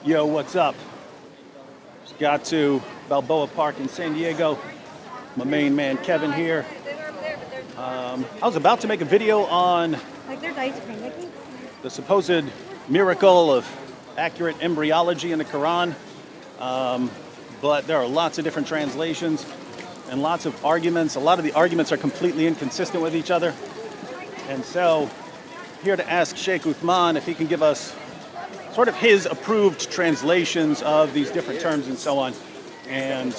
Yo, what's up? Just got to Balboa Park in San Diego. My main man Kevin here. I was about to make a video on the supposed miracle of accurate embryology in the Quran, but there are lots of different translations and lots of arguments. A lot of the arguments are completely inconsistent with each other. And so, here to ask Shaykh Uthman if he can give us sort of his approved translations of these different terms and so on, and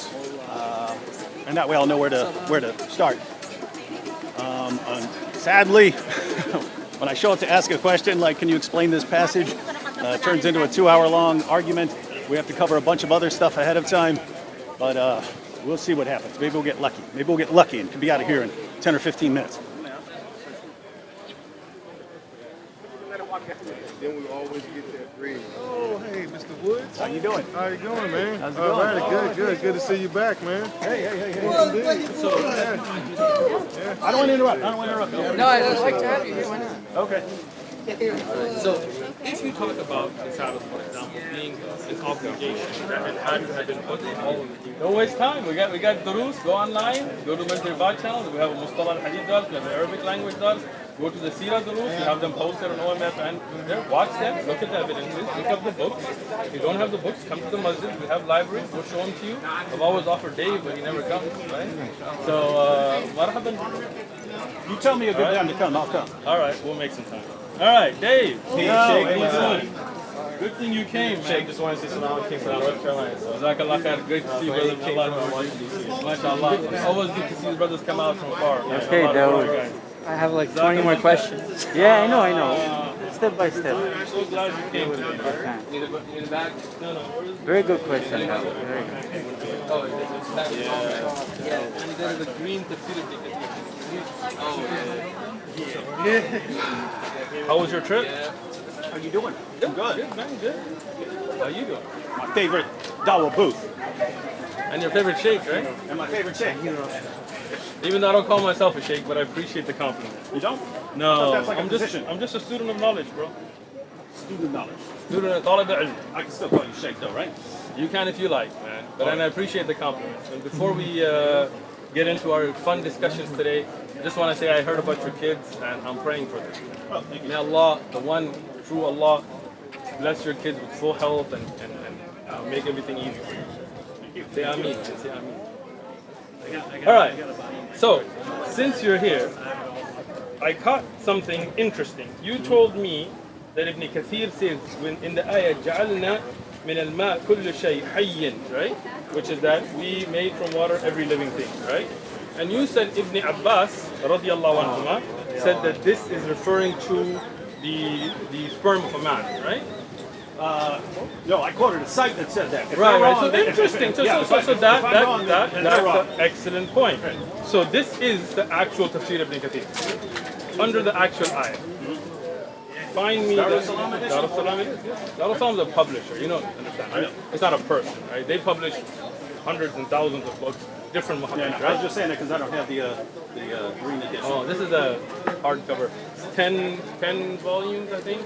that way I'll know where to start. Sadly, when I show up to ask a question like, "Can you explain this passage?" It turns into a 2-hour-long argument. We have to cover a bunch of other stuff ahead of time, but we'll see what happens. Maybe we'll get lucky. Maybe we'll get lucky and can be out of here in 10 or 15 minutes. Then we always get that green. Oh, hey, Mr. Woods. How you doing? How you doing, man? How's it going? All right, good to see you back, man. Hey. So, I don't want to interrupt. No, I just like to have you here. Why not? Okay. So, if you talk about the Sabbath, for example, being an obligation that it had to have been put on all of the people. Don't waste time. We got durus. Go online. Go to Mentor Bad channel. We have a Mustalah al-Hadith dars. We have the Arabic language dars. Go to the Sira durus. We have them posted on OMF and there. Watch them. Look at the evidences. Look up the books. If you don't have the books, come to the masjid. We have libraries. We'll show them to you. I've always offered Dave, but he never comes, right? So, what happened? You tell me a good time to come. I'll come. All right, we'll make some time. All right, Dave. Hey, Shaykh, Shaykh, what's what's doing? Good thing you came, man. Shaykh, just wanted to say salam. I came from North Carolina. So. Jazakallah khair. Great to see you, brother. MashaAllah. It's always good to see the brothers come out from far. Okay, Dawood. I have like 20 more questions. Yeah, I know. Step by step. I'm so glad you came today. Okay. In the back? No. Very good question, Dawood. Very good. Oh, yeah. And then the green tafsir. Oh, yeah. How was your trip? How you doing? I'm good. Good, man. Good. How you doing? My favorite Dawa booth And your favorite Shaykh, right? and my favorite Shaykh. Even though I don't call myself a Shaykh, but I appreciate the compliment. You don't? No, That's like a I'm position. just a student of knowledge, bro. Student knowledge. Student of talib al-ilm. I can still call you Shaykh though, right? You can if you like, man. But and I appreciate the compliments. And before we get into our fun discussions today, I just want to say I heard about your kids and I'm praying for them. Oh, thank you. May Allah, the one true Allah, bless your kids with full health and make everything easy for you. Thank you. Say Ameen. Say Ameen. All right. So, since you're here, I caught something interesting. You told me that Ibn Kathir says when in the ayah جعلنا من الماء كل شيء حي, right? Which is that we made from water every living thing, right? And you said Ibn Abbas radiallahu anhuma said that this is referring to the sperm of a man, right? No, I quoted a site that said that. If Right. they're wrong, So then- interesting. So yeah, that's if I'm wrong, then they're that's wrong. an excellent point. So this is the actual tafsir of Ibn Kathir under the actual ayah. Find me Dar the es Salaam edition? Dar es Salaam it is. Yes. Dar es Salaam is a publisher. You know, understand? Right? It's not a person, right? They publish hundreds and thousands of books, different Yeah, Muhammad, no, I was right? just saying that because I don't have the green edition. Oh, this is a hardcover. 10 volumes, I think.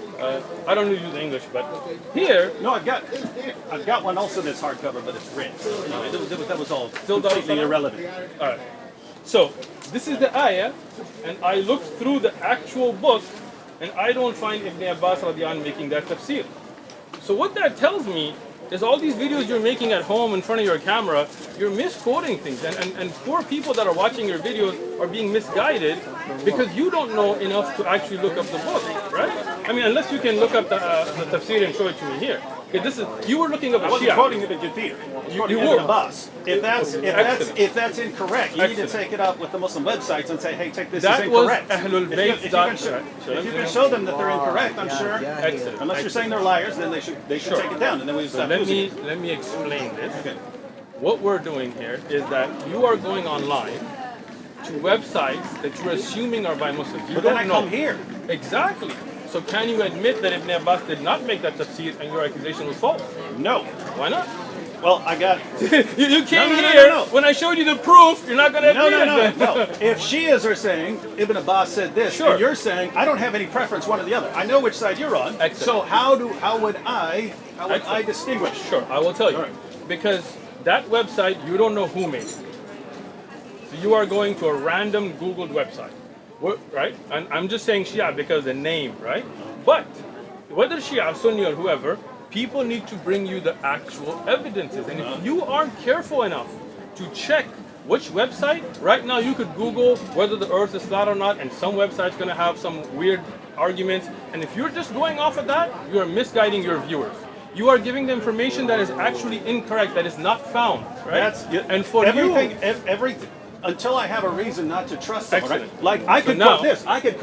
I don't use English, but here, No, I've got one also that's hardcover, but it's red. So, you know, that was all Still Dar es completely Salaam? irrelevant. all right. So this is the ayah, and I looked through the actual book, and I don't find Ibn Abbas radiallahu anhu making that tafsir. So what that tells me is all these videos you're making at home in front of your camera, you're misquoting things, and poor people that are watching your videos are being misguided because you don't know enough to actually look up the book, right? I mean, unless you can look up the tafsir and show it to me here. Okay, you were looking up I a wasn't Shia. quoting Ibn Kathir. You were. Abbas. If that's incorrect, you need to Excellent. take it up with the Muslim websites and say, hey, take this That is was incorrect. Ahlul If you Bayt. can show them that they're incorrect, I'm sure. Excellent. Unless you're saying they're liars, then they should Sure. take it down, and then we So stop let using it. me explain this. Okay. What we're doing here is that you are going online to websites that you're assuming are by Muslims. You But then don't I know. come here. Exactly. So can you admit that Ibn Abbas did not make that tafsir and your accusation was false? No. Why not? Well, I got. You came No, no, no, here no, no. when I showed you the proof. You're not going to No, admit no, it. no, no. If Shias are saying Ibn Abbas said this, Sure. and you're saying I don't have any preference one or the other. I know which side you're on. Excellent. So how would I distinguish? Sure, I will tell you. All right. Because that website, you don't know who made it. So you are going to a random Googled website, right? And I'm just saying Shia because the name, right? But whether Shia, Sunni, or whoever, people need to bring you the actual evidences. And if you aren't careful enough to check which website, right now you could Google whether the earth is flat or not, and some website's going to have some weird arguments. And if you're just going off of that, you are misguiding your viewers. You are giving them information that is actually incorrect, that is not found, right? And for everything, everything. Until I have a reason not to trust someone, right? Excellent. Like I could now- quote this, I could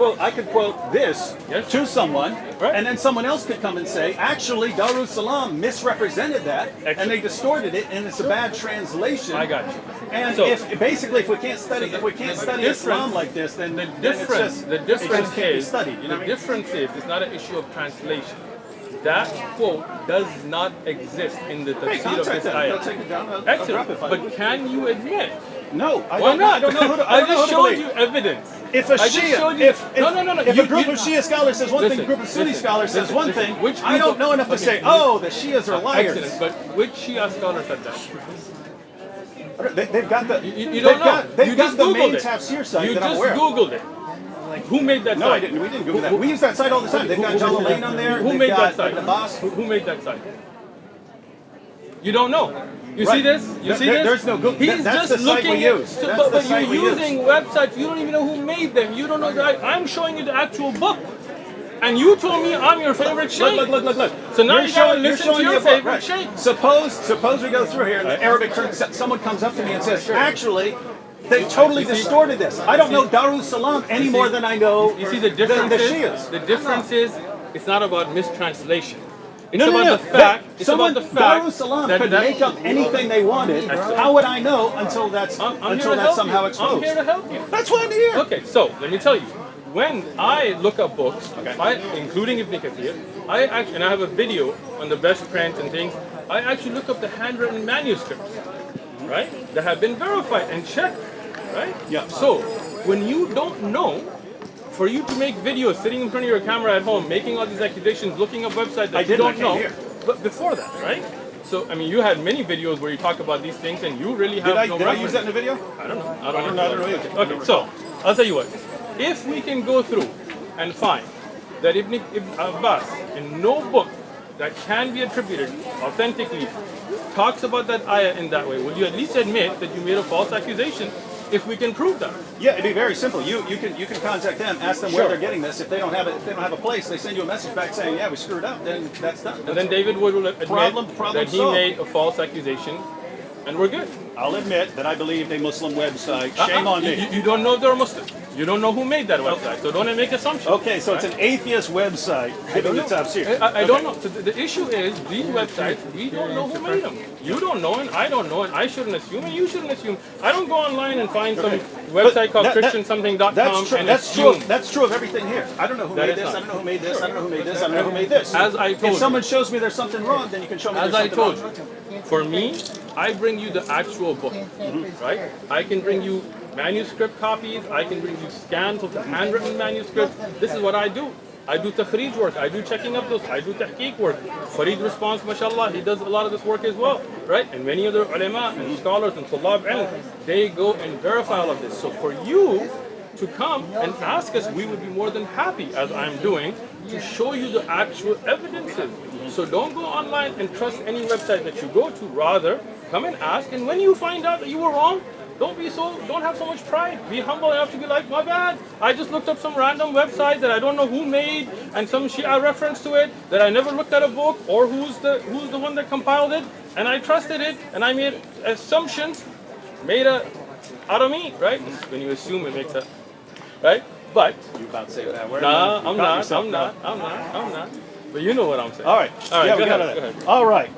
quote this Yes. to someone, Right. and then someone else could come and say, actually, Darussalam misrepresented that, and Excellent. they distorted it, and it's a bad translation. I got you. And So- if we can't study, Islam like this, then The then difference, it just can't be is, studied. You know the what I mean? difference is, it's not an issue of translation. That quote does not exist in the Hey, tafsir of contact this them. They'll ayah. take it down. I'll drop Excellent. it if I But want. can you admit? No, I Why don't, not? I don't know who to. I don't know just who to showed believe. you evidence. If a I just Shia, showed you. if a group of Shia scholars says one thing, Listen, a group of Sunni listen, scholars says listen, one listen. thing, Which I don't group know of- enough to okay, say, oh, the Shias are liars. Excellent. But which Shia scholar said that? They've got the. You don't know. They've You got just the Googled main it. tafsir site You that I'm just aware of. Googled it. Who made that No, site? I didn't. We didn't Google that. We use that site all the time. They've got Jalalain on there. Who They've made got that site? Ibn Abbas. Who made that site? You don't know. You Right. see this? You see this? There's no Google. He's That's just the site we looking use. at. That's But, the but site you're we use. using websites. You don't even know who made them. You don't know that. I'm showing you the actual book, and you told me I'm your favorite Shaykh. Look. So now You're you gotta showing listen me to your a book, favorite right. Shaykh. Suppose we go through here and the Arabic someone comes up to me and says, actually, they totally distorted this. I don't know Darussalam any more than I know You see the difference the is Shias. the difference is it's not about mistranslation. It's No, about no. the fact. It's Someone, about the fact Darussalam that could make up anything they wanted. Excellent. How would I know until that's I'm here until to that's help somehow you. exposed? I'm here to help you. That's why I'm here. Okay, so let me tell you. When I look up books, including Ibn Kathir, and I have a video on the best print and things, I actually look up the handwritten manuscripts, right? That have been verified and checked, right? Yeah. So when you don't know, for you to make videos sitting in front of your camera at home, making all these accusations, looking up websites that I you didn't, I don't came know, here. but before that, right? So I mean, you had many videos where you talk about these things, and you really have Did no I reference. use that in the video? I don't know. I don't know either. Okay, so I'll tell you what. If we can go through and find that Ibn Abbas in no book that can be attributed authentically talks about that ayah in that way, will you at least admit that you made a false accusation if we can prove that? Yeah, it'd be very simple. You can contact them, ask them where they're getting this. If they don't have it, if they don't have a place, they send you a message back saying, yeah, we screwed up. Then that's done. And then David Wood will admit Problem that he solved. made a false accusation, and we're good. I'll admit that I believed a Muslim website. Shame on me. You don't know if they're Muslim. You don't know who made that website, so don't make assumptions. Okay, so it's an atheist website giving the tafsir. I don't know. So the issue is these websites, we don't know who made them. You don't know, and I don't know, and I shouldn't assume, and you shouldn't assume. I don't go online and find some website called ChristianSomething.com That's true. and That's true. assume. That's true of everything here. I don't know who That made is this. not. I don't know who made this. I don't know who made this. I don't know who made this. As I told if you. someone shows me there's something wrong, then you can show me As there's I something told wrong. you, for me, I bring you the actual book, right? I can bring you manuscript copies. I can bring you scans of the handwritten manuscripts. This is what I do. I do takhrij work. I do checking up those. I do tahqiq work. Farid Response, mashallah, he does a lot of this work as well, right? And many other ulama and scholars and tulab ilm, they go and verify all of this. So for you to come and ask us, we would be more than happy, as I'm doing, to show you the actual evidences. So don't go online and trust any website that you go to. Rather, come and ask, and when you find out that you were wrong, don't have so much pride. Be humble enough to be like, my bad. I just looked up some random website that I don't know who made, and some Shia reference to it that I never looked at a book or who's the one that compiled it, and I trusted it, and I made assumptions, out of me, right? When you assume, it makes a right. But You about to say that word? nah, I'm Caught not. yourself, I'm no. not. But you know what I'm saying. All right. All right. Yeah, go we got ahead. it. Go ahead. All right.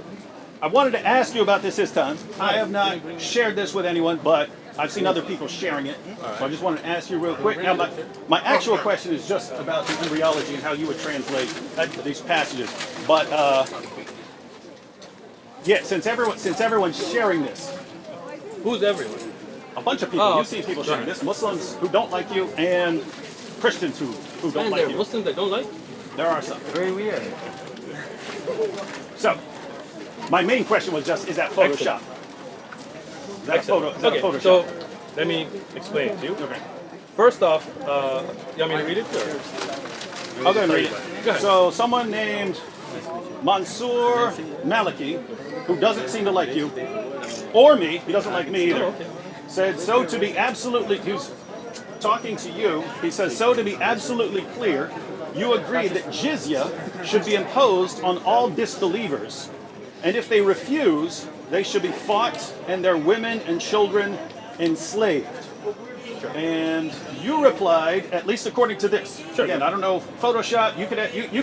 I wanted to ask you about this time. I have not shared this with anyone, but I've seen other people sharing it. So I just wanted to ask you real quick. Now, my actual question is just about the embryology and how you would translate these passages. But Yeah, since everyone's sharing this, Who's everyone? a bunch of people. Oh, You see people sharing this. Muslims who don't like you and Christians who don't And like there are you. Muslims that don't like. There are some. Very weird. So, my main question was just: is that Photoshop? Is that Excellent. Is that Okay, Photoshop? so let me explain it to you. Okay. First off, you want me to read it? Or? I'll go ahead and read it. Go ahead. So, someone named Mansoor Maliki, who doesn't seem to like you, or me, he doesn't like me either, said, so to be absolutely, he's talking to you, he says, so to be absolutely clear, you agree that jizya should be imposed on all disbelievers, and if they refuse, they should be fought and their women and children enslaved. And you replied, at least according to this. Sure. Again, I don't know, Photoshop. You could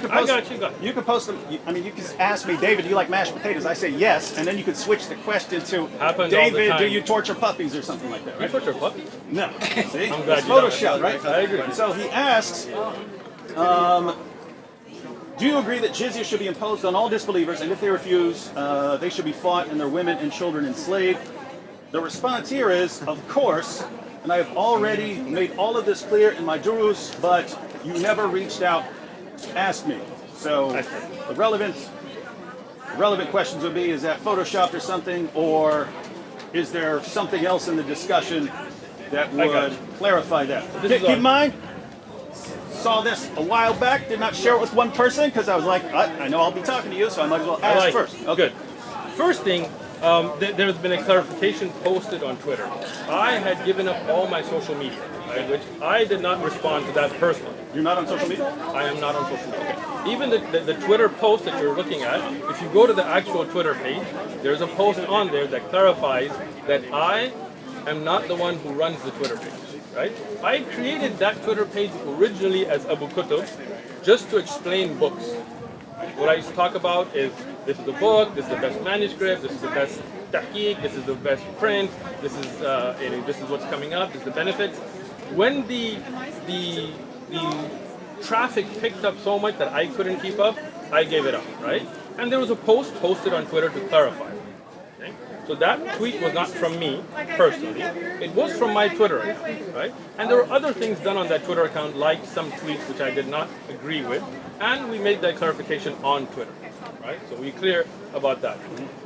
post. I got you. You could post them. I mean, you could ask me, David, do you like mashed potatoes? I say yes, and then you could switch the question to Happens all the David, time. do you torture puppies or something like that? You Right? put your puppy. No. See, I'm glad it's you know Photoshop, that. right? I agree. So he asks, do you agree that jizya should be imposed on all disbelievers, and if they refuse, they should be fought and their women and children enslaved? The response here is, of course, and I have already made all of this clear in my durus, but you never reached out to ask me. So the relevant questions would be, is that Photoshopped or something, or is there something else in the discussion that would clarify that? Keep in mind, saw this a while back, did not share it with one person because I was like, I know I'll be talking to you, so I might as well ask first. Okay. Good. First thing, there's been a clarification posted on Twitter. I had given up all my social media, right, which I did not respond to that personally. You're not on social media? I am not on social media. Even the Twitter post that you're looking at, if you go to the actual Twitter page, there's a post on there that clarifies that I am not the one who runs the Twitter page. Right? I created that Twitter page originally as Abu Kutub just to explain books. What I used to talk about is, this is the book, this is the best manuscript, this is the best tahqiq, this is the best print, this is what's coming up, this is the benefits. When the traffic picked up so much that I couldn't keep up, I gave it up, right? And there was a post posted on Twitter to clarify. Okay? So that tweet was not from me personally, it was from my Twitter account, right? And there were other things done on that Twitter account, like some tweets which I did not agree with, and we made that clarification on Twitter, right? So we're clear about that.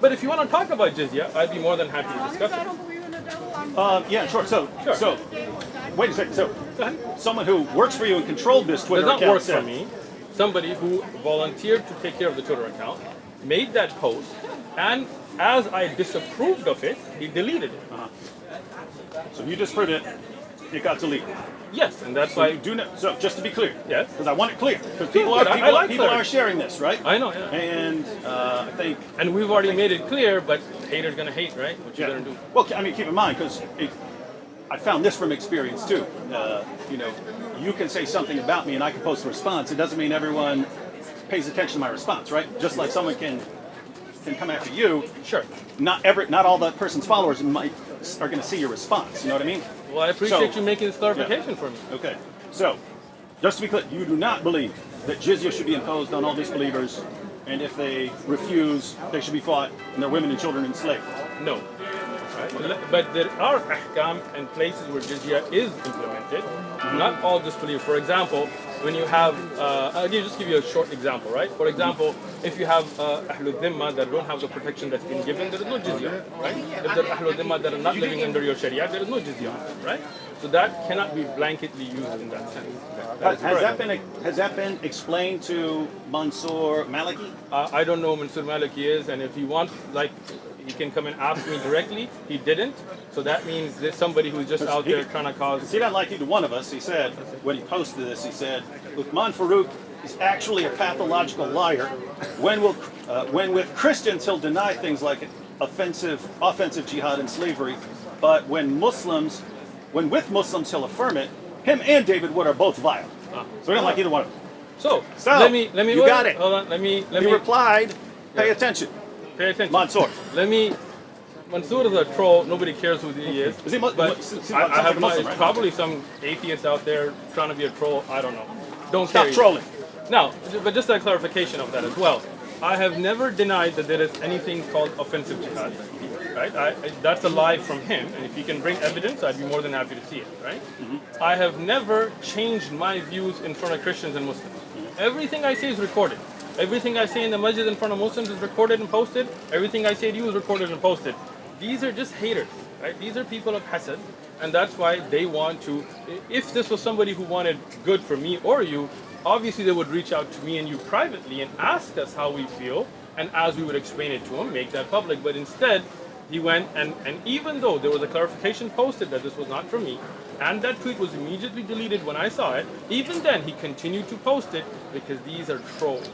But if you want to talk about jizya, I'd be more than happy to discuss it. Yeah, sure. So, wait a second. So, Go ahead. someone who works for you and controlled this Twitter Does not account work said, for me. Somebody who volunteered to take care of the Twitter account made that post, and as I disapproved of it, he deleted it. So you disproved it, it got deleted. Yes, and that's So why. you do know. So just to be clear, Yes. because I want it clear, because people Good, are I like people clarity. are sharing this, right? I know, yeah. And I think And we've already made it clear, but haters gonna hate, right? What you yeah. gonna do? Well, I mean, keep in mind because I found this from experience too. You know, you can say something about me and I can post a response. It doesn't mean everyone pays attention to my response, right? Just like someone can come after you. Sure. Not all that person's followers are going to see your response. You know what I mean? Well, I appreciate So- you making this clarification for me. Okay. So, just to be clear, you do not believe that jizya should be imposed on all disbelievers, and if they refuse, they should be fought and their women and children enslaved. No. Right? But there are ahkam and places where jizya is implemented. Not all disbelievers. For example, when you have, I'll just give you a short example, right? For example, if you have Ahlul Dhimma that don't have the protection that's been given, there is no jizya, right? If there are Ahlul Dhimma that are not living under your Sharia, there is no jizya, right? So that cannot be blanketly used in that sense. Has that been explained to Mansoor Maliki? I don't know who Mansoor Maliki is, and if he wants, like, he can come and ask me directly. He didn't, so that means there's somebody who's just out there trying to cause. He didn't like either one of us. He said, when he posted this, he said, Uthman Farooq is actually a pathological liar. When with Christians, he'll deny things like offensive jihad and slavery, but when with Muslims, he'll affirm it. Him and David Wood are both vile. So we don't like either one of them. So So, let me. you got it. Hold on. Let me. He replied, pay attention. Pay attention. Mansoor. Mansoor is a troll. Nobody cares who he is. Is he but I have Muslim, right? probably some atheists out there trying to be a troll. I don't know. Don't Stop care. trolling. Now, but just a clarification of that as well. I have never denied that there is anything called offensive jihad. Right? That's a lie from him, and if he can bring evidence, I'd be more than happy to see it. Right? I have never changed my views in front of Christians and Muslims. Everything I say is recorded. Everything I say in the masjid in front of Muslims is recorded and posted. Everything I say to you is recorded and posted. These are just haters, right? These are people of hasad, and that's why they want to. If this was somebody who wanted good for me or you, obviously they would reach out to me and you privately and ask us how we feel, and as we would explain it to him, make that public. But instead, he went and even though there was a clarification posted that this was not from me, and that tweet was immediately deleted when I saw it, even then he continued to post it because these are trolls,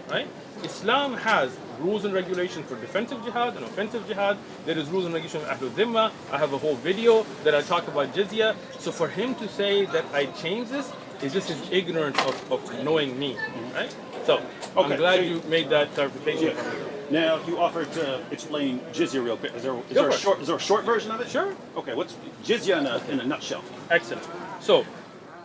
right? Islam has rules and regulations for defensive jihad and offensive jihad. There is rules and regulations for Ahlul Dhimma. I have a whole video that I talk about Jizya. So for him to say that I changed this is just his ignorance of knowing me, right? So I'm Okay, glad so you made that clarification. Yeah. Now, you offered to explain jizya real quick. Is there a short version of it? Sure. Okay, what's jizya in a nutshell? Excellent. So,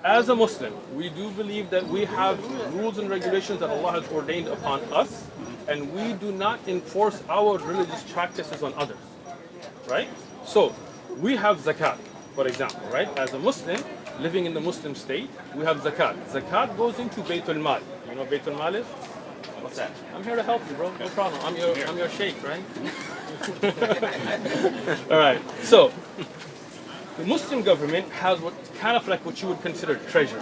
as a Muslim, we do believe that we have rules and regulations that Allah has ordained upon us, and we do not enforce our religious practices on others, right? So, we have zakat, for example, right? As a Muslim, living in the Muslim state, we have zakat. Zakat goes into Baytul Mal. You know what Baytul Mal is? What's that? I'm here to help you, bro. No problem. I'm your Shaykh, right? All right. So, the Muslim government has what kind of like what you would consider treasury,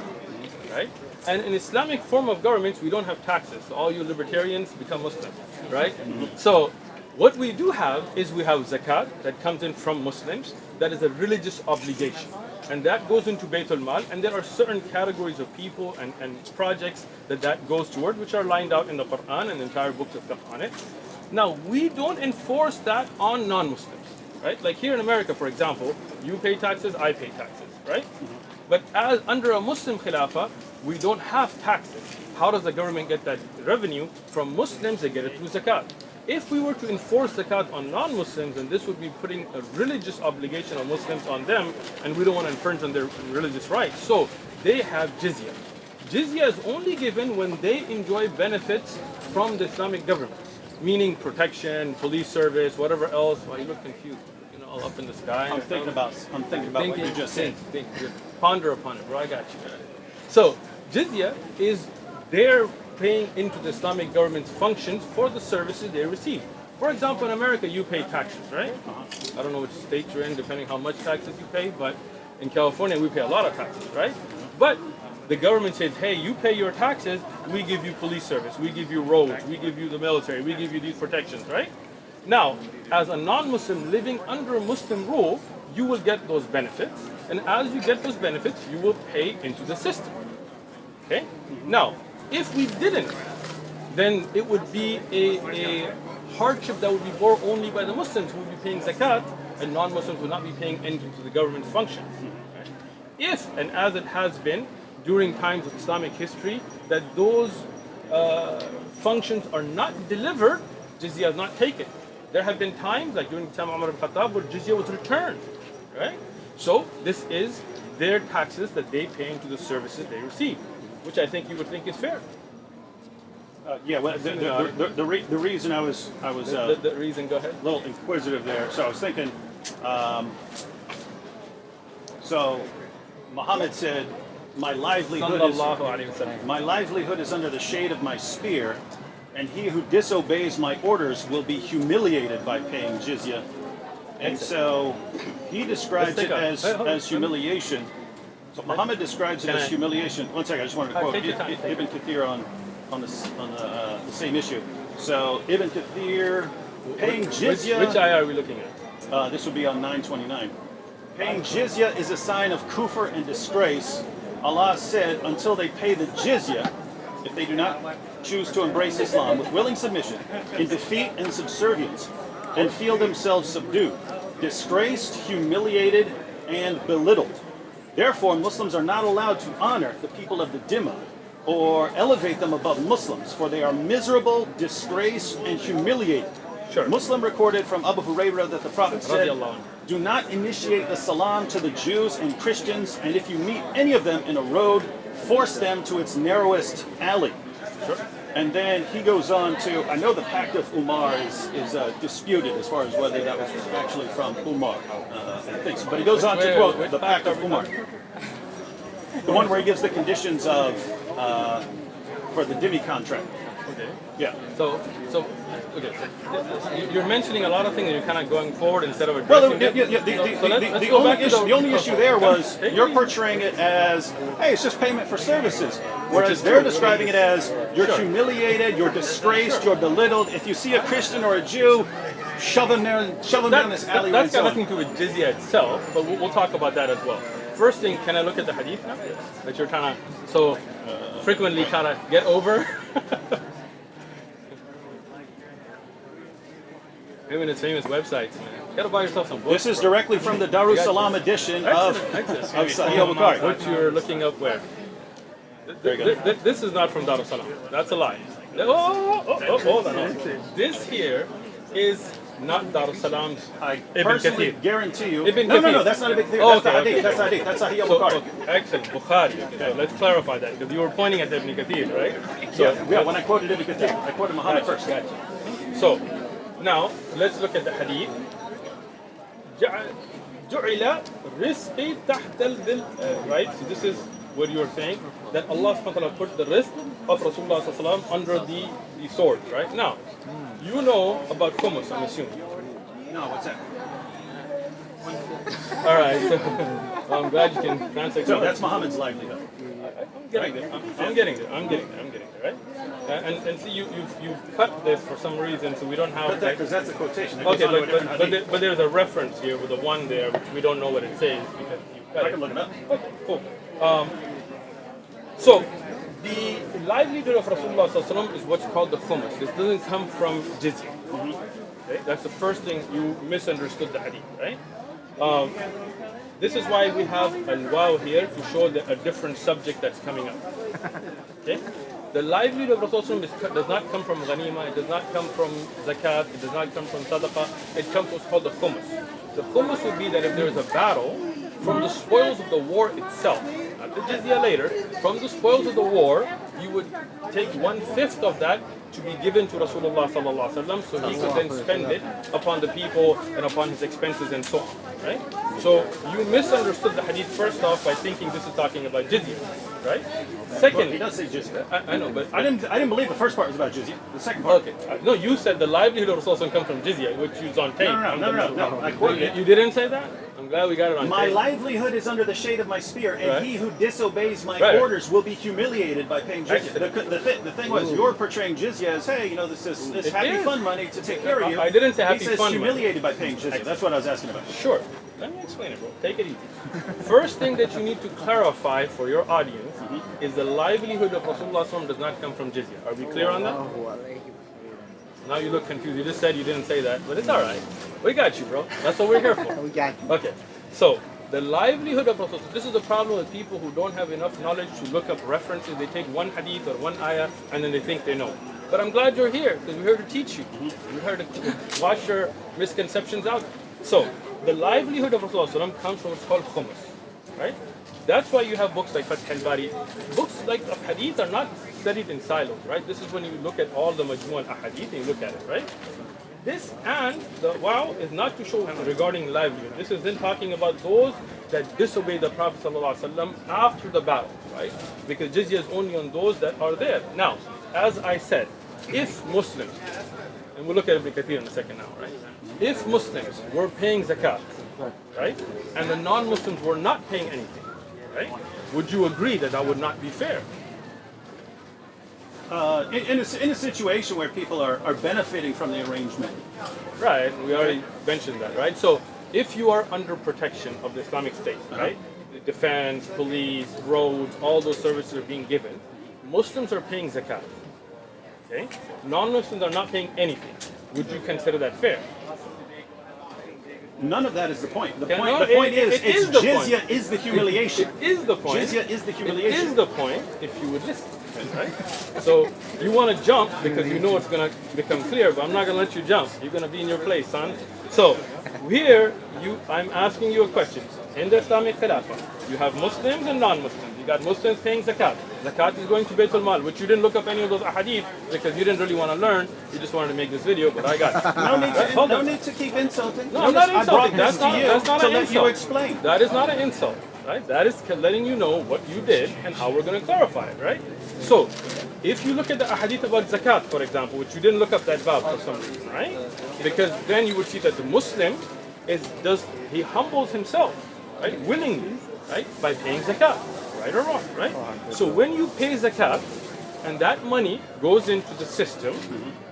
right? And in Islamic form of governments, we don't have taxes. So all you libertarians become Muslim, right? So, what we do have is we have zakat that comes in from Muslims. That is a religious obligation. And that goes into Baytul Mal, and there are certain categories of people and projects that goes toward, which are lined out in the Quran and the entire books of fiqh on it. Now, we don't enforce that on non-Muslims, right? Like here in America, for example, you pay taxes, I pay taxes, right? But as under a Muslim Khilafah, we don't have taxes. How does the government get that revenue? From Muslims, they get it through zakat. If we were to enforce zakat on non-Muslims, then this would be putting a religious obligation of Muslims on them, and we don't want to infringe on their religious rights. So they have jizya. Jizya is only given when they enjoy benefits from the Islamic government, meaning protection, police service, whatever else. Well, you look confused, you know, all up in the sky. I'm thinking about what you just said. Think, ponder upon it, bro. I got you. So jizya is their paying into the Islamic government's functions for the services they receive. For example, in America, you pay taxes, right? I don't know which state you're in, depending how much taxes you pay, but in California, we pay a lot of taxes, right? But the government says, hey, you pay your taxes, we give you police service, we give you roads, we give you the military, we give you these protections, right? Now, as a non-Muslim living under Muslim rule, you will get those benefits, and as you get those benefits, you will pay into the system, okay? Now, if we didn't, then it would be a hardship that would be borne only by the Muslims who would be paying zakat, and non-Muslims would not be paying anything to the government's functions. Right? If, and as it has been during times of Islamic history, that those functions are not delivered, jizya is not taken. There have been times, like during the time of Umar ibn Khattab, where jizya was returned. Right? So this is their taxes that they pay into the services they receive, which I think you would think is fair. Yeah, well, the reason I was The reason, go ahead. a little inquisitive there. So I was thinking, so Muhammad said, my livelihood is under the shade of my spear, and he who disobeys my orders will be humiliated by paying jizya. And so he describes it as humiliation. So Muhammad describes it as humiliation. One second, I just wanted to quote Ibn Kathir on the same issue. So Ibn Kathir, paying jizya. Which ayah are we looking at? This would be on 929. Paying jizya is a sign of kufr and disgrace. Allah said, until they pay the jizya, if they do not choose to embrace Islam with willing submission, in defeat and subservience, and feel themselves subdued, disgraced, humiliated, and belittled. Therefore, Muslims are not allowed to honor the people of the Dhimma or elevate them above Muslims, for they are miserable, disgraced, and humiliated. Sure. Muslim recorded from Abu Hurairah that the Prophet said, do not initiate the salam to the Jews and Christians, and if you meet any of them in a road, force them to its narrowest alley. Sure. And then he goes on to, I know the Pact of Umar is disputed as far as whether that was actually from Umar, I think so. But he goes on to quote the Pact of Umar. The one where he gives the conditions of, for the Dhimmi contract. Okay. Yeah. So, okay. You're mentioning a lot of things and you're kind of going forward instead of Well, addressing the only issue there was you're portraying it as, hey, it's just payment for services. Whereas they're describing it as you're humiliated, you're disgraced, you're belittled. If you see a Christian or a Jew, shove them down this alleyway. That's got nothing to do with jizya itself, but we'll talk about that as well. First thing, can I look at the hadith now? That you're trying to so frequently trying to get over? Even his famous websites, man. You gotta buy yourself some books. This is directly from the Darussalam edition of Sahih al-Bukhari. What you're looking up where? This is not from Darussalam. That's a lie. Hold on. This here is not Darussalam's I Ibn personally Kathir. guarantee you. Ibn No, Kathir. that's not Ibn Kathir. Oh, That's the okay, hadith. okay. That's hadith. That's Sahih So, al-Bukhari. excellent. Bukhari. Okay, so let's clarify that because you were pointing at Ibn Kathir, right? So, Yeah, when I quoted Ibn Kathir, I quoted Muhammad first. Gotcha. So, now let's look at the hadith. جعل رزقي تحت الظل. Right? So this is what you are saying, that Allah subhanahu wa ta'ala put the rizq of Rasulullah sallallahu alaihi wasallam under the sword, right? Now, you know about hummus, I'm assuming. No, what's that? All right, so well, I'm glad you can translate. So that's Muhammad's livelihood. I'm getting there. I'm getting there, right? And see, you've cut this for some reason, so we don't have. Because that's a quotation. Okay, but there's a reference here with a one there, which we don't know what it says because you cut I can look it up. Okay, cool. So the livelihood of Rasulullah sallallahu alaihi wasallam is what's called the khumus. This doesn't come from jizya. Okay? That's the first thing you misunderstood the hadith, right? This is why we have an wow here to show a different subject that's coming up. Okay? The livelihood of Rasulullah does not come from ghanima, it does not come from zakat, it does not come from sadaqah, it comes what's called the khumus. The khumus would be that if there is a battle, from the spoils of the war itself, not the jizya later, from the spoils of the war, you would take 1/5 of that to be given to Rasulullah sallallahu alaihi wasallam, so he could then spend it upon the people and upon his expenses and so on. Right? So you misunderstood the hadith first off by thinking this is talking about jizya, right? Secondly, He does say jizya. I know, but I didn't believe the first part was about jizya. The second part. Okay, no, you said the livelihood of Rasulullah comes from jizya, which is on tape. No. I quoted it. You didn't say that? I'm glad we got it on My tape. livelihood is under the shade of my spear, and Right. he who disobeys my Right. orders will be humiliated by paying jizya. The thing was, you're portraying jizya as, hey, this It happy is. fun money to take care of you. I didn't say happy He says fun money. humiliated by paying jizya. That's what I was asking about. Sure. Let me explain it, bro. Take it easy. First thing that you need to clarify for your audience is the livelihood of Rasulullah SAW does not come from jizya. Are we clear on that? Now you look confused. You just said you didn't say that, but it's all right. We got you, bro. That's what we're here for. We got you. Okay. So the livelihood of Rasulullah. This is the problem with people who don't have enough knowledge to look up references. They take one hadith or one ayah and then they think they know. But I'm glad you're here because we're here to teach you. We're here to wash your misconceptions out. So the livelihood of Rasulullah comes from what's called khumus, right? That's why you have books like Fath al-Bari. Books like of hadith are not studied in silos, right? This is when you look at all the majmu' al-ahadith and you look at it, right? This and the wow is not to show regarding livelihood. This is then talking about those that disobey the Prophet ﷺ after the battle, right? Because jizya is only on those that are there. Now, as I said, if Muslims, and we'll look at Ibn Kathir in a second now, right? If Muslims were paying zakat, right, and the non-Muslims were not paying anything, right, would you agree that that would not be fair? In a situation where people are benefiting from the arrangement. Right, we already mentioned that, right? So if you are under protection of the Islamic State, right, the defense, police, roads, all those services are being given, Muslims are paying zakat, okay? Non-Muslims are not paying anything. Would you consider that fair? None of that is the point. The Yeah, point, no, the point it is, is the jizya point. is the humiliation. It is the point. Jizya is the It humiliation. is the point if you would listen, right? So you want to jump because you know it's going to become clear, but I'm not going to let you jump. You're going to be in your place, son. So here, I'm asking you a question. In the Islamic Khilafah, you have Muslims and non-Muslims. You got Muslims paying zakat. Zakat is going to Baytul Mal, which you didn't look up any of those ahadith because you didn't really want to learn. You just wanted to make this video, but I got it. No need to keep insulting. No, I'm not insulting. That's That's not to an let insult. you explain. That is not an insult, right? That is letting you know what you did and how we're going to clarify it, right? So, if you look at the ahadith about zakat, for example, which you didn't look up that bab for some reason, right? Because then you would see that the Muslim he humbles himself, right, willingly, right, by paying zakat, right or wrong, right? So when you pay zakat, and that money goes into the system,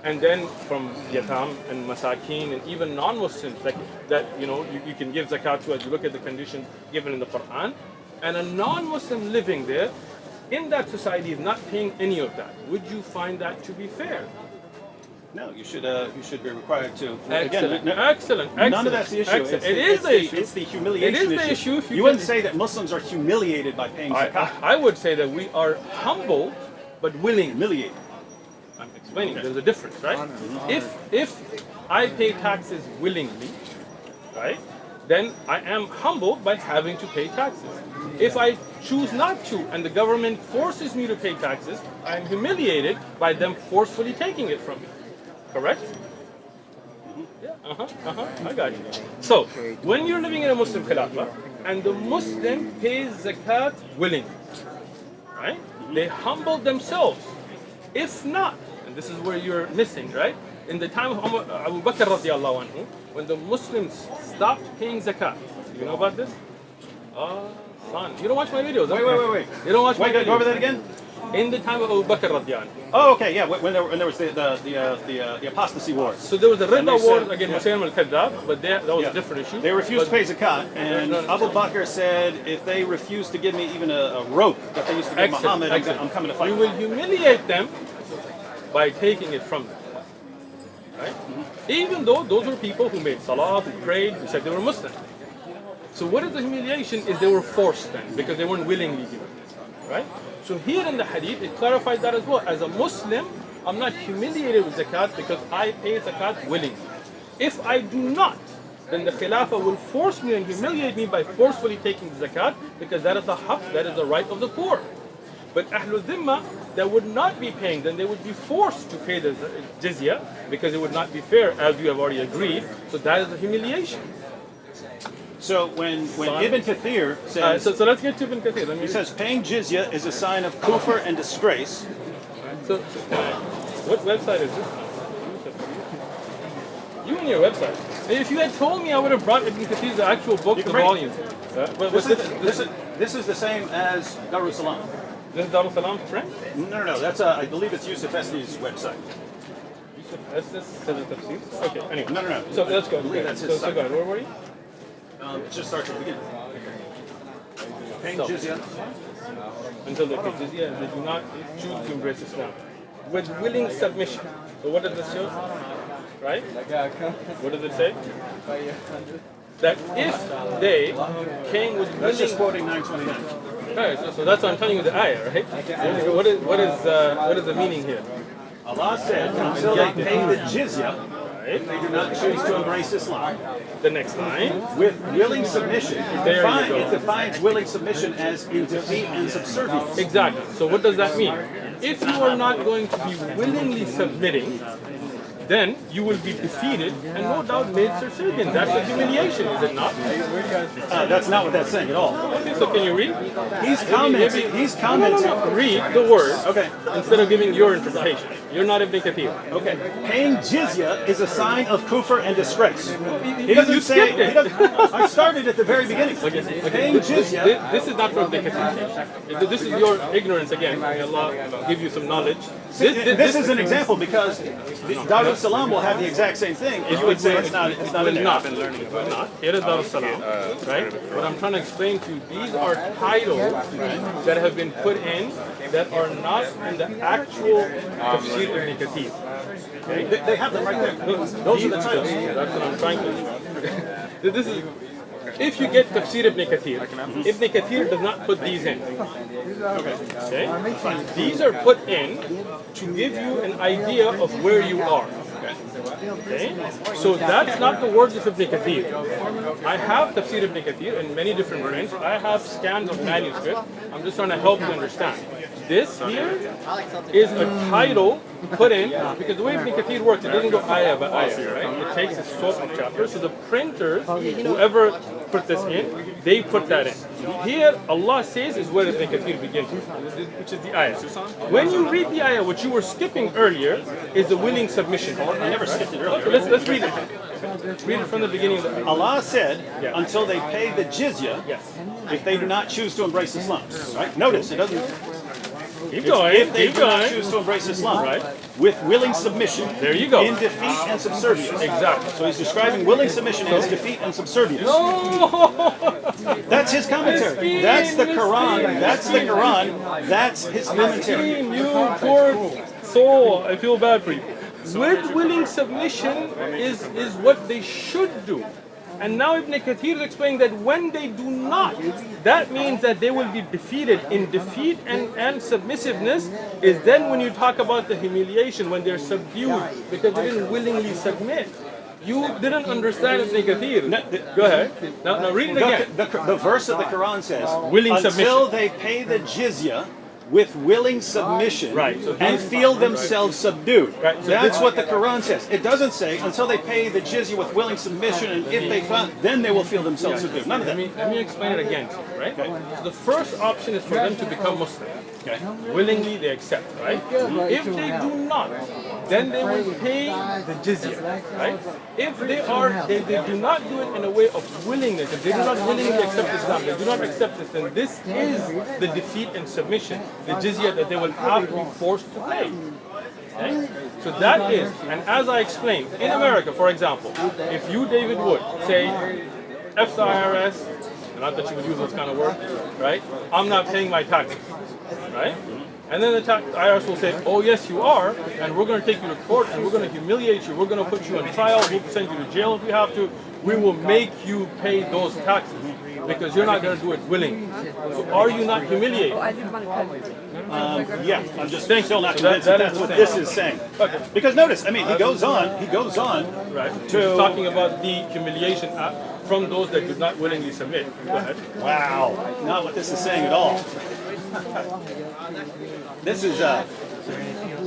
and then from yatam and masakin and even non-Muslims that you can give zakat to as you look at the conditions given in the Quran, and a non-Muslim living there in that society is not paying any of that. Would you find that to be fair? No, you should be required to. Excellent. None of that's the issue. It is the issue. It's the humiliation It is the issue. If you wouldn't say that Muslims are humiliated by paying zakat. I would say that we are humble but willing. Humiliated. I'm explaining. There's a difference, right? If I pay taxes willingly, right, then I am humbled by having to pay taxes. If I choose not to and the government forces me to pay taxes, I am humiliated by them forcefully taking it from me. Correct? Yeah, I got you. So, when you're living in a Muslim khilafah and the Muslim pays zakat willingly, right? They humble themselves. If not, and this is where you're missing, right? In the time of Abu Bakr radiallahu anhu, when the Muslims stopped paying zakat, you know about this? Son, you don't watch my videos. Wait. You don't watch my videos. Go over that again. In the time of Abu Bakr radiallahu anhu. Oh, okay, yeah. When there was the apostasy wars. So there was the Ridda they Wars said- against Musaylim al-Kadhab, but that was a different issue. They refused to But- pay zakat, and No. Abu Bakr said, if they refuse to give me even a rope that they used to give Muhammad, I'm coming to fight. You will humiliate them by taking it from them. Right? Even though those were people who made salah, who prayed, who said they were Muslim. So what is the humiliation is they were forced then, because they weren't willingly given it. Right? So here in the hadith, it clarifies that as well. As a Muslim, I'm not humiliated with zakat because I pay zakat willingly. If I do not, then the Khilafah will force me and humiliate me by forcefully taking the zakat because that is the haqq, that is the right of the poor. But Ahlul Dhimma, that would not be paying, then they would be forced to pay the jizya because it would not be fair, as you have already agreed. So that is the humiliation. So when Ibn Kathir says, So let's get to Ibn Kathir. he says paying jizya is a sign of kufr and disgrace. So, what website is this? You and your website. If you had told me, I would have brought Ibn Kathir's the actual book, the can bring- volumes. But This is the same as Darussalam. This is Darul Salam's print? No. That's I believe it's Yusuf Esti's website. That's this tafsir? Okay, anyway. No. So let's go. I believe Okay. that's his So site. go ahead. Where were you? It just starts at the beginning. Paying So- jizya. Until they pay jizya and they do not choose to embrace Islam. With willing submission. So what does this show? Right? What does it say? That if they came with That's just willing... quoting 929. Right, so that's what I'm telling you the ayah, right? What is the meaning here? Allah said, until they pay the jizya, if they do not choose to embrace Islam, The next line. with willing submission, There you go. it defines willing submission as in defeat and subservience. Exactly. So what does that mean? If you are not going to be willingly submitting, then you will be defeated and no doubt made subservient. That's a humiliation, is it not? That's not what that's saying at all. Okay, so can you read? He's commenting. He's commenting. No. Read the word Okay. instead of giving your interpretation. You're not Ibn Kathir. Okay. Paying jizya is a sign of kufr and disgrace. He You doesn't say. skipped it. He doesn't, I started at the very beginning. Paying jizya. This is not from Ibn Kathir. This is your ignorance again. May Allah give you some knowledge. This is an example because Darul Salam will have the exact same thing. You would say it's not in there. Not. Here is Dar Salam, right? What I'm trying to explain to you, these are titles that have been put in that are not in the actual Tafsir Ibn Kathir. Okay? They have them right there. Those are the titles. That's what I'm trying to. This is. If you get Tafsir Ibn Kathir, Ibn Kathir does not put these in. Okay? These are put in to give you an idea of where you are. Okay? So that's not the words of Ibn Kathir. I have Tafsir Ibn Kathir in many different prints. I have scans of manuscript. I'm just trying to help you understand. This here is a title put in, because the way Ibn Kathir works, it doesn't go ayah by ayah, right? It takes a sort of chapter. So the printers, whoever put this in, they put that in. Here, Allah says is where Ibn Kathir begins, which is the ayah. When you read the ayah, what you were skipping earlier is the willing submission. I never skipped it earlier. Okay, let's read it. Read it from the beginning of the ayah. Allah said, until they pay the jizya, if they do not choose to embrace Islam. Right? Notice, it doesn't... Keep going. If they keep do not going. choose to embrace Islam, Right. with willing submission, There you go. in defeat and subservience. Exactly. So he's describing willing submission as defeat and subservience. No! That's his commentary. That's the Quran. That's the Quran. That's his commentary. You poor soul. I feel bad for you. With willing submission is what they should do. And now Ibn Kathir is explaining that when they do not, that means that they will be defeated. In defeat and submissiveness is then when you talk about the humiliation, when they're subdued, because they didn't willingly submit. You didn't understand Ibn Kathir. Go ahead. Now read it again. The verse of the Quran says, Willing until submission. they pay the jizya with willing submission Right, so and feel themselves subdued. Right, so That's what the Quran says. It doesn't say until they pay the jizya with willing submission and if they find, then they will feel themselves subdued. None of that. Let me explain it again, right? So the first option is for them to become Muslim. Okay. Willingly they accept, right? If they do not, then they will pay the jizya, right? If they do not do it in a way of willingness, if they do not willingly accept Islam, they do not accept this, then this is the defeat and submission, the jizya that they will have to be forced to pay. Okay? So that is, and as I explained, in America, for example, if you, David Wood, say, F the IRS, not that you would use those kind of words, right? I'm not paying my taxes, right? And then the IRS will say, oh yes you are, and we're going to take you to court, and we're going to humiliate you, we're going to put you on trial, we'll send you to jail if we have to, we will make you pay those taxes, because you're not going to do it willingly. So are you not humiliated? Yeah, I'm just still not So convinced that that's is what the this thing. is saying. Okay. Because notice, I mean, he goes on Right. to... He's talking about the humiliation from those that do not willingly submit. Go ahead. Wow, not what this is saying at all. This is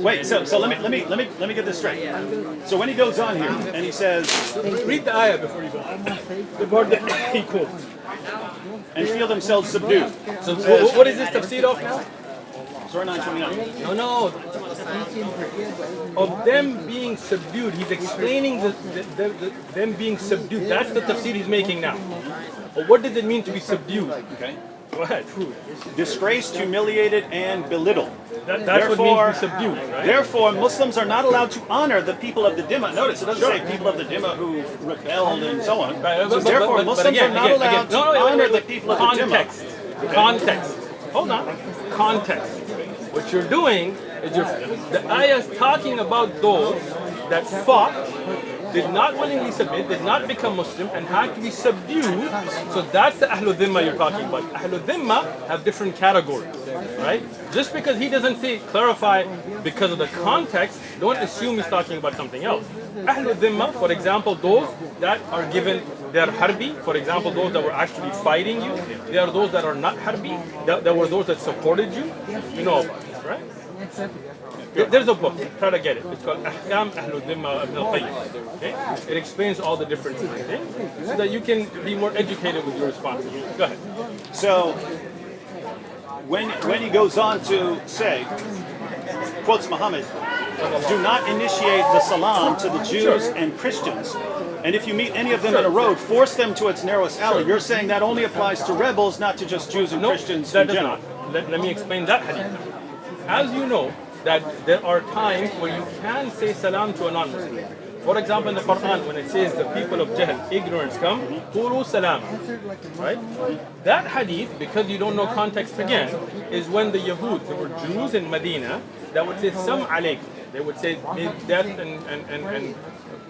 wait. So let me get this straight. So when he goes on here and he says, Read the ayah before you go. The part that he quotes. and feel themselves subdued. So what is this tafsir of now? Surah 929. No. Of them being subdued. He's explaining them being subdued. That's the tafsir he's making now. But what does it mean to be subdued? Okay. Go ahead. Disgraced, humiliated, and belittled. That's what means to be subdued, right? Therefore, Muslims are not allowed to honor the people of the Dhimma. Notice, it doesn't say people of the Dhimma who rebelled and so on. Right, So therefore, Muslims are not allowed to honor the people of the Context. Dhimma. Context. Hold on. Context. What you're doing is the ayah is talking about those that fought, did not willingly submit, did not become Muslim, and had to be subdued. So that's the Ahlul Dhimma you're talking about. Ahlul Dhimma have different categories, right? Just because he doesn't say clarify because of the context, don't assume he's talking about something else. Ahlul Dhimma, for example, those that are given their harbi, for example, those that were actually fighting you. They are those that are not harbi. There were those that supported you. You know about this, right? There's a book, try to get it. It's called Ahkam Ahlul Dhimma Ibn al-Qayyim. Okay? It explains all the differences, okay? So that you can be more educated with your responses. Go ahead. So when he goes on to say, quotes Muhammad, do not initiate the salam to the Jews and Christians. And if you meet any of them in a road, force them to its narrowest alley. You're saying that only applies to rebels, not to just Jews and Christians that in does general. not. Let me explain that hadith. As you know, that there are times where you can say salam to a non-Muslim. For example, in the Quran, when it says the people of Jahl, ignorance come, qulu salam. Right? That hadith, because you don't know context again, is when the Yahud, there were Jews in Medina, that would say sam alaykum. They would say, may death and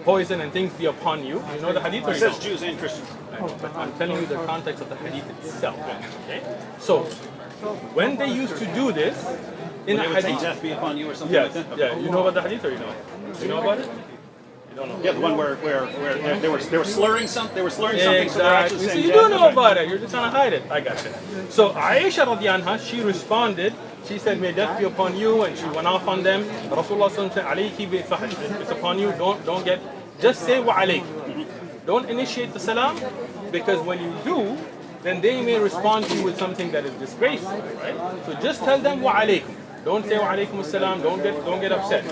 poison and things be upon you. You know the hadith? It says Jews and Christians. But I'm telling you the context of the hadith itself. Okay? So, when they used to do this, in a They would say hadith. death be upon you or something Yes, like that? yeah. You know about the hadith or you know? You know about it? You don't know. Yeah, the one where they were slurring something. They were slurring something. So they're actually Exactly. So saying you jazz. do know about it. You're just trying to hide it. I got you. So Aisha radiallahu anha, she responded. She said, "May death be upon you," and she went off on them. Rasulullah said, "Alayki bi fahish." It's upon you. Don't get. Just say wa alayk. Don't initiate the salam, because when you do, then they may respond to you with something that is disgraceful, right? So just tell them wa alaykum. Don't say wa alaykum as-salam. Don't get upset.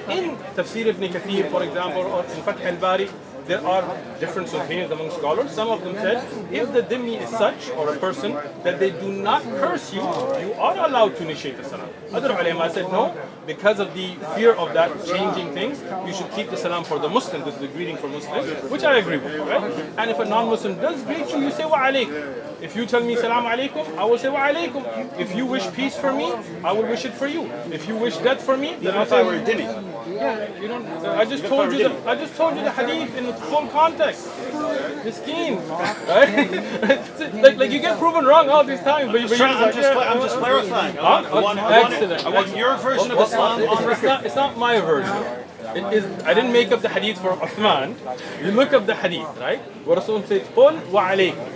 In Tafsir ibn Kathir, for example, or in Fath al-Bari, there are different opinions among scholars. Some of them said, if the dhimmi is such, or a person, that they do not curse you, you are allowed to initiate the salam. Other ulama said, no, because of the fear of that changing things, you should keep the salam for the Muslim. This is the greeting for Muslims, which I agree with, right? And if a non-Muslim does greet you, you say wa alaykum. If you tell me salam alaikum, I will say wa alaikum. If you wish peace for me, I will wish it for you. If you wish death for me, then Even I'll if I say were a dhimmi. yeah, you don't. I just told you the hadith in its full context. The scheme, right? like you get proven wrong all these times, but I'm just clarifying. I want your version of Islam on record. It's not my version. It is. I didn't make up the hadith for Uthman. You look up the hadith, right? Where Rasul says, "Qul wa alaykum."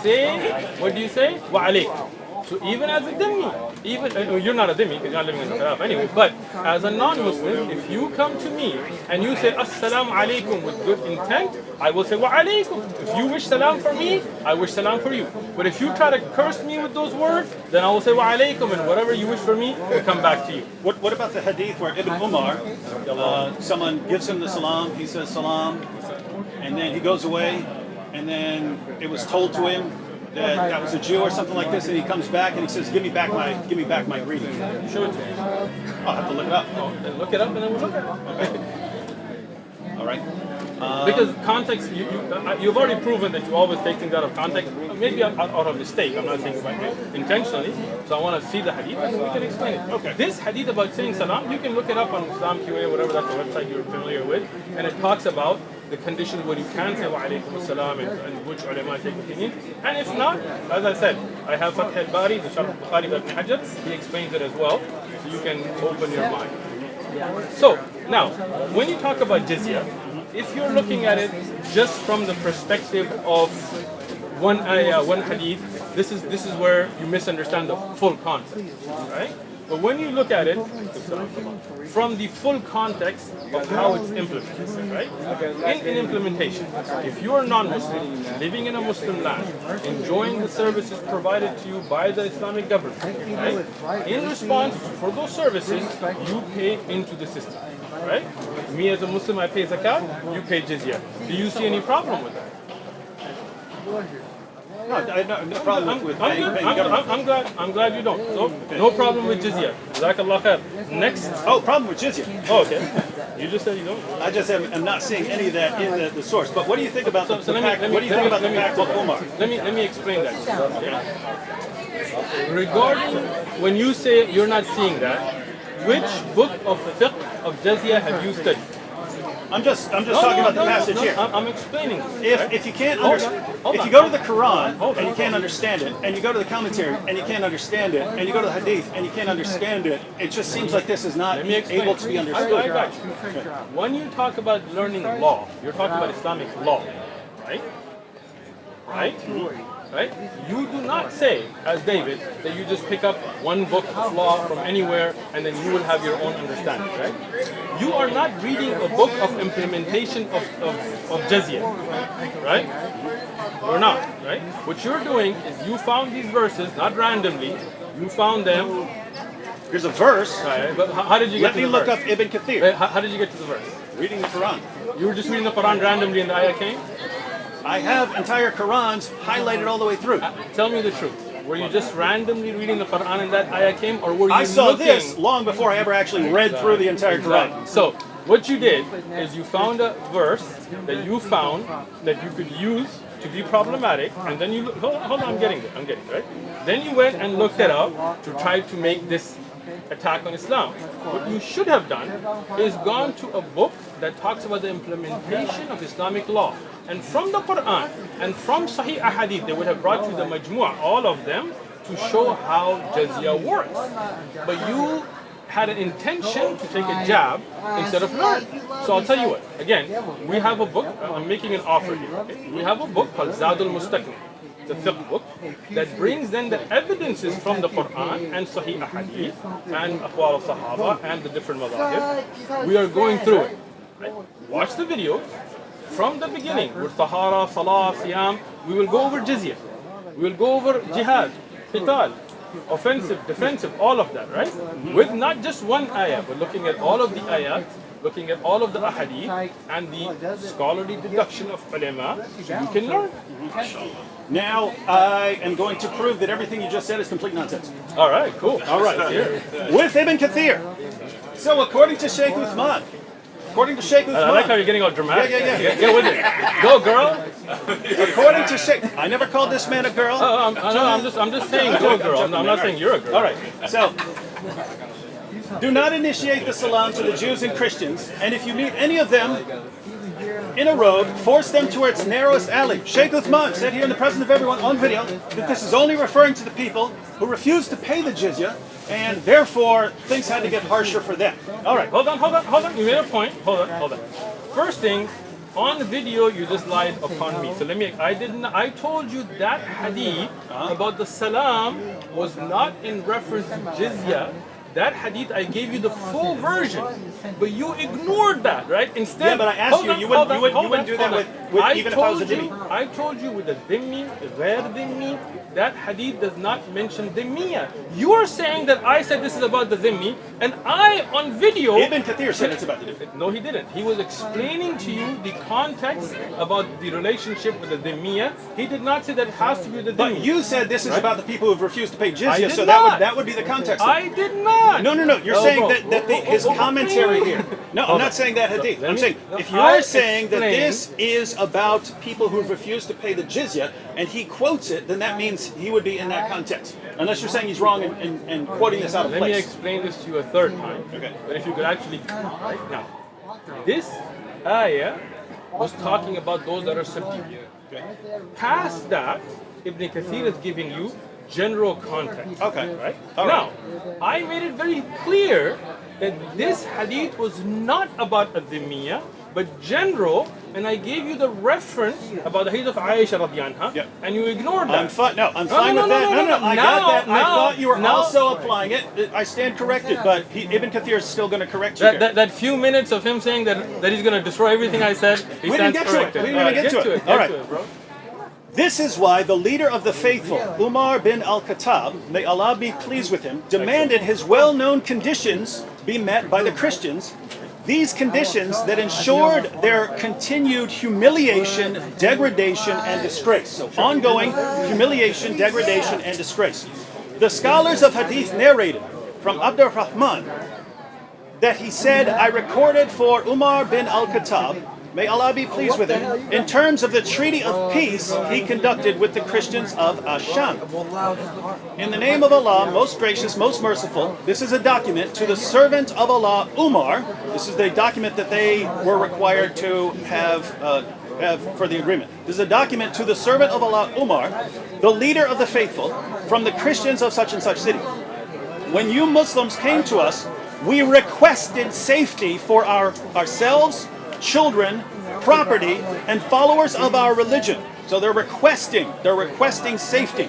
Say, what do you say? Wa alaykum. So even as a dhimmi, you're not a dhimmi because you're not living in the Khilaf anyway, but as a non-Muslim, if you come to me and you say assalamu alaikum with good intent, I will say wa alaikum. If you wish salam for me, I wish salam for you. But if you try to curse me with those words, then I will say wa alaikum, and whatever you wish for me will come back to you. What about the hadith where Ibn Umar, someone gives him the salam, he says salam, and then he goes away, and then it was told to him that was a Jew or something like this, and he comes back and he says, "Give me back my greeting." Show it to me. I'll have to look it up. Then look it up and then we'll look at it. All right. Because context, you've already proven that you always take things out of context, maybe out of mistake. I'm not saying intentionally. So I want to see the hadith and we can explain it. Okay. This hadith about saying salam, you can look it up on Islam QA, whatever that's the website you're familiar with, and it talks about the conditions where you can say wa alaykum as-salam and which ulama take opinion. And if not, as I said, I have Fath al-Bari, the Sharh al-Bukhari by Ibn Hajar, he explains it as well, so you can open your mind. So, now, when you talk about jizya, if you're looking at it just from the perspective of one ayah, one hadith, this is where you misunderstand the full concept, right? But when you look at it from the full context of how it's implemented, right? In implementation, if you are non-Muslim, living in a Muslim land, enjoying the services provided to you by the Islamic government, right? In response for those services, you pay into the system, right? Me as a Muslim, I pay zakat, you pay jizya. Do you see any problem with that? No, I have no problem with paying government. I'm glad you don't. So, no problem with jizya. Jazakallah khair. Next. Oh, problem with jizya. Oh, okay. You just said you don't. I just am not seeing any of that in the source. But what do you think about the Let me pact of Umar? Let me explain that. Regarding when you say you're not seeing that, which book of fiqh of jizya have you studied? I'm just talking about the passage here. I'm explaining. If you can't if you go to the Quran and you can't understand it, and you go to the commentary and you can't understand it, and you go to the Hadith and you can't understand it, it just seems like this is not able to be understood. I got you. When you talk about learning law, you're talking about Islamic law, right? Right? You do not say, as David, that you just pick up one book of law from anywhere and then you will have your own understanding, right? You are not reading a book of implementation of jizya, right? You're not, right? What you're doing is you found these verses, not randomly, you found them. Here's a verse. Right, but how did you get to the verse? Let me look up Ibn Kathir. How did you get to the verse? Reading the Quran. You were just reading the Quran randomly and the ayah came? I have entire Qurans highlighted all the way through. Tell me the truth. Were you just randomly reading the Quran and that ayah came, or were you I saw looking? this long before I ever actually read through the entire Quran. So what you did is you found a verse that you found that you could use to be problematic, and then you hold on, I'm getting it, right? Then you went and looked it up to try to make this attack on Islam. What you should have done is gone to a book that talks about the implementation of Islamic law. And from the Quran and from Sahih Ahadith, they would have brought you the majmu'ah, all of them, to show how jizya works. But you had an intention to take a jab instead of learn. So I'll tell you what, again, we have a book, I'm making an offer here. Okay? We have a book called Zadul Mustaqim. It's a fiqh book that brings then the evidences from the Quran and Sahih Hadith and Aqwal of Sahaba and the different madhahib. We are going through it. Right? Watch the video from the beginning with Tahara, Salah, Siyam. We will go over Jizya. We will go over Jihad, Qital, offensive, defensive, all of that, right? With not just one ayah, but looking at all of the ayat, looking at all of the ahadith and the scholarly deduction of ulama, so you can learn. Now, I am going to prove that everything you just said is complete nonsense. All right, cool. All right. With Ibn Kathir. So according to Shaykh Uthman, I like how you're getting all dramatic. Yeah. Get with it. Go, girl. According to Shaykh, I never called this man a girl. I'm just saying go, girl. I'm not saying you're a girl. All right. So, do not initiate the salam to the Jews and Christians, and if you meet any of them in a road, force them to its narrowest alley. Shaykh Uthman said here in the presence of everyone on video that this is only referring to the people who refused to pay the jizya, and therefore things had to get harsher for them. All right. Hold on. You made a point. Hold on. First thing, on the video you just lied upon me. So I told you that hadith about the salam was not in reference to jizya. That hadith, I gave you the full version, but you ignored that, right? Instead, yeah, but I asked you wouldn't do that with even if I was a dhimmi. I told you with the dhimmi, the ghair dhimmi, that hadith does not mention dhimmiya. You are saying that I said this is about the dhimmi, and I, on video... Ibn Kathir said it's about the dhimmi. No, he didn't. He was explaining to you the context about the relationship with the dhimmiya. He did not say that it has to be with the dhimmi. But you said this is about the people who have refused to pay jizya, so not. that would be the context. I did not. No. You're saying that his commentary here. No, I'm not saying that hadith. I'm saying if you're saying that this is about people who have refused to pay the jizya, and he quotes it, then that means he would be in that context. Unless you're saying he's wrong and quoting this out of place. Let me explain this to you a third time. Okay. But if you could actually, right now, this ayah was talking about those that are subdued. Okay. Past that, Ibn Kathir is giving you general context. Okay. Right? All now, I made it very clear that this hadith was not about ad-dhimmiya, but general, and I gave you the reference about the hadith of Aisha radiyallahu anha, and you ignored that. I'm fine with that. No, I got that. I thought you were also applying it. I stand corrected, but Ibn Kathir is still going to correct you here. That few minutes of him saying that he's going to destroy everything I said, he stands corrected. We didn't even get to it. All right. Get to it, bro. This is why the leader of the faithful, Umar bin al-Khattab, may Allah be pleased with him, demanded his well-known conditions be met by the Christians. These conditions that ensured their continued humiliation, degradation, and disgrace. So ongoing humiliation, degradation, and disgrace. The scholars of Hadith narrated from Abdur Rahman that he said, I recorded for Umar bin al-Khattab, may Allah be pleased with him, in terms of the treaty of peace he conducted with the Christians of Asham. In the name of Allah, most gracious, most merciful, this is a document to the servant of Allah, Umar. This is the document that they were required to have for the agreement. This is a document to the servant of Allah, Umar, the leader of the faithful, from the Christians of such and such city. When you Muslims came to us, we requested safety for ourselves, children, property, and followers of our religion. So they're requesting safety.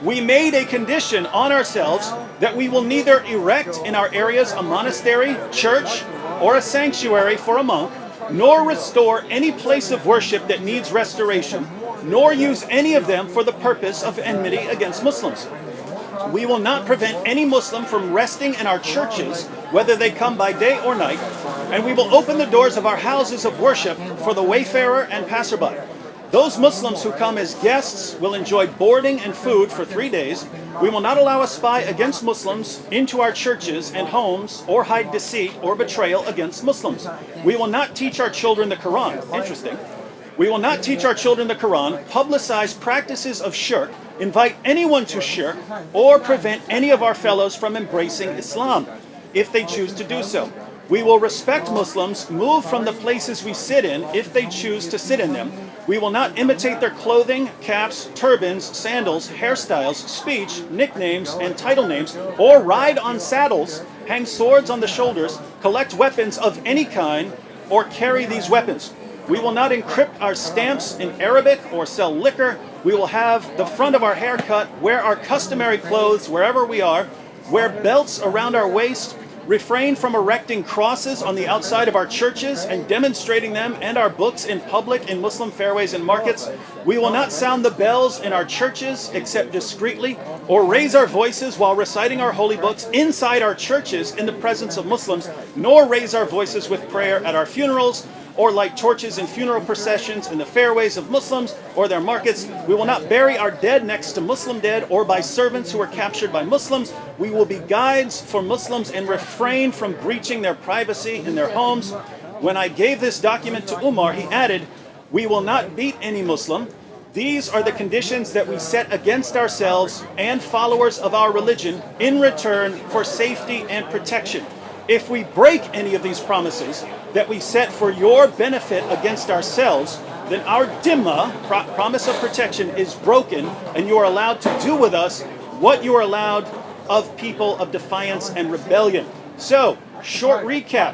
We made a condition on ourselves that we will neither erect in our areas a monastery, church, or a sanctuary for a monk, nor restore any place of worship that needs restoration, nor use any of them for the purpose of enmity against Muslims. We will not prevent any Muslim from resting in our churches, whether they come by day or night, and we will open the doors of our houses of worship for the wayfarer and passerby. Those Muslims who come as guests will enjoy boarding and food for 3 days. We will not allow a spy against Muslims into our churches and homes, or hide deceit or betrayal against Muslims. We will not teach our children the Quran. Interesting. We will not teach our children the Quran, publicize practices of shirk, invite anyone to shirk, or prevent any of our fellows from embracing Islam, if they choose to do so. We will respect Muslims, move from the places we sit in if they choose to sit in them. We will not imitate their clothing, caps, turbans, sandals, hairstyles, speech, nicknames, and title names, or ride on saddles hang swords on the shoulders, collect weapons of any kind, or carry these weapons. We will not encrypt our stamps in Arabic or sell liquor. We will have the front of our hair cut, wear our customary clothes wherever we are, wear belts around our waist, refrain from erecting crosses on the outside of our churches and demonstrating them and our books in public in Muslim fairways and markets. We will not sound the bells in our churches except discreetly, or raise our voices while reciting our holy books inside our churches in the presence of Muslims, nor raise our voices with prayer at our funerals, or light torches in funeral processions in the fairways of Muslims or their markets. We will not bury our dead next to Muslim dead or by servants who were captured by Muslims. We will be guides for Muslims and refrain from breaching their privacy in their homes. When I gave this document to Umar, he added, "We will not beat any Muslim. These are the conditions that we set against ourselves and followers of our religion in return for safety and protection. If we break any of these promises that we set for your benefit against ourselves, then our dhimma, promise of protection, is broken, and you are allowed to do with us what you are allowed of people of defiance and rebellion." So, short recap.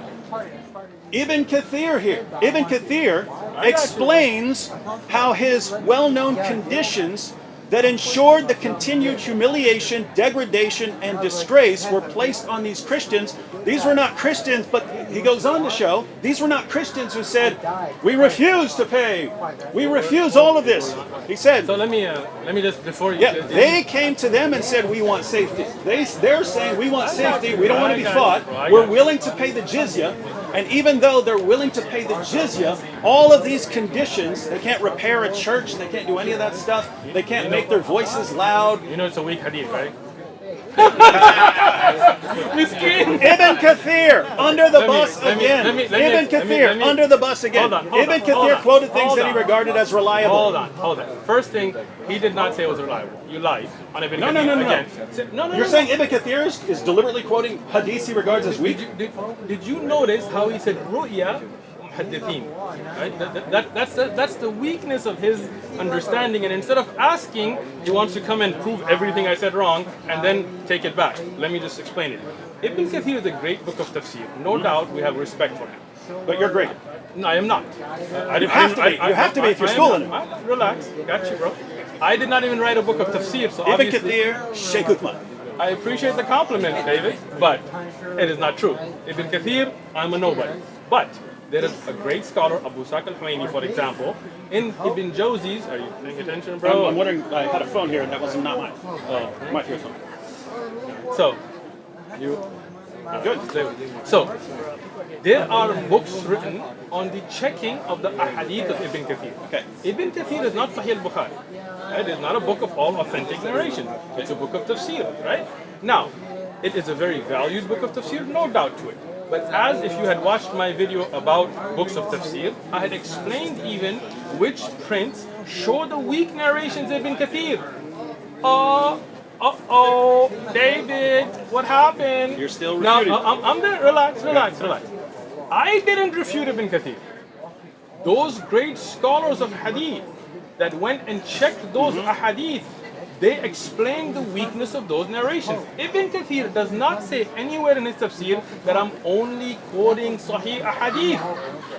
Ibn Kathir here. Ibn Kathir explains how his well-known conditions that ensured the continued humiliation, degradation, and disgrace were placed on these Christians. These were not Christians, but he goes on to show, these were not Christians who said, "We refuse to pay. We refuse all of this." He said, So let me just, before you... yeah, they came to them and said, "We want safety." They're saying, "We want safety. We don't want to be fought. We're willing to pay the jizya." And even though they're willing to pay the jizya, all of these conditions, they can't repair a church, they can't do any of that stuff, they can't make their voices loud. You know it's a weak hadith, right? Ibn Kathir, under the bus again. Ibn Kathir, under the bus again. Ibn Kathir quoted things that he regarded as reliable. Hold on. First thing, he did not say it was reliable. You lied on Ibn No. Kathir. No. You're saying Ibn Kathir is deliberately quoting hadiths he regards as weak? Did you notice how he said ru'ya muhaddithin? Right? That's the weakness of his understanding, and instead of asking, he wants to come and prove everything I said wrong and then take it back. Let me just explain it. Ibn Kathir is a great book of tafsir. No doubt we have respect for him. But you're great. No, I am not. You have to be if you're schooling him. Relax. Got you, bro. I did not even write a book of tafsir, so Ibn obviously... Kathir, Shaykh Uthman. I appreciate the compliment, David, but it is not true. Ibn Kathir, I'm a nobody. But there is a great scholar, Abu Saq al-Humayni, for example, in Ibn Jawzi's... Are you paying attention, bro? I'm wondering, I had a phone here and that was not mine. My phone. So, you... Good. So, there are books written on the checking of the ahadith of Ibn Kathir. Okay. Ibn Kathir is not Sahih al-Bukhari. It is not a book of all authentic narration. It's a book of tafsir, right? Now, it is a very valued book of tafsir, no doubt to it. But as if you had watched my video about books of tafsir, I had explained even which prints show the weak narrations of Ibn Kathir. David, what happened? You're still refuting. Now, I'm there. Relax. I didn't refute Ibn Kathir. Those great scholars of hadith that went and checked those ahadith, they explained the weakness of those narrations. Ibn Kathir does not say anywhere in his tafsir that I'm only quoting sahih ahadith.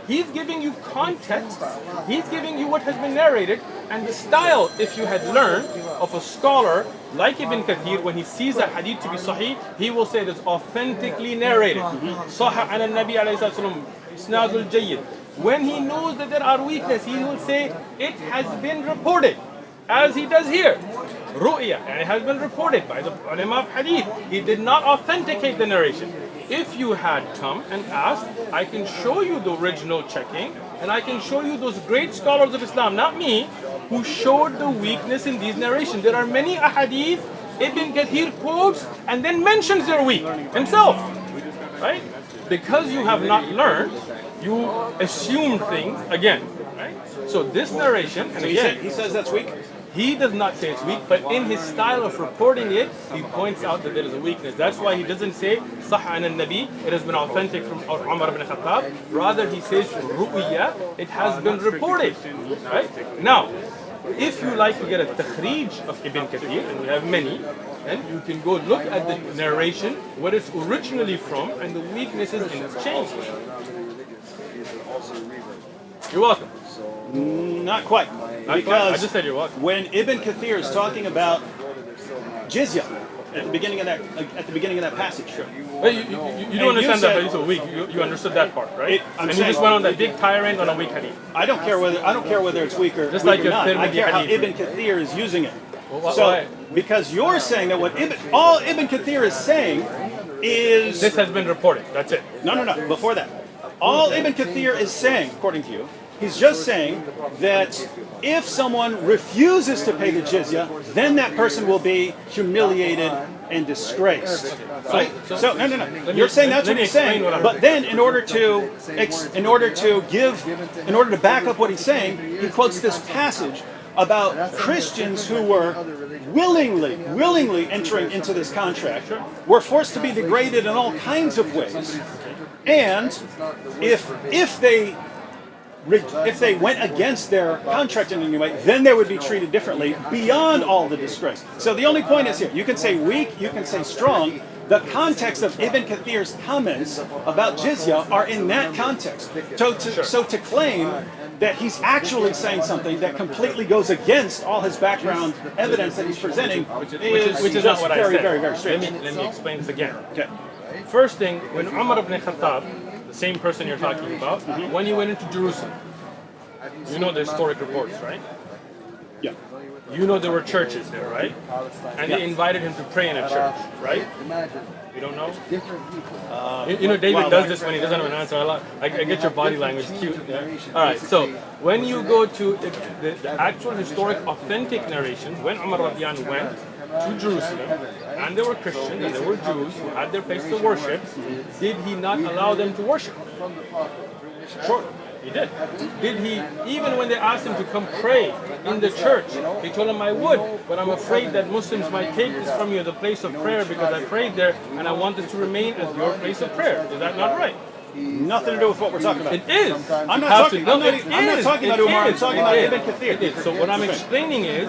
He's giving you context, he's giving you what has been narrated, and the style, if you had learned, of a scholar like Ibn Kathir, when he sees a hadith to be sahih, he will say it is authentically narrated. Sahih an al-Nabi alayhi salam, isnadul jayyid. When he knows that there are weaknesses, he will say, it has been reported, as he does here. Ru'ya, and it has been reported by the ulama of hadith. He did not authenticate the narration. If you had come and asked, I can show you the original checking, and I can show you those great scholars of Islam, not me, who showed the weakness in these narrations. There are many ahadith Ibn Kathir quotes and then mentions they're weak himself, right? Because you have not learned, you assume things again, right? So this narration, and again, he says that's weak? he does not say it's weak, but in his style of reporting it, he points out that there is a weakness. That's why he doesn't say Sahih an al-Nabi, it has been authentic from Umar ibn Khattab. Rather, he says Ru'ya, it has been reported. Right? Now, if you like to get a takhrij of Ibn Kathir, and we have many, then you can go look at the narration, where it's originally from, and the weaknesses in its change. You're welcome. Not quite. Because I just said you're welcome. when Ibn Kathir is talking about jizya at the beginning of that passage, But you don't understand that, but it's a weak. You understood that part, right? And you just went on that big tirade on a weak hadith. I don't care whether it's weak or, Just weak like or your not. I Tirmidhi care how hadith. Ibn Kathir is using it. Why? So because you're saying that all Ibn Kathir is saying is This has been reported. That's it. no. Before that, all Ibn Kathir is saying, according to you, he's just saying that if someone refuses to pay the jizya, then that person will be humiliated and disgraced. Right? So no. You're saying that's what he's saying, but then in order to back up what he's saying, he quotes this passage about Christians who were willingly entering into this contract, were forced to be degraded in all kinds of ways, and if they went against their contract in any way, then they would be treated differently beyond all the disgrace. So the only point is here, you can say weak, you can say strong. The context of Ibn Kathir's comments about jizya are in that context. So to claim that he's actually saying something that completely goes against all his background evidence that he's presenting Which is not what very, I said. very, very strange. Let me explain this again. Okay. First thing, when Umar ibn Khattab, the same person you're talking about, when he went into Jerusalem, you know the historic reports, right? Yeah. You know there were churches there, right? And they invited him to pray in a church, right? You don't know? You know David does this when he doesn't have an answer. I get your body language, it's cute. Yeah? All right, so when you go to the actual historic authentic narrations, when Umar radiyan went to Jerusalem, and there were Christians and there were Jews who had their place to worship, did he not allow them to worship? Sure, he did. Did he, even when they asked him to come pray in the church, he told them, I would, but I'm afraid that Muslims might take this from you, the place of prayer, because I prayed there and I want it to remain as your place of prayer. Is that not right? Nothing to do with what we're talking about. It is. I'm not talking about Umar. I'm It talking about is. Ibn Kathir. It is. So what I'm explaining is,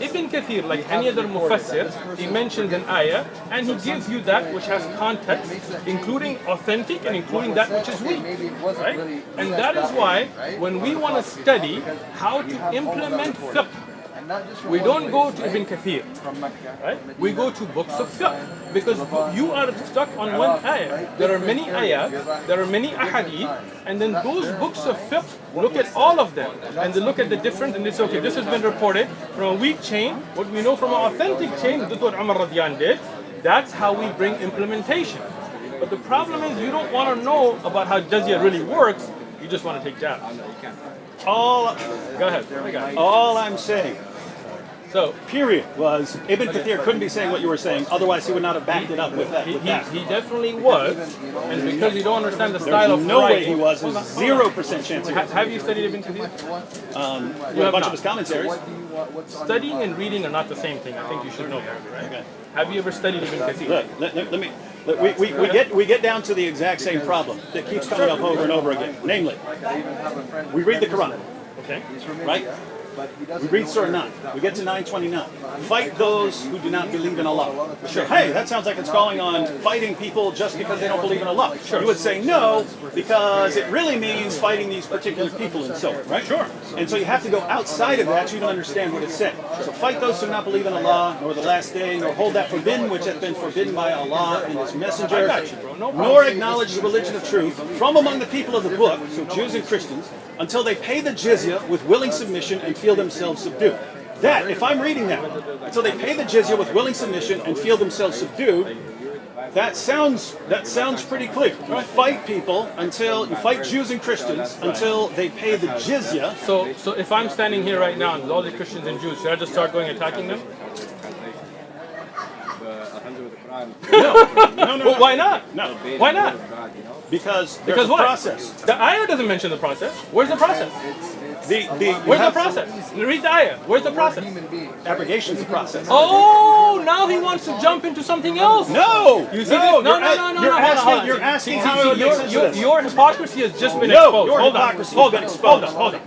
Ibn Kathir, like any other mufassir, he mentions an ayah and he gives you that which has context, including authentic and including that which is weak. Right? And that is why when we want to study how to implement fiqh, we don't go to Ibn Kathir, right? We go to books of fiqh, because you are stuck on one ayah. There are many ayahs, there are many ahadith, and then those books of fiqh look at all of them, and they look at the difference, and they say, okay, this has been reported from a weak chain, what we know from an authentic chain, this is what Umar radiyan did, that's how we bring implementation. But the problem is, you don't want to know about how jizya really works, you just want to take jabs. All Go ahead. all I'm saying, So, period, was Ibn Kathir couldn't be saying what you were saying, otherwise he would not have backed it up with that. he definitely was, and because you don't understand the style There's of no way writing, he was. There's 0% chance he was. Have you studied Ibn Kathir? You have a bunch of his commentaries. Studying and reading are not the same thing. I think you should know that, right? Okay. Have you ever studied Ibn Kathir? Look, let me. Look, we get down to the exact same problem that keeps coming up over and over again. Namely, we read the Quran, Okay. right? We read Surah 9. We get to 929. Fight those who do not believe in Allah. Sure. Hey, that sounds like it's calling on fighting people just because they don't believe in Allah. Sure. You would say no, because it really means fighting these particular people and so on, right? Sure. And so you have to go outside of that to even understand what it's saying. So fight those who do not believe in Allah, nor the last day, nor hold that forbidden which hath been forbidden by Allah and His Messenger, nor acknowledge the religion of truth from among the people of the book, so Jews and Christians, until they pay the jizya with willing submission and feel themselves subdued. That, if I'm reading that, until they pay the jizya with willing submission and feel themselves subdued, that sounds pretty clear. You fight people until you fight Jews and Christians until they pay the jizya. So if I'm standing here right now and there's all the Christians and Jews, should I just start going attacking them? No. Well, why not? No. Why not? Because Because there's a what? process. The ayah doesn't mention the process. Where's the process? Where's the process? Read the ayah. Where's the process? Abrogation's the process. Oh, now he wants to jump into something else. No! You see this? No. You're asking how it makes sense to this. Your hypocrisy has just been No, exposed. your Hold on. hypocrisy has been exposed. Hold on.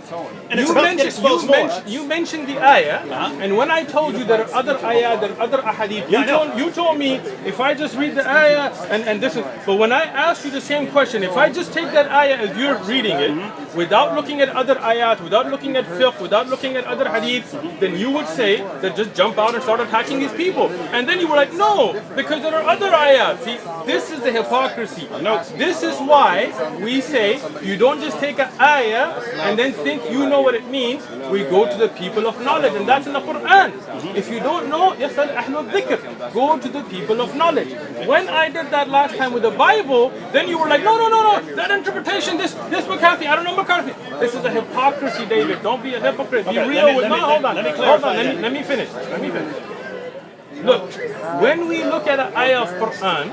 And it's about to get exposed more. You mentioned the ayah, and when I told you there are other ayah, there are other ahadith, you told me if I just read the ayah and this is. But when I asked you the same question, if I just take that ayah as you're reading it, without looking at other ayat, without looking at fiqh, without looking at other hadith, then you would say that just jump out and start attacking these people. And then you were like, no, because there are other ayat. See, this is the hypocrisy. No, this is why we say you don't just take an ayah and then think you know what it means. We go to the people of knowledge, and that's in the Quran. If you don't know, yasal ahlul dhikr. Go to the people of knowledge. When I did that last time with the Bible, then you were like, no, that interpretation, this McCarthy, I don't know McCarthy. This is a hypocrisy, David. Don't be a hypocrite. Be real with me. Hold on. Let me finish. Look, when we look at an ayah of Quran,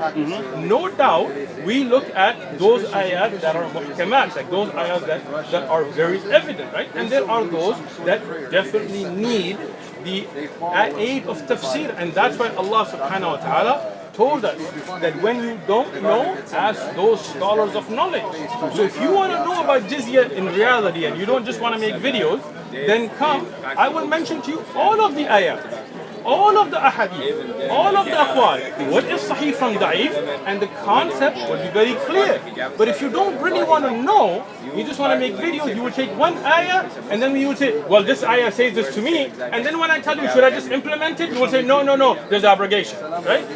no doubt we look at those ayahs that are muhkamat, like those ayahs that are very evident, right? And there are those that definitely need the aid of tafsir, and that's why Allah subhanahu wa ta'ala told us that when you don't know, ask those scholars of knowledge. So if you want to know about jizya in reality and you don't just want to make videos, then come, I will mention to you all of the ayat, all of the ahadith, all of the aqwal, what is sahih from da'if, and the concept will be very clear. But if you don't really want to know, you just want to make videos, you will take one ayah, and then you will say, well, this ayah says this to me, and then when I tell you, should I just implement it, you will say, no, there's abrogation, right?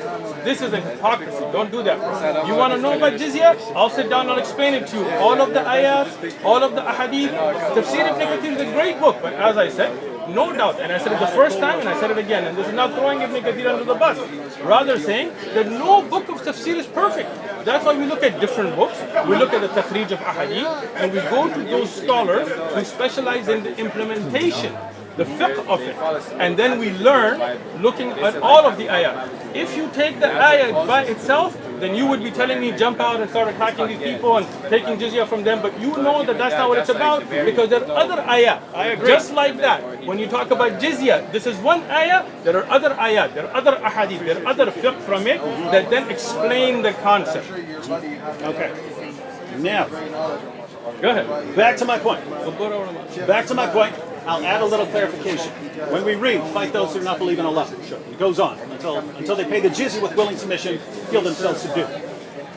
This is a hypocrisy. Don't do that, bro. You want to know about jizya? I'll sit down and I'll explain it to you. All of the ayat, all of the ahadith. Tafsir ibn Kathir is a great book, but as I said, no doubt, and I said it the first time and I said it again, and this is not throwing Ibn Kathir under the bus, rather saying that no book of tafsir is perfect. That's why we look at different books, we look at the takhrij of ahadith, and we go to those scholars who specialize in the implementation, the fiqh of it, and then we learn looking at all of the ayat. If you take the ayat by itself, then you would be telling me jump out and start attacking these people and taking jizya from them, but you know that that's not what it's about, because there are other ayat. I agree. Just like that, when you talk about jizya, this is one ayat, there are other ayat, there are other ahadith, there are other fiqh from it that then explain the concept. Okay. Now, Go ahead. back to my point. I'll add a little clarification. When we read, fight those who do not believe in Allah, it goes on until they pay the jizya with willing submission, feel themselves subdued.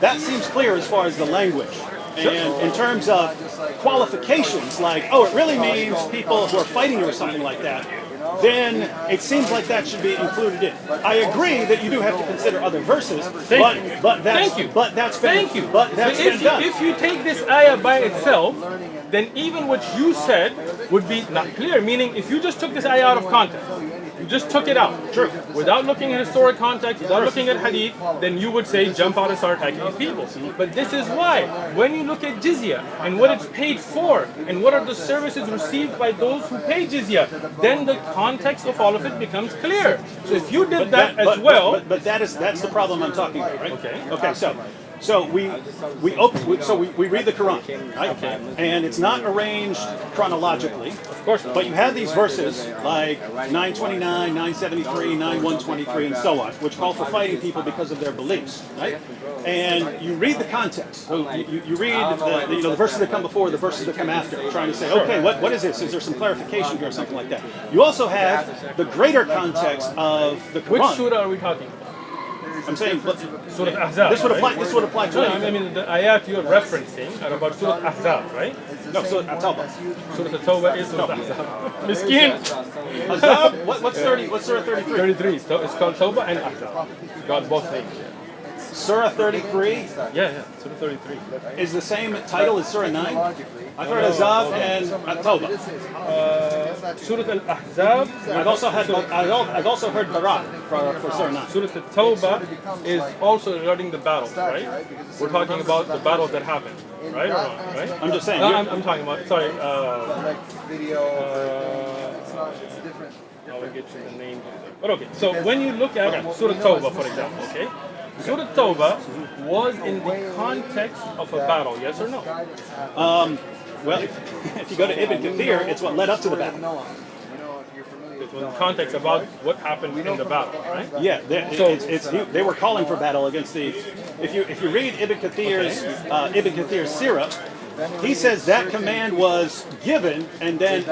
That seems clear as far as the language. And in terms of qualifications, like, oh, it really means people who are fighting you or something like that, then it seems like that should be included in. I agree that you do have to consider other verses, but that's been done. If you take this ayah by itself, then even what you said would be not clear. Meaning, if you just took this ayah out of context, you just took it out, without looking at historic context, without looking at hadith, then you would say jump out and start attacking these people. But this is why, when you look at jizya and what it's paid for, and what are the services received by those who pay jizya, then the context of all of it becomes clear. So if you did that as well, but that's the problem I'm talking about, right? Okay. So we read the Quran, right? Okay. And it's not arranged chronologically, of course not. But you have these verses like 929, 973, 9123, and so on, which call for fighting people because of their beliefs, right? And you read the context. So you read the verses that come before, the verses that come after, trying to say, okay, what is this? Is there some clarification here or something like that? You also have the greater context of the Quran. Which surah are we talking about? I'm saying, Surah Ahzab. This would apply to anything. I mean, the ayat you're referencing are about Surah Ahzab, right? No, Surah At-Tawbah. Surah At-Tawbah is Surah Ahzab. Miskin. Ahzab? What's Surah 33? 33. So it's called Tawbah and Ahzab. Got both names. Surah 33? Yeah, Surah 33. Is the same title as Surah 9? I've heard Ahzab and At-Tawbah. Surah Al-Ahzab. I've also heard Barak for Surah 9. Surah At-Tawbah is also regarding the battles, right? We're talking about the battles that happened, right or not, right? I'm just saying. I'm talking about, sorry. I'll get you the name. But okay, so when you look at Surah Tawbah, for example, okay? Surah Tawbah was in the context of a battle, yes or no? Well, if you go to Ibn Kathir, it's what led up to the battle. It was in context about what happened in the battle, right? Yeah, they were calling for battle against the. If you read Ibn Kathir's Sirah, he says that command was given, and then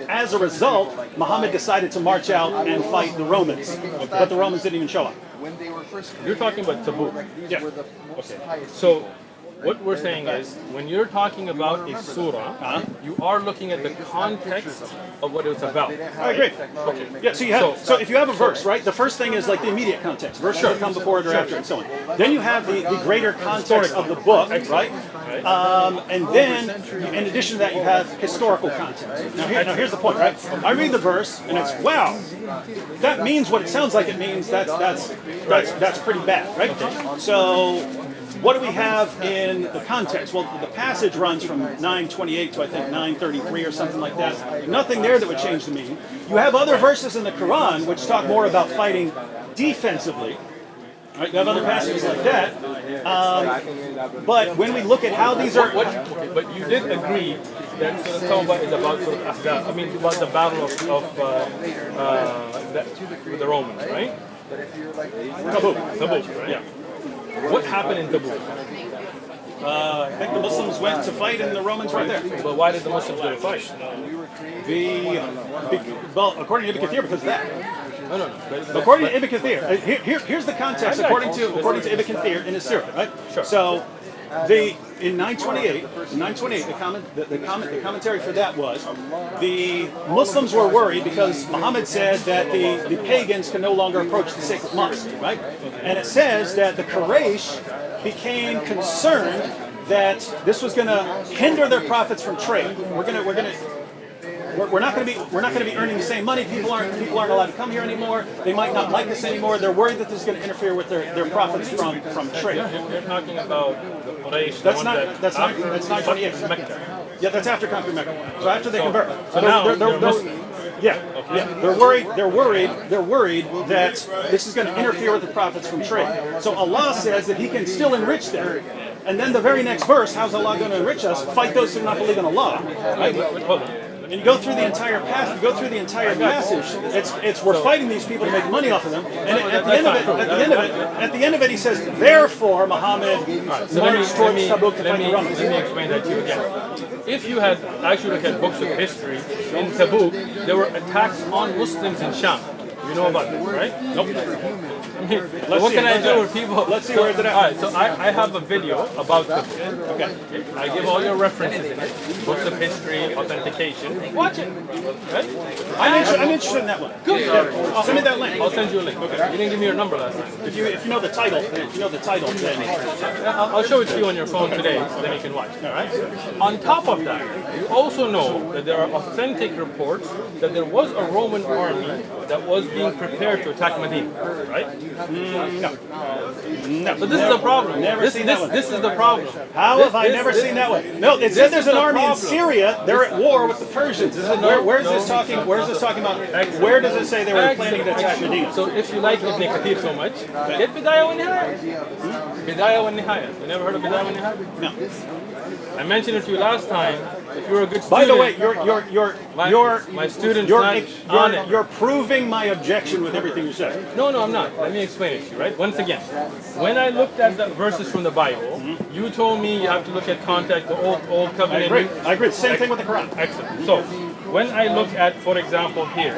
as a result, Muhammad decided to march out and fight the Romans, but the Romans didn't even show up. You're talking about Tabuk. Yeah. Okay. So what we're saying is, when you're talking about a surah, you are looking at the context of what it's about. I agree. Okay. Yeah. So if you have a verse, right? The first thing is like the immediate context. Verse should come before it or after, and so on. Then you have the greater context of the book, right? And then, in addition to that, you have historical context. Now here's the point, right? I read the verse, and it's wow. That means what it sounds like it means. That's pretty bad, right? So what do we have in the context? Well, the passage runs from 9:28 to I think 9:33 or something like that. Nothing there that would change the meaning. You have other verses in the Quran which talk more about fighting defensively. Right? You have other passages like that. But when we look at how these are, but you did agree that Surah Tawbah is about about the battle with the Romans, right? Tabuk, right? Yeah. What happened in Tabuk? I think the Muslims went to fight and the Romans were there. But why did the Muslims go to fight? Well, according to Ibn Kathir, because of that. No. According to Ibn Kathir, here's the context. According to Ibn Kathir in his Sirah, right? Sure. So, in 928, the commentary for that was the Muslims were worried because Muhammad said that the pagans can no longer approach the sacred mosque, right? And it says that the Quraysh became concerned that this was going to hinder their profits from trade. We're not going to be earning the same money. People aren't allowed to come here anymore. They might not like us anymore. They're worried that this is going to interfere with their profits from trade. You're talking about the Quraysh. That's 928. Mecca. Yeah, that's after conquering Mecca. So after they convert. So now they're worried that this is going to interfere with the profits from trade. So Allah says that He can still enrich them. And then the very next verse, how's Allah going to enrich us? Fight those who do not believe in Allah. Right? And you go through the entire passage. You go through the entire passage. It's we're fighting these people to make money off of them. And at the end of it, he says, therefore, Muhammad marched towards Tabuk to fight the Romans. Let me explain that to you again. If you had actually looked at books of history in Tabuk, there were attacks on Muslims in Sham. You know about this, right? Nope. What can I do with people? Let's see where it's at. All right, so I have a video about Tabuk. Okay. I give all your references in it, books of history, authentication. Watch it. Right? I'm interested in that one. Good. Yeah. Send me that link. I'll send you a link. Okay. You didn't give me your number last time. If you know the title, then I'll show it to you on your phone today, so then you can watch. All right. On top of that, you also know that there are authentic reports that there was a Roman army that was being prepared to attack Medina. Right? no. So this is the problem. Never seen that one. This is the problem. How have I never seen that one? No, it said there's an army in Syria. They're at war with the Persians. Where is this talking? Where is this talking about? Where does it say they were planning to attack Medina? So if you like Ibn Kathir so much, get Bidayah wa Nihaya. Bidayah wa Nihaya. You never heard of Bidayah wa Nihaya? No. I mentioned it to you last time. If you're a good student. By the way, my students on it. You're proving my objection with everything you said. No, I'm not. Let me explain it to you, right? Once again, when I looked at the verses from the Bible, you told me you have to look at context, the old covenant. I agree. Same thing with the Quran. Excellent. So, when I look at, for example, here,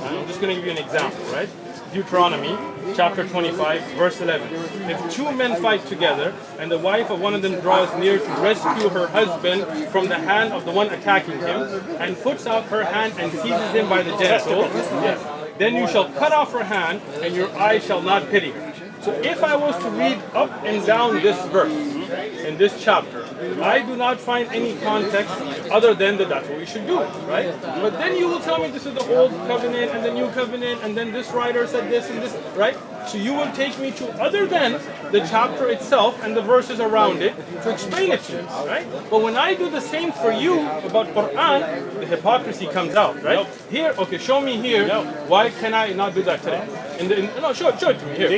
I'm just going to give you an example, right? Deuteronomy, chapter 25, verse 11. If two men fight together, and the wife of one of them draws near to rescue her husband from the hand of the one attacking him, and puts out her hand and seizes him by the genitals, then you shall cut off her hand, and your eye shall not pity her. So if I was to read up and down this verse, in this chapter, I do not find any context other than that that's what we should do, right? But then you will tell me this is the old covenant and the new covenant, and then this writer said this and this, right? So you will take me to other than the chapter itself and the verses around it to explain it to you, right? But when I do the same for you about Quran, the hypocrisy comes out, right? Here, okay, show me here. Why can I not do that today? No, show it to me here. Do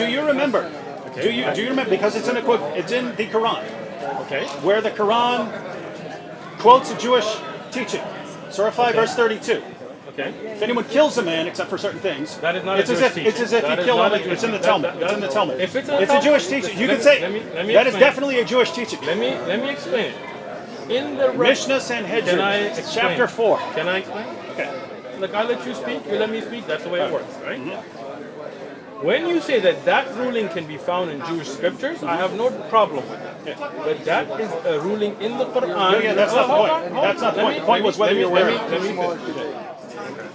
you remember? Do you remember? Because it's in the Quran. Okay. where the Quran quotes a Jewish teaching. Surah 5, verse 32. Okay. If anyone kills a man, except for certain things, That is not it's a as Jewish if teaching. it's as if That you is kill not him. a Jewish It's in the teaching. Talmud. It's in the Talmud. If it's in the It's a Talmud, Jewish teaching. You can say let me that is explain. definitely a Jewish teaching. Let me explain it. In the Mishnah Can I Sanhedrin, explain? chapter 4. Can I explain? Okay. Look, I let you speak, you let me speak, that's the way it works, right? When you say that that ruling can be found in Jewish scriptures, I have no problem with it. But that is a ruling in the Quran. Yeah, that's not the Hold point. on, hold That's on. not the point. The point was whether you're aware. Let me finish.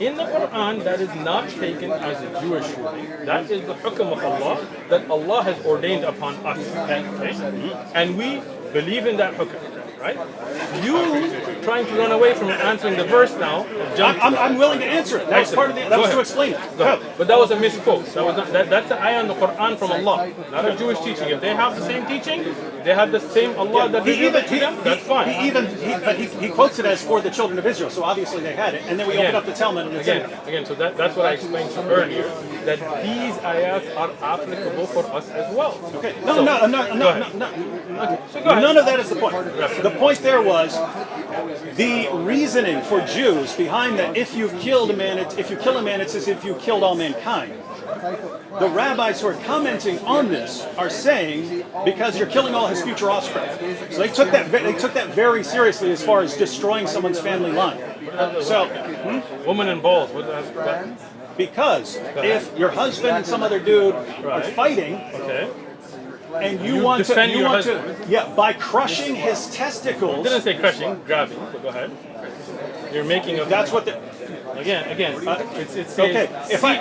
In the Quran, that is not taken as a Jewish ruling. That is the hukm of Allah that Allah has ordained upon us. Okay? And we believe in that hukm. Right? You trying to run away from answering the verse now. I'm willing to answer it. That was part of the. That was to explain it. Go ahead. But that was a misquote. That was not, that's the ayah in the Quran from Allah, not a Jewish teaching. If they have the same teaching, they have the same Allah that revealed it to them, that's fine. He quotes it as for the children of Israel, so obviously they had it. And then we open up the Talmud and it's in it. Again, so that's what I explained to you earlier, that these ayats are applicable for us as well. Okay. No, I'm not. Okay, so go ahead. None of that is the point. The point there was the reasoning for Jews behind that. If you kill a man, it's as if you killed all mankind. The rabbis who are commenting on this are saying because you're killing all his future offspring. So they took that very seriously as far as destroying someone's family line. So, Woman and balls. What that? because if your husband and some other dude are fighting. Okay. And You defend your husband. by crushing his testicles. Didn't say crushing, grabbing. But go ahead. You're making a. That's what the. Again, it's Okay,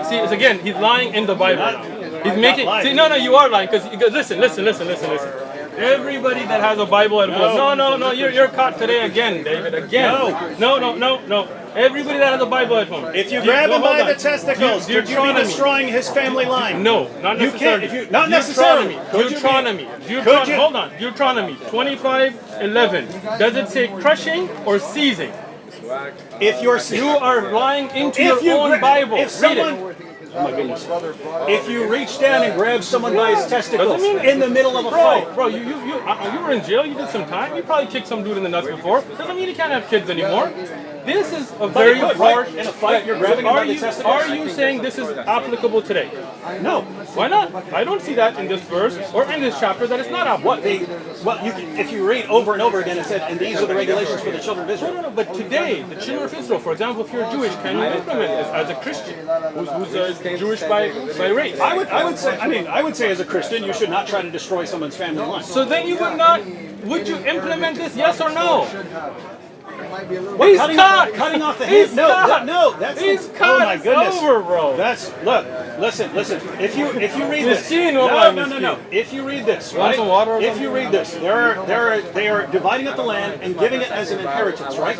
see, it's again, he's lying in the Bible now. He's making. lying. See, no, you are lying because listen. Everybody that has a Bible at home. No, you're caught today again, David. Again. No. Everybody that has a Bible at home. If you grab him by the testicles, could you be destroying his family line? No, not You necessarily. can't. Not necessarily. Deuteronomy. Hold on. Deuteronomy 25:11. Does it say crushing or seizing? If You are lying into your own Bible. If Read someone. it. Oh my goodness. If you reach down and grab someone by his testicles Doesn't mean- in the middle of a fight. Bro, you were in jail. You did some time. You probably kicked some dude in the nuts before. Doesn't mean you can't have kids anymore. This is a very you could, harsh. right? In a fight, you're grabbing him by the testicles. Are you saying this is applicable today? No. Why not? I don't see that in this verse or in this chapter that it's not applicable. If you read over and over again, it said, and these are the regulations for the children of Israel. No, but today, the children of Israel, for example, if you're Jewish, can you implement this as a Christian who's Jewish by race? I would say as a Christian, you should not try to destroy someone's family line. So then you would you implement this, yes or no? He's cut. Cutting off the He's hand. No, cut. no, that's He's oh cut. my goodness. It's over, bro. Listen. If you read this, Miskin, no. Miskin. If you read this, Want right? some water or If something? you read this, they are dividing up the land and giving it as an inheritance, right?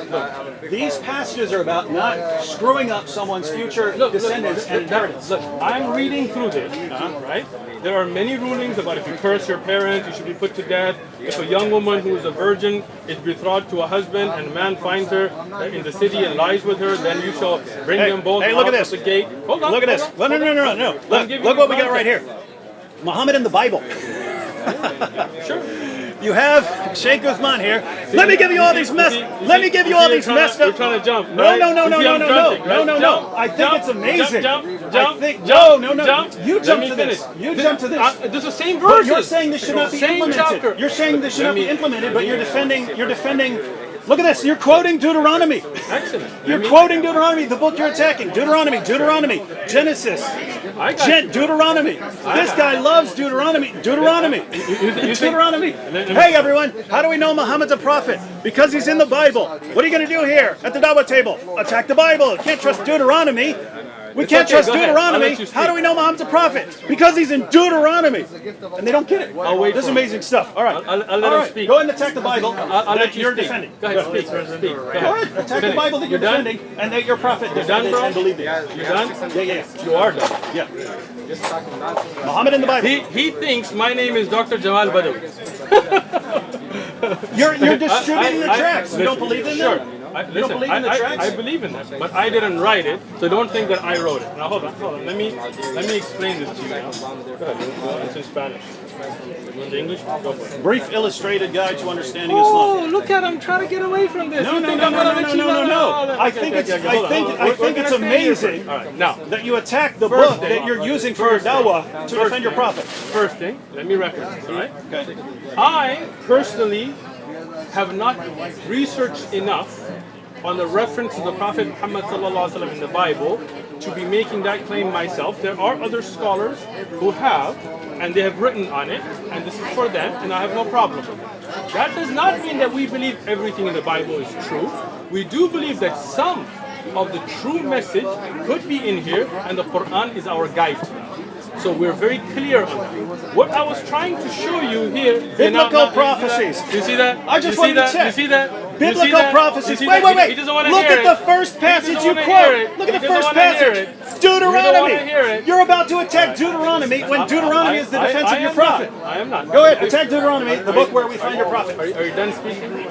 These passages are about not screwing up someone's future descendants and inheritance. Look, I'm reading through this, right? There are many rulings about if you curse your parents, you should be put to death. If a young woman who is a virgin is betrothed to a husband and a man finds her in the city and lies with her, then you shall bring them both Hey, out look at of this. the gate. Hold on. Look at this. hold on. No. Look what we got right here. Muhammad in the Bible. Sure. You have Shaykh Uthman here. Let me give you all these messed up. You're trying to jump. No. Right? No. I think it's amazing. Jump. No. You Let jump me to finish. this. You jump to this. This is the same But verses. you're saying this should not be Same implemented. chapter. You're saying this should not be implemented, but you're defending. Look at this. You're quoting Deuteronomy. Excellent. You're quoting Deuteronomy, the book you're attacking. Deuteronomy, Genesis, Deuteronomy. This guy loves Deuteronomy. Deuteronomy. Hey everyone, how do we know Muhammad's a prophet? Because he's in the Bible. What are you going to do here at the Dawah table? Attack the Bible. You can't trust Deuteronomy. We can't trust Deuteronomy. How do we know Muhammad's a prophet? Because he's in Deuteronomy. And they don't get it. I'll wait This is for him. amazing stuff. All right. I'll let him speak. Go ahead and attack the Bible I'll let that you you're speak. defending. Go ahead, speak. Go Go ahead. Attack the Bible that you're done? defending and that your prophet You're done, defended bro? and believed in. You done? Yeah. You are done. Yeah. Muhammad in the Bible. He thinks my name is Dr. Jamal Badawi. You're distributing the tracts. You don't believe in them? You don't believe in the tracts? I believe in them, but I didn't write it, so don't think that I wrote it. Now hold on. Let me explain this to you now. Go ahead. It's in Spanish. You want the English? Go for it. Brief illustrated guide to understanding Oh, Islam. look at him trying to get away from this. No, You no, think no, I'm no, gonna no, let no, you no, no, run? no. I think it's amazing Now, that you attack the First book thing. that you're using for your dawah to defend your prophet. first thing, let me reference, all right? Okay. I personally have not researched enough on the reference to the Prophet Muhammad sallallahu alaihi wasallam in the Bible to be making that claim myself. There are other scholars who have, and they have written on it, and this is for them, and I have no problem with it. That does not mean that we believe everything in the Bible is true. We do believe that some of the true message could be in here, and the Quran is our guide. So we're very clear on that. What I was trying to show you here, Biblical prophecies. You see that? I just you see wanted to that? check. You see that? Biblical You see that? prophecies. You see Wait, that? wait, He wait. doesn't want to Look hear at it. the first passage doesn't you wanna hear quote. it. Look at He the doesn't first wanna hear passage. it. He doesn't Deuteronomy. wanna hear it. You're about to attack Deuteronomy when Deuteronomy is the defense of your am prophet. not. I am not. Go ahead, attack Deuteronomy, the book where we find your prophet. Are you done speaking?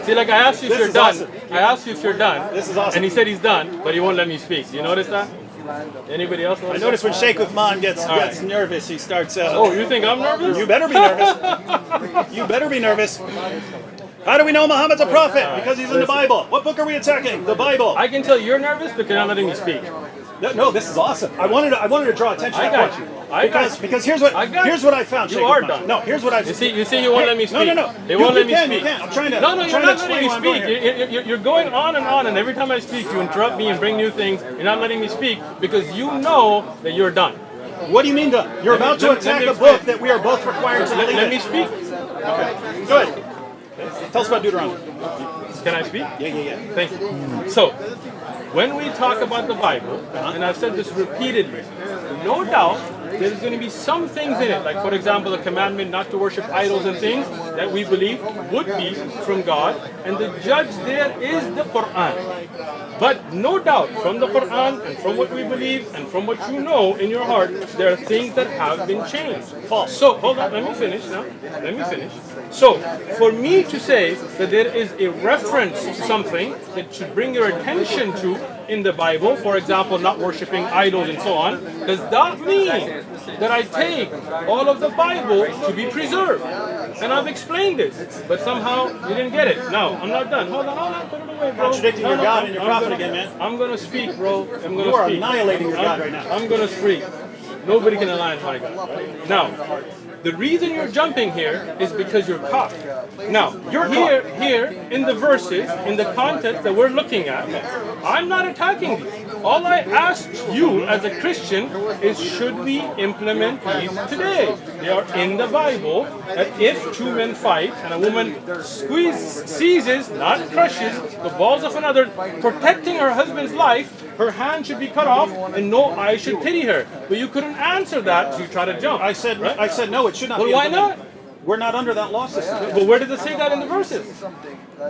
See, like I asked you if This you're is done. awesome. I asked you if you're done. This is awesome. And he said he's done, but he won't let me speak. You notice that? Anybody else? I notice when Shaykh Uthman gets right. nervous, he starts. Oh, you think I'm nervous? You better be nervous. You better be nervous. How do we know Muhammad's a prophet? Because he's in the Bible. What book are we attacking? The Bible. I can tell you're nervous because you're not letting me speak. No, this is awesome. I wanted to draw attention to I that got point. you. I got you. Because here's I got what I found. You Shaykh are Uthman. done. No, here's what I. You see, you won't let me speak. No. They won't let me You speak. can. I'm trying to. No, I'm you're trying not to letting me explain why I'm speak. going here. You're going on, and every time I speak, you interrupt me and bring new things. You're not letting me speak because you know that you're done. What do you mean done? You're about to attack a book that we are both required to believe Let me in. speak. Okay. Go ahead. Tell us about Deuteronomy. Can I speak? Yeah. Thank you. So, when we talk about the Bible, and I've said this repeatedly, no doubt there's going to be some things in it, like for example the commandment not to worship idols and things that we believe would be from God, and the judge there is the Quran. But no doubt, from the Quran and from what we believe and from what you know in your heart, there are things that have been changed. False. So, hold on, let me finish now. Let me finish. So, for me to say that there is a reference to something that should bring your attention to in the Bible, for example, not worshiping idols and so on, does that mean that I take all of the Bible to be preserved? And I've explained this, but somehow you didn't get it. No, I'm not done. Hold on, put it away, bro. Contradicting your God and your prophet again, man. I'm gonna speak, bro. I'm gonna You are speak. annihilating your God right now. I'm gonna speak. Nobody can align my God. Right? Now, the reason you're jumping here is because you're caught. Now, you're here in the verses, in the context that we're looking at. I'm not attacking these. All I asked you as a Christian is, should we implement these today? They are in the Bible, that if two men fight and a woman seizes, not crushes, the balls of another, protecting her husband's life, her hand should be cut off and no eye should pity her. But you couldn't answer that, so you try to jump. I said no, it should not Well, be why implemented. not? We're not under that law system. But where does it say that in the verses?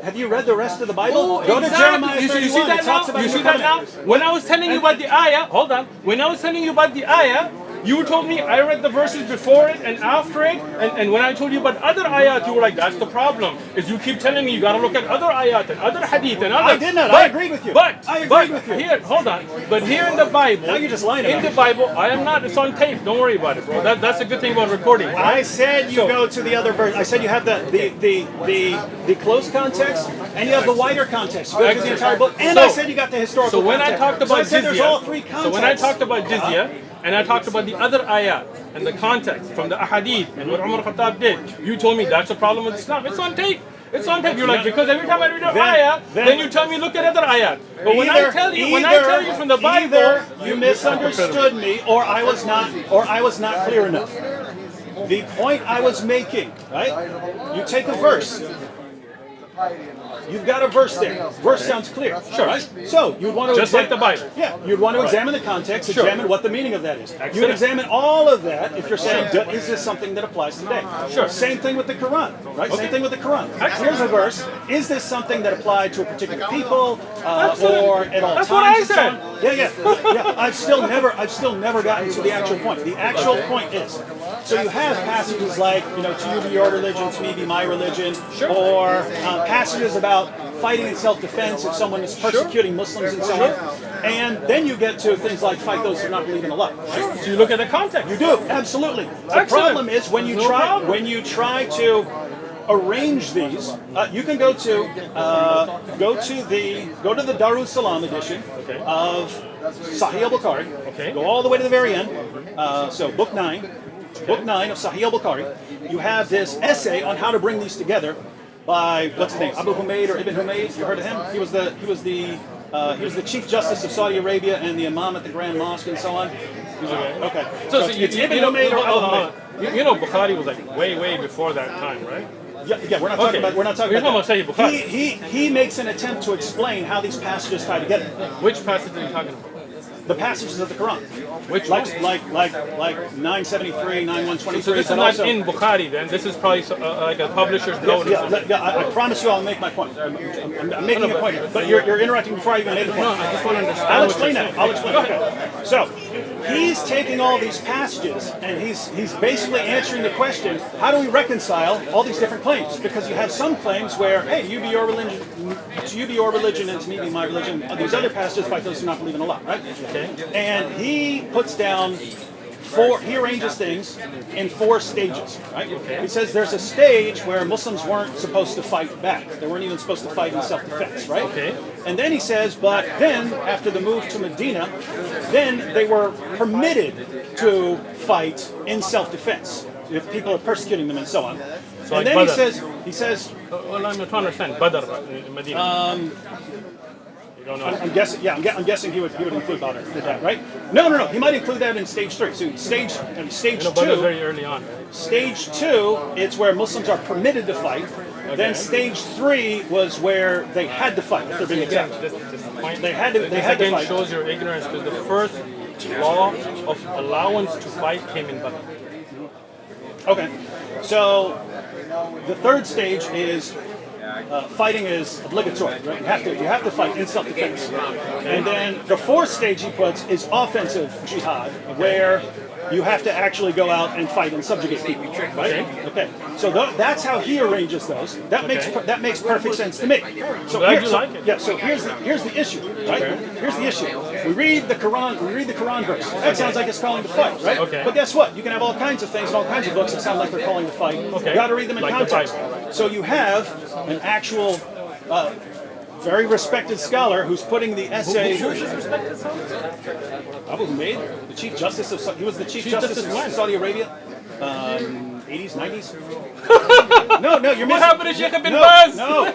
Have you read the rest of the Bible? Go to Exactly. Jeremiah You 31. see that It talks now? about You your see that now? covenant. When I was telling you about the ayah, hold on. When I was telling you about the ayah, you told me I read the verses before it and after it, and when I told you about other ayat, you were like, that's the problem, is you keep telling me you gotta look at other ayat and other hadith and other. I did not. I agreed with you. But I agreed with you. Here, hold on. But here in the Bible, Now you're just lying in about the Bible, I am not. It's on tape. Don't worry about it, bro. That's a good thing about recording. I said you go to the other verse. I said you have the close context and you have the wider context. You go to the entire book. And I said you got the historical So when context. I talked about I said there's jizya, all three contexts. so when I talked about jizya, and I talked about the other ayat and the context from the ahadith and what Umar Khattab did, you told me that's a problem with Islam. It's on tape. It's on tape. You're like, because every time I read an ayat, then you tell me look at other ayat. But when I tell you from the Bible, either you misunderstood me, or I was not clear enough. The point I was making, right? You take a verse. You've got a verse there. Verse sounds clear. Sure. Right? So you'd want to Just like the Bible. Yeah, you'd want to examine the context, examine what the meaning of that is. You'd examine all of that if you're saying, is this something that applies today? Sure. Same thing with the Quran, right? Same thing with the Quran. Here's a verse. Is this something that applied to a particular people or at all That's times? what I and so said. on? Yeah. I've still never gotten to the actual point. The actual point is, so you have passages like, to you be your religion, to me be my religion, or passages about fighting in self-defense if someone is persecuting Muslims and so on. And then you get to things like fight those who do not believe in Allah. Sure. So you look at the context. You do, absolutely. The Excellent. problem is when you No problem. try to arrange these, you can go to the Darus Salam edition of Sahih al-Bukhari. Okay. Go all the way to the very end. So book 9 of Sahih al-Bukhari. You have this essay on how to bring these together by what's his name, Abu Humayd or Ibn Humayd. You heard of him? He was the Chief Justice of Saudi Arabia and the Imam at the Grand Mosque and so on. Okay. So it's Ibn Humayd or Abu Humayd. You know, Bukhari was like way before that time, right? Yeah, we're not talking about. We're not talking about. Sahih Bukhari. He makes an attempt to explain how these passages tie together. Which passage are you talking about? The passages of the Quran. Which like one? like 973, 9123. So this is but not also, in Bukhari then. This is probably like a publisher's note. I promise you I'll make my point. I'm making a point here. But you're interrupting before I even made the point. No, I just want to understand. I'll what explain you're that. saying. I'll explain. Okay. So he's taking all these passages and he's basically answering the question: how do we reconcile all these different claims? Because you have some claims where, hey, you be your religion, and to me be my religion. These other passages fight those who do not believe in Allah, right? Okay. And he puts down he arranges things in 4 stages, right? Okay. He says there's a stage where Muslims weren't supposed to fight back. They weren't even supposed to fight in self-defense, right? Okay. And then he says, but then, after the move to Medina, then they were permitted to fight in self-defense if people are persecuting them and so on. So and like then Badr. he says, Well, I'm trying to understand. Badr in Medina. You don't know. I'm guessing he would include Badr in that, right? No. He might include that in stage 3. So stage Badr 2. very early on. Stage 2, it's where Muslims are permitted to fight. Then stage 3 was where they had to fight if they're being Again, attacked. this point, They had to again fight. shows your ignorance because the first law of allowance to fight came in Badr. Okay, so the third stage is fighting is obligatory, right? You have to fight in self-defense. And then the 4th stage he puts is offensive jihad, where you have to actually go out and fight and subjugate people, right? Okay. So that's how he arranges those. That makes perfect sense to me. So glad you like it. Yeah. So here's the issue, right? Here's the issue. We read the Quran verse. That sounds like it's calling to fight, right? Okay. But guess what? You can have all kinds of things and all kinds of books that sound like they're calling to fight. Okay. You got to read them in Like the context. So you have an actual. Very respected scholar who's putting the essay. Who's this respected son? Abu Humayd, the Chief Justice of he was the Chief Justice Justice when? of Saudi Arabia, 80s, 90s. No, you're missing. What happened to Shaykh bin No, Baz? no.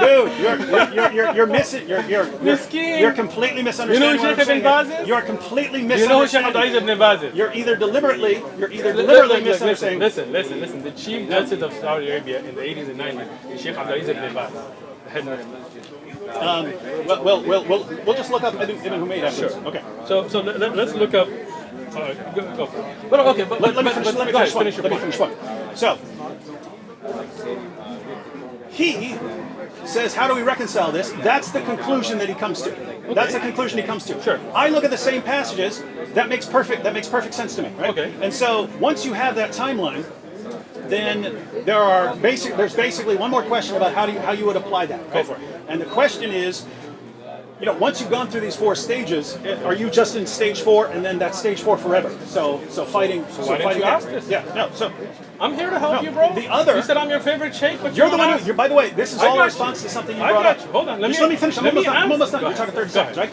Dude, you're missing. Miskin. You're completely misunderstanding. You know who what I'm Shaykh bin saying Baz here. is? You're completely You know who Shaykh misunderstanding. Abdul Aziz ibn Baz is? You're either deliberately misunderstanding. Listen. The Chief Justice of Saudi Arabia in the 80s and 90s is Shaykh Abdul Aziz ibn Baz, the head mufti. We'll just look up Ibn Humayd afterwards. Sure. Okay. So let's look up. Go for it. But okay, but Let me finish your point. one. So he says, how do we reconcile this? That's the conclusion that he comes to. That's the conclusion he comes to. Sure. I look at the same passages. That makes perfect sense to me, right? Okay. And so once you have that timeline, then there's basically one more question about how you would apply that. Right? Go for it. And the question is, once you've gone through these 4 stages, are you just in stage 4 and then that's stage 4 forever? So fighting. Why didn't you ask this? Yeah. No. So I'm here to help No, you, bro. the other- You said I'm your favorite Shaykh, but you're the won't one. ask. By the way, this is I all got in response to something you I brought got up. you. Hold on. Just let me finish. I'm almost done. Go You're talking 30 ahead. seconds, right?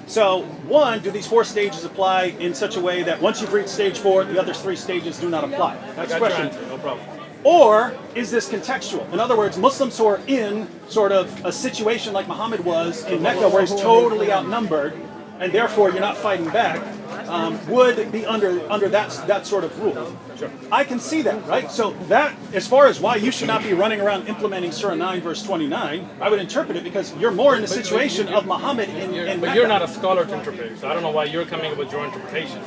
So, 1, do these 4 stages apply in such a way that once you've reached stage 4, the other 3 stages do not apply? That's the Got your question. answer, no problem. Or is this contextual? In other words, Muslims who are in sort of a situation like Muhammad was in Mecca, where he's totally outnumbered, and therefore you're not fighting back, would be under that sort of rule. Sure. I can see that, right? So that, as far as why you should not be running around implementing Surah 9, verse 29, I would interpret it because you're more in the situation of Muhammad in But Mecca. you're not a scholar to interpret, so I don't know why you're coming up with your interpretation.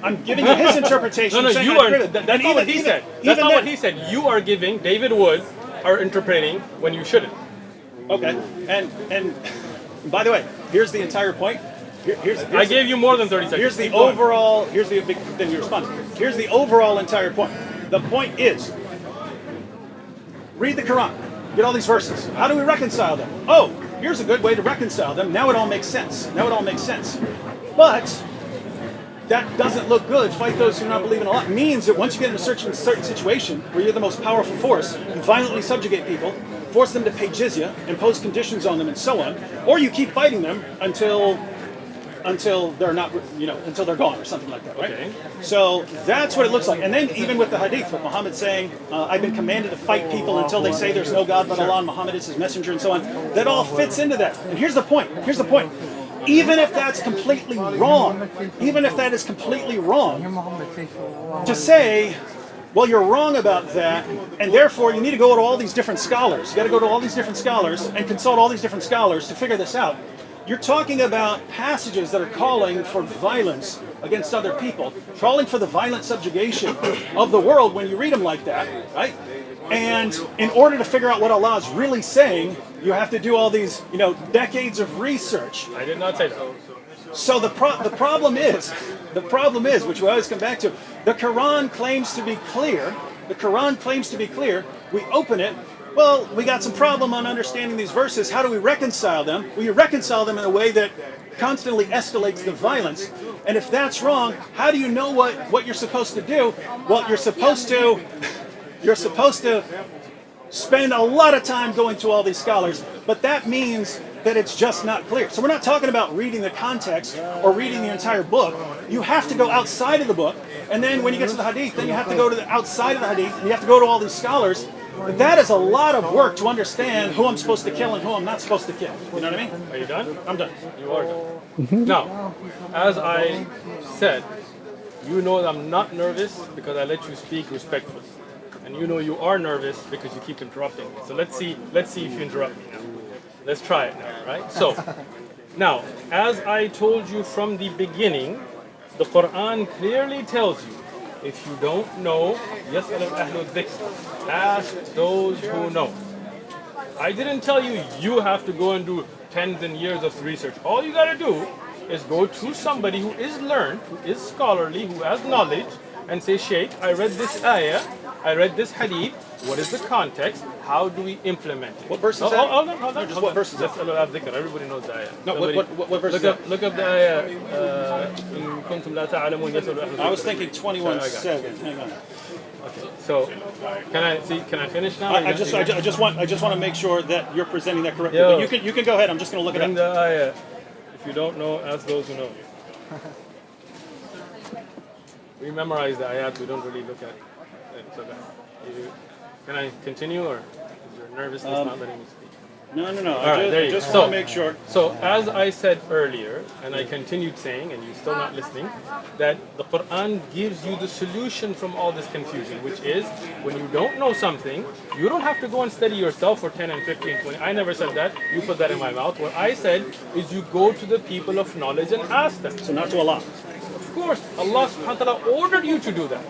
I'm giving you his interpretation. No, saying you I are. agree with it. That's And not what he said. That's not what he said. You are giving. David Wood are interpreting when you shouldn't. Okay, and by the way, here's the entire point. Here's I gave you more than 30 seconds. Here's the Keep going. overall. Here's the big. Then you respond. Here's the overall entire point. The point is, read the Quran. get all these verses. How do we reconcile them? Oh, here's a good way to reconcile them. Now it all makes sense. Now it all makes sense. But that doesn't look good. Fight those who do not believe in Allah means that once you get in a certain situation where you're the most powerful force, you violently subjugate people, force them to pay jizya, impose conditions on them, and so on, or you keep fighting them until they're not, until they're gone or something like that, right? Okay. So that's what it looks like. And then even with the hadith, with Muhammad saying, I've been commanded to fight people until they say there's no God but Allah and Muhammad is his messenger and so on, that all fits into that. And here's the point. Even if that's completely wrong, to say, well, you're wrong about that, and therefore you need to go to all these different scholars. You got to go to all these different scholars and consult all these different scholars to figure this out. You're talking about passages that are calling for violence against other people, calling for the violent subjugation of the world when you read them like that, right? And in order to figure out what Allah is really saying, you have to do all these, decades of research. I did not say that. So the problem is, which we always come back to, the Quran claims to be clear. We open it. Well, we got some problem on understanding these verses. How do we reconcile them? Well, you reconcile them in a way that constantly escalates the violence. And if that's wrong, how do you know what you're supposed to do? Well, you're supposed to spend a lot of time going through all these scholars, but that means that it's just not clear. So we're not talking about reading the context or reading the entire book. You have to go outside of the book, and then when you get to the hadith, then you have to go to the outside of the hadith, and you have to go to all these scholars. That is a lot of work to understand who I'm supposed to kill and who I'm not supposed to kill. You know what I mean? Are you done? I'm done. You are done. Now, as I said, you know that I'm not nervous because I let you speak respectfully. And you know you are nervous because you keep interrupting me. So let's see if you interrupt me now. Let's try it now, right? So, now, as I told you from the beginning, the Quran clearly tells you, if you don't know, يَسْأَلُ أَهْلُ الذِّكْرِ, ask those who know. I didn't tell you you have to go and do tens and years of research. All you got to do is go to somebody who is learned, who is scholarly, who has knowledge, and say, Shaykh, I read this ayah, I read this hadith, what is the context? How do we implement it? What verse is that? Hold on. What verse is that? Everybody knows the ayah. No, what verse is that? Look up the ayah. إِن كُنتُمْ لَا تَعْلَمُونَ يَسْأَلُ أَهْلُ الذِّكْرِ. I was thinking 21:7. Hang on. Okay, so can I finish now? I just want to make sure that you're presenting that correctly. Yo. But you can go ahead. I'm just going to look it Bring up. the ayah. If you don't know, ask those who know. We memorize the ayat, we don't really look at it. So can I continue, or is your nervousness not letting me speak? No. Right, I just want to make sure. So as I said earlier, and I continued saying, and you're still not listening, that the Quran gives you the solution from all this confusion, which is, when you don't know something, you don't have to go and study yourself for 10 and 15, 20. I never said that. You put that in my mouth. What I said is you go to the people of knowledge and ask them. So not to Allah. Of course, Allah subhanahu wa ta'ala ordered you to do that.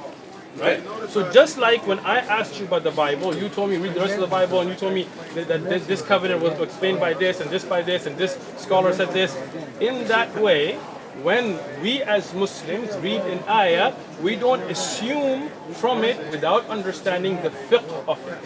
Right? So just like when I asked you about the Bible, you told me read the rest of the Bible, and you told me that this covenant was explained by this, and this by this, and this scholar said this. In that way, when we as Muslims read an ayah, we don't assume from it without understanding the fiqh of it.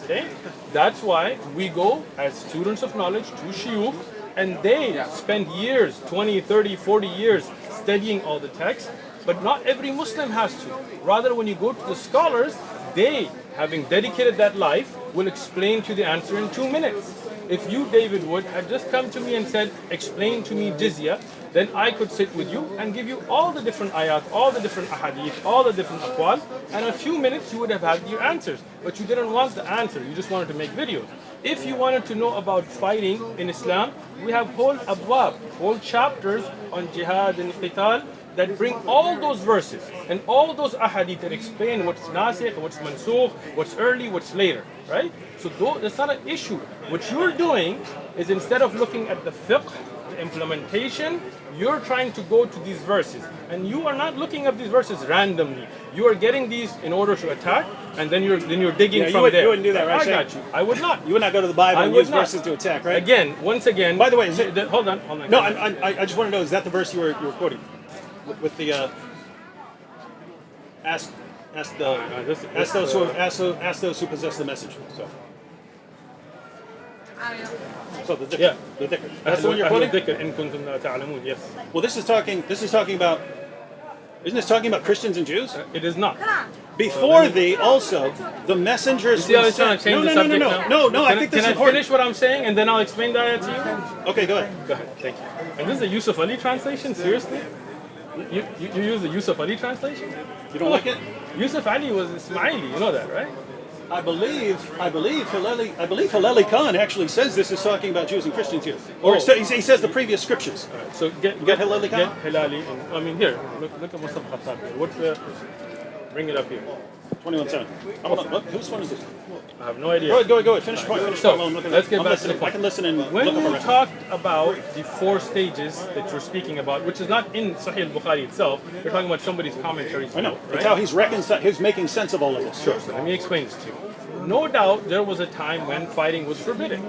Okay? That's why we go as students of knowledge to shuyukh, and they spend years, 20, 30, 40 years studying all the texts. But not every Muslim has to. Rather, when you go to the scholars, they, having dedicated that life, will explain to the answer in 2 minutes. If you, David Wood, had just come to me and said, explain to me Jizya, then I could sit with you and give you all the different ayat, all the different ahadith, all the different aqwal, and in a few minutes you would have had your answers. But you didn't want the answer, you just wanted to make videos. If you wanted to know about fighting in Islam, we have whole abwab, whole chapters on jihad and qital, that bring all those verses and all those ahadith that explain what's nasikh, what's mansukh, what's early, what's later, right? So that's not an issue. What you're doing is, instead of looking at the fiqh, the implementation, you're trying to go to these verses. And you are not looking at these verses randomly. You are getting these in order to attack, and then you're digging from there. You wouldn't do that, right? I got you. I would not. You would not go to the Bible and use verses to attack, right? Again, once again. By the way, hold on. No, I just want to know, is that the verse you were quoting? With the ask those who possess the message. So So the dhikr. Yeah. The dhikr. That's the one you're quoting? إن كنتم لا تعلمون. Yes. Well, this is talking about, isn't this talking about Christians and Jews? It is not. Before thee, also, the messengers. See how he's trying to change the subject now? No, I think this is Can I important. finish what I'm saying and then I'll explain that to you? Okay, go ahead. Go ahead. Thank you. And this is a Yusuf Ali translation? Seriously? You use the Yusuf Ali translation? You don't like it? Yusuf Ali was Ismaili, you know that, right? I believe Hilleli Khan actually says this is talking about Jews and Christians here. Or he says the previous scriptures. So get Hilleli Khan? Get Hilali. I mean, here, look at Mustafa Khattab here. What's the... Bring it up here. 21:7. Whose one is this? I have no idea. Go ahead. Finish the point. So, let's get back to the point. I can listen and when look up you around. talked about the 4 stages that you're speaking about, which is not in Sahih al-Bukhari itself, you're talking about somebody's commentaries. I know. Right? It's how he's making sense of all of this. Sure. So let me explain this to you. No doubt there was a time when fighting was forbidden,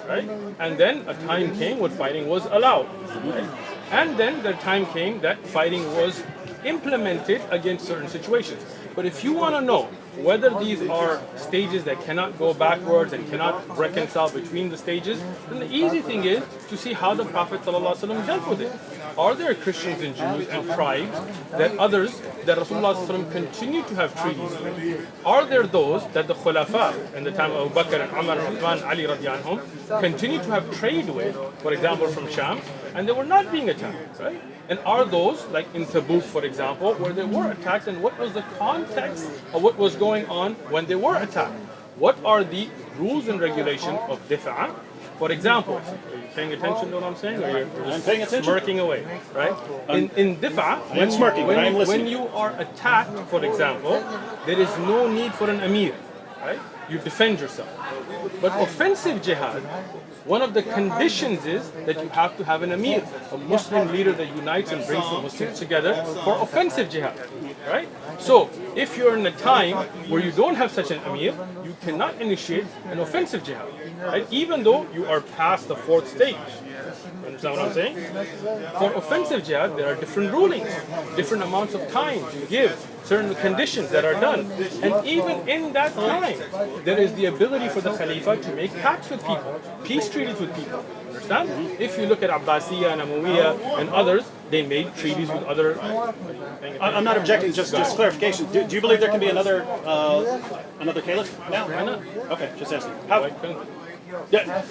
right? And then a time came when fighting was allowed, right? And then the time came that fighting was implemented against certain situations. But if you want to know whether these are stages that cannot go backwards and cannot reconcile between the stages, then the easy thing is to see how the Prophet ﷺ dealt with it. Are there Christians and Jews and tribes that Rasulullah ﷺ continue to have treaties with? Are there those that the Khulafa in the time of Abu Bakr and Umar and Uthman, Ali radiallahu anhum, continue to have trade with, for example from Sham, and they were not being attacked, right? And are those, like in Tabuk for example, where they were attacked, and what was the context of what was going on when they were attacked? What are the rules and regulations of difa'? For example, are you paying attention to what I'm saying? Or you're I'm paying attention. smirking away, right? In difa', am smirking, but I am listening. when you are attacked, for example, there is no need for an amir, right? You defend yourself. But offensive jihad, one of the conditions is that you have to have an amir, a Muslim leader that unites and brings the Muslims together for offensive jihad, right? So, if you're in a time where you don't have such an amir, you cannot initiate an offensive jihad, right? Even though you are past the 4th stage. You understand what I'm saying? For offensive jihad, there are different rulings, different amounts of time to give, certain conditions that are done. And even in that time, there is the ability for the Khalifa to make pacts with people, peace treaties with people. Understand? If you look at Abbasiyya and Umayyah and others, they made treaties with other... I'm not objecting, just clarification. Do you believe there can be another caliph now? Why not? Okay, just asking. How? Yeah,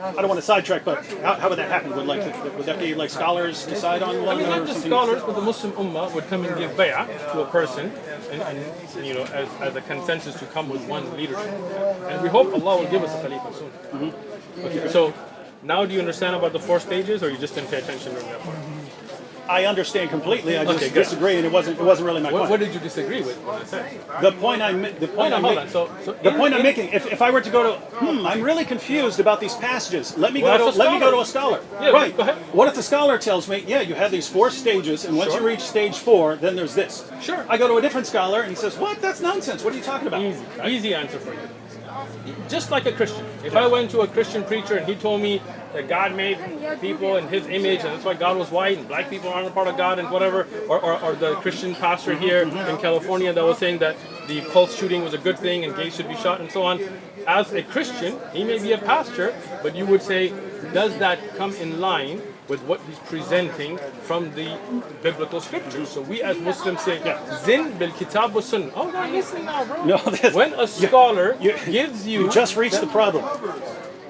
I don't want to sidetrack, but how would that happen? Would that be like scholars decide on one? I mean, or not just something? scholars, but the Muslim Ummah would come and give bay'ah to a person, and you know, as a consensus to come with one leadership. And we hope Allah will give us a Khalifa soon. Okay, so now do you understand about the 4 stages, or you just didn't pay attention during that part? I understand completely. I just Okay, good. disagree, and it wasn't really my point. What did you disagree with when I said? The point I'm making. If I were to go to, I'm really confused about these passages. Let me go to a scholar. Yeah, right. go ahead. What if the scholar tells me, yeah, you have these 4 stages, and once you reach stage 4, then there's this. Sure. I go to a different scholar, and he says, what? That's nonsense. What are you talking about? Easy answer for you. Just like a Christian. If I went to a Christian preacher and he told me that God made people in His image, and that's why God was white, and black people aren't a part of God, and whatever, or the Christian pastor here in California that was saying that the pulse shooting was a good thing and gays should be shot and so on. As a Christian, he may be a pastor, but you would say, does that come in line with what he's presenting from the biblical scriptures? So we as Muslims say, Zin bil kitab wa sunnah. Oh, God, listen now, bro. No, when a scholar gives you... You just reached the problem.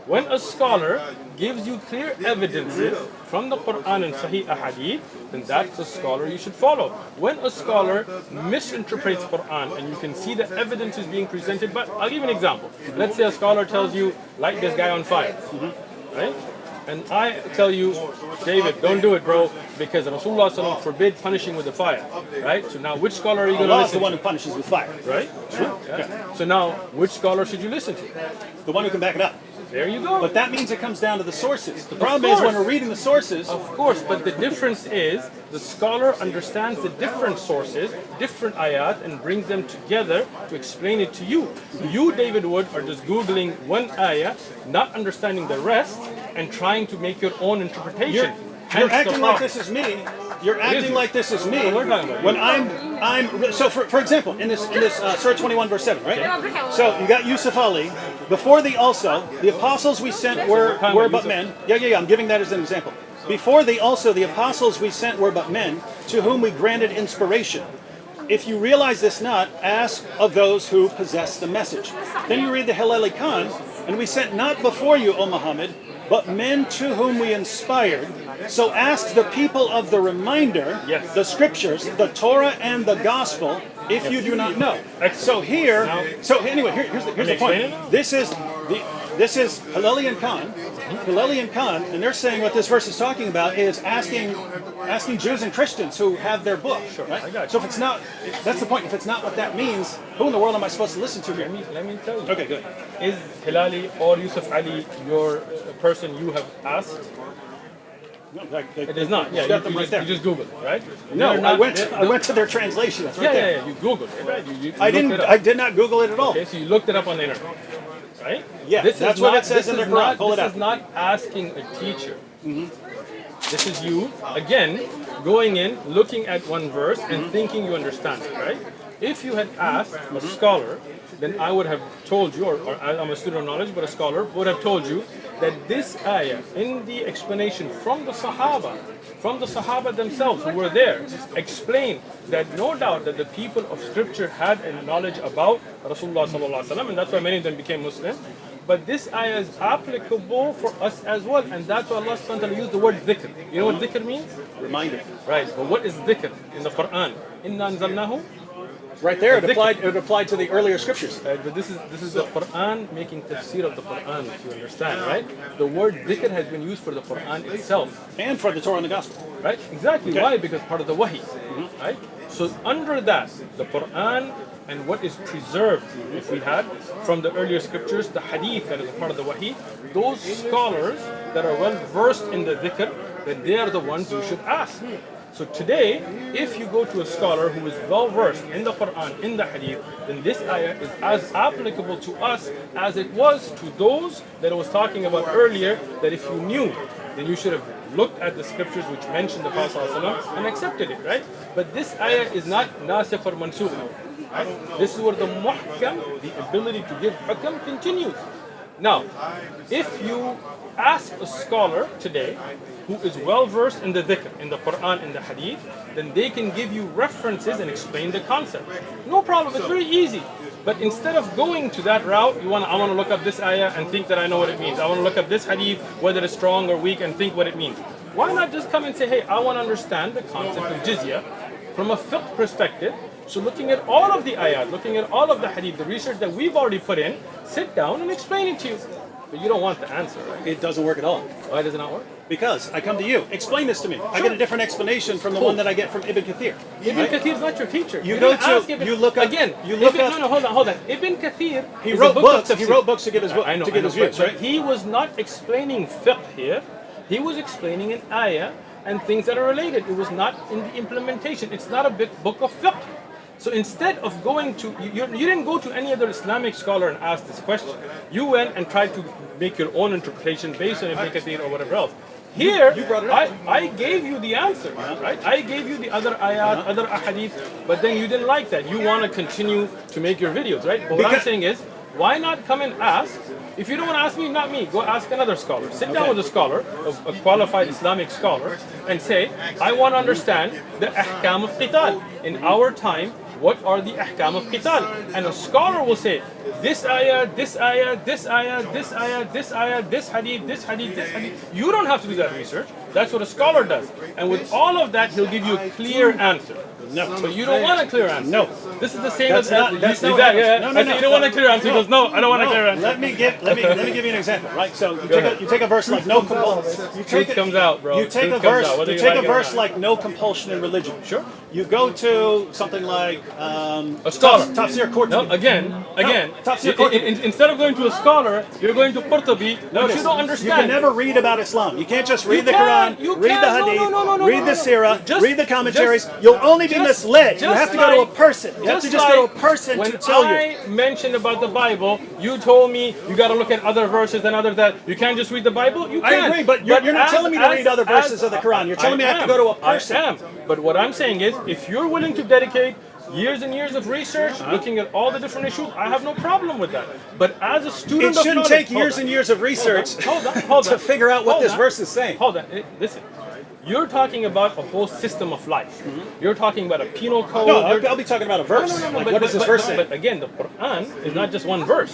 When a scholar gives you clear evidences from the Quran and Sahih Ahadith, then that's the scholar you should follow. When a scholar misinterprets Quran and you can see the evidence is being presented, but I'll give you an example. Let's say a scholar tells you, light this guy on fire, right? And I tell you, David, don't do it, bro, because Rasulullah ﷺ forbid punishing with the fire, right? So now, which scholar are you going to listen to? Allah's the one who punishes with fire. Right? Sure. Yeah. So now, which scholar should you listen to? The one who can back it up. There you go. But that means it comes down to the sources. The problem is when we're reading the sources... Of course, but the difference is the scholar understands the different sources, different ayat, and brings them together to explain it to you. You, David Wood, are just Googling one ayah, not understanding the rest, and trying to make your own interpretation. You're acting like this is me. You're acting like this is me. We're talking about when I'm So for example, in this Surah 21 verse 7, right? So you got Yusuf Ali. Before the also, the apostles we sent were but men. Yeah. I'm giving that as an example. Before the also, the apostles we sent were but men, to whom we granted inspiration. If you realize this not, ask of those who possess the message. Then you read the Hilali Khan, and we sent not before you, O Muhammad, but men to whom we inspired. So ask the people of the reminder, the scriptures, the Torah and the gospel, if you do not know. So here's the point. This is Hilali Khan, and they're saying what this verse is talking about is asking Jews and Christians who have their book. Right? So if it's not, that's the point. If it's not what that means, who in the world am I supposed to listen to here? Let me tell you. Okay, good. Is Hilali or Yusuf Ali your person you have asked? No, it is not. Yeah, you just Google it, right? No, I went to their translation. That's right there. Yeah, you Googled it, right? You I did not Google it at all. Okay, so you looked it up on the internet, right? Yeah, that's what it says in the Quran. Pull it up. This is not asking a teacher. This is you, again, going in, looking at one verse and thinking you understand it, right? If you had asked a scholar, then I would have told you, or I'm a student of knowledge, but a scholar would have told you that this ayah, in the explanation from the Sahaba themselves who were there, explained that no doubt that the people of scripture had a knowledge about Rasulullah sallallahu alaihi wasallam, and that's why many of them became Muslim. But this ayah is applicable for us as well, and that's why Allah subhanahu wa ta'ala used the word dhikr. You know what dhikr means? Reminder. Right, but what is dhikr in the Quran? Inna anzalnahu. Right there, it applied to the earlier scriptures. But this is the Quran making tafsir of the Quran, if you understand, right? The word dhikr has been used for the Quran itself. And for the Torah and the Gospel. Right? Exactly. Okay. Why? Because part of the wahi. Right? So under that, the Quran and what is preserved, if we had, from the earlier scriptures, the hadith that is a part of the wahi, those scholars that are well versed in the dhikr, that they are the ones you should ask. So today, if you go to a scholar who is well versed in the Quran, in the Hadith, then this ayah is as applicable to us as it was to those that I was talking about earlier, that if you knew, then you should have looked at the scriptures which mentioned the Prophet ﷺ and accepted it, right? But this ayah is not nasikh or mansukh. Right? This is where the muhkam, the ability to give hukam, continues. Now, if you ask a scholar today who is well versed in the dhikr, in the Quran, in the Hadith, then they can give you references and explain the concept. No problem, it's very easy. But instead of going to that route, I want to look up this ayah and think that I know what it means. I want to look up this hadith, whether it's strong or weak, and think what it means. Why not just come and say, hey, I want to understand the concept of jizya from a fiqh perspective. So looking at all of the ayat, looking at all of the hadith, the research that we've already put in, sit down and explain it to you. But you don't want the answer, right? It doesn't work at all. Why does it not work? Because I come to you. Explain this to me. Sure. I get a different explanation from the one that I get from Ibn Kathir. Ibn Kathir is not your teacher. You go to, you look up, again. You look up. No, hold on. Ibn Kathir, he wrote books. He wrote books to give his book, to give his views, right? He was not explaining fiqh here. He was explaining an ayah and things that are related. It was not in the implementation. It's not a big book of fiqh. So instead of going to, you didn't go to any other Islamic scholar and ask this question. You went and tried to make your own interpretation based on Ibn Kathir or whatever else. Here, I gave you the answer, right? I gave you the other ayat, other ahadith, but then you didn't like that. You want to continue to make your videos, right? But what I'm saying is, why not come and ask? If you don't want to ask me, not me, go ask another scholar. Sit down with a scholar, a qualified Islamic scholar, and say, I want to understand the ahkam of qital. In our time, what are the ahkam of qital? And a scholar will say, this ayah, this ayah, this ayah, this ayah, this ayah, this hadith, this hadith, this hadith. You don't have to do that research. That's what a scholar does. And with all of that, he'll give you a clear answer. No. But you don't want a clear answer. No. This is the same that's as not, that's not No, you don't want a clear answer. He goes, no, I don't want a clear answer. Let me give you an example, right? So you take a verse like no compulsion. Truth comes out, bro. You take a verse like no compulsion in religion. Sure. You go to something like a scholar. Tafsir Qurtubi. No, again. Tafsir Qurtubi. Instead of going to a scholar, you're going to Qurtubi, which you don't understand. You can never read about Islam. You can't just read the Quran, read the Hadith, read the Sirah, read the commentaries. You'll only be misled. You have to go to a person. You have to just go to a person to tell you. When I mentioned about the Bible, you told me you got to look at other verses and other that. You can't just read the Bible. You can. I agree, but you're not telling me to read other verses of the Quran. You're telling me I have to go to a person. I am. But what I'm saying is, if you're willing to dedicate years and years of research, looking at all the different issues. I have no problem with that. But as a student It of shouldn't knowledge, take years and years of research hold to on. figure out what Hold this on. verse is saying. Hold on. Listen. You're talking about a whole system of life. You're talking about a penal code. No, I'll be talking about a verse. Like, what does this verse say? But again, the Quran is not just one verse,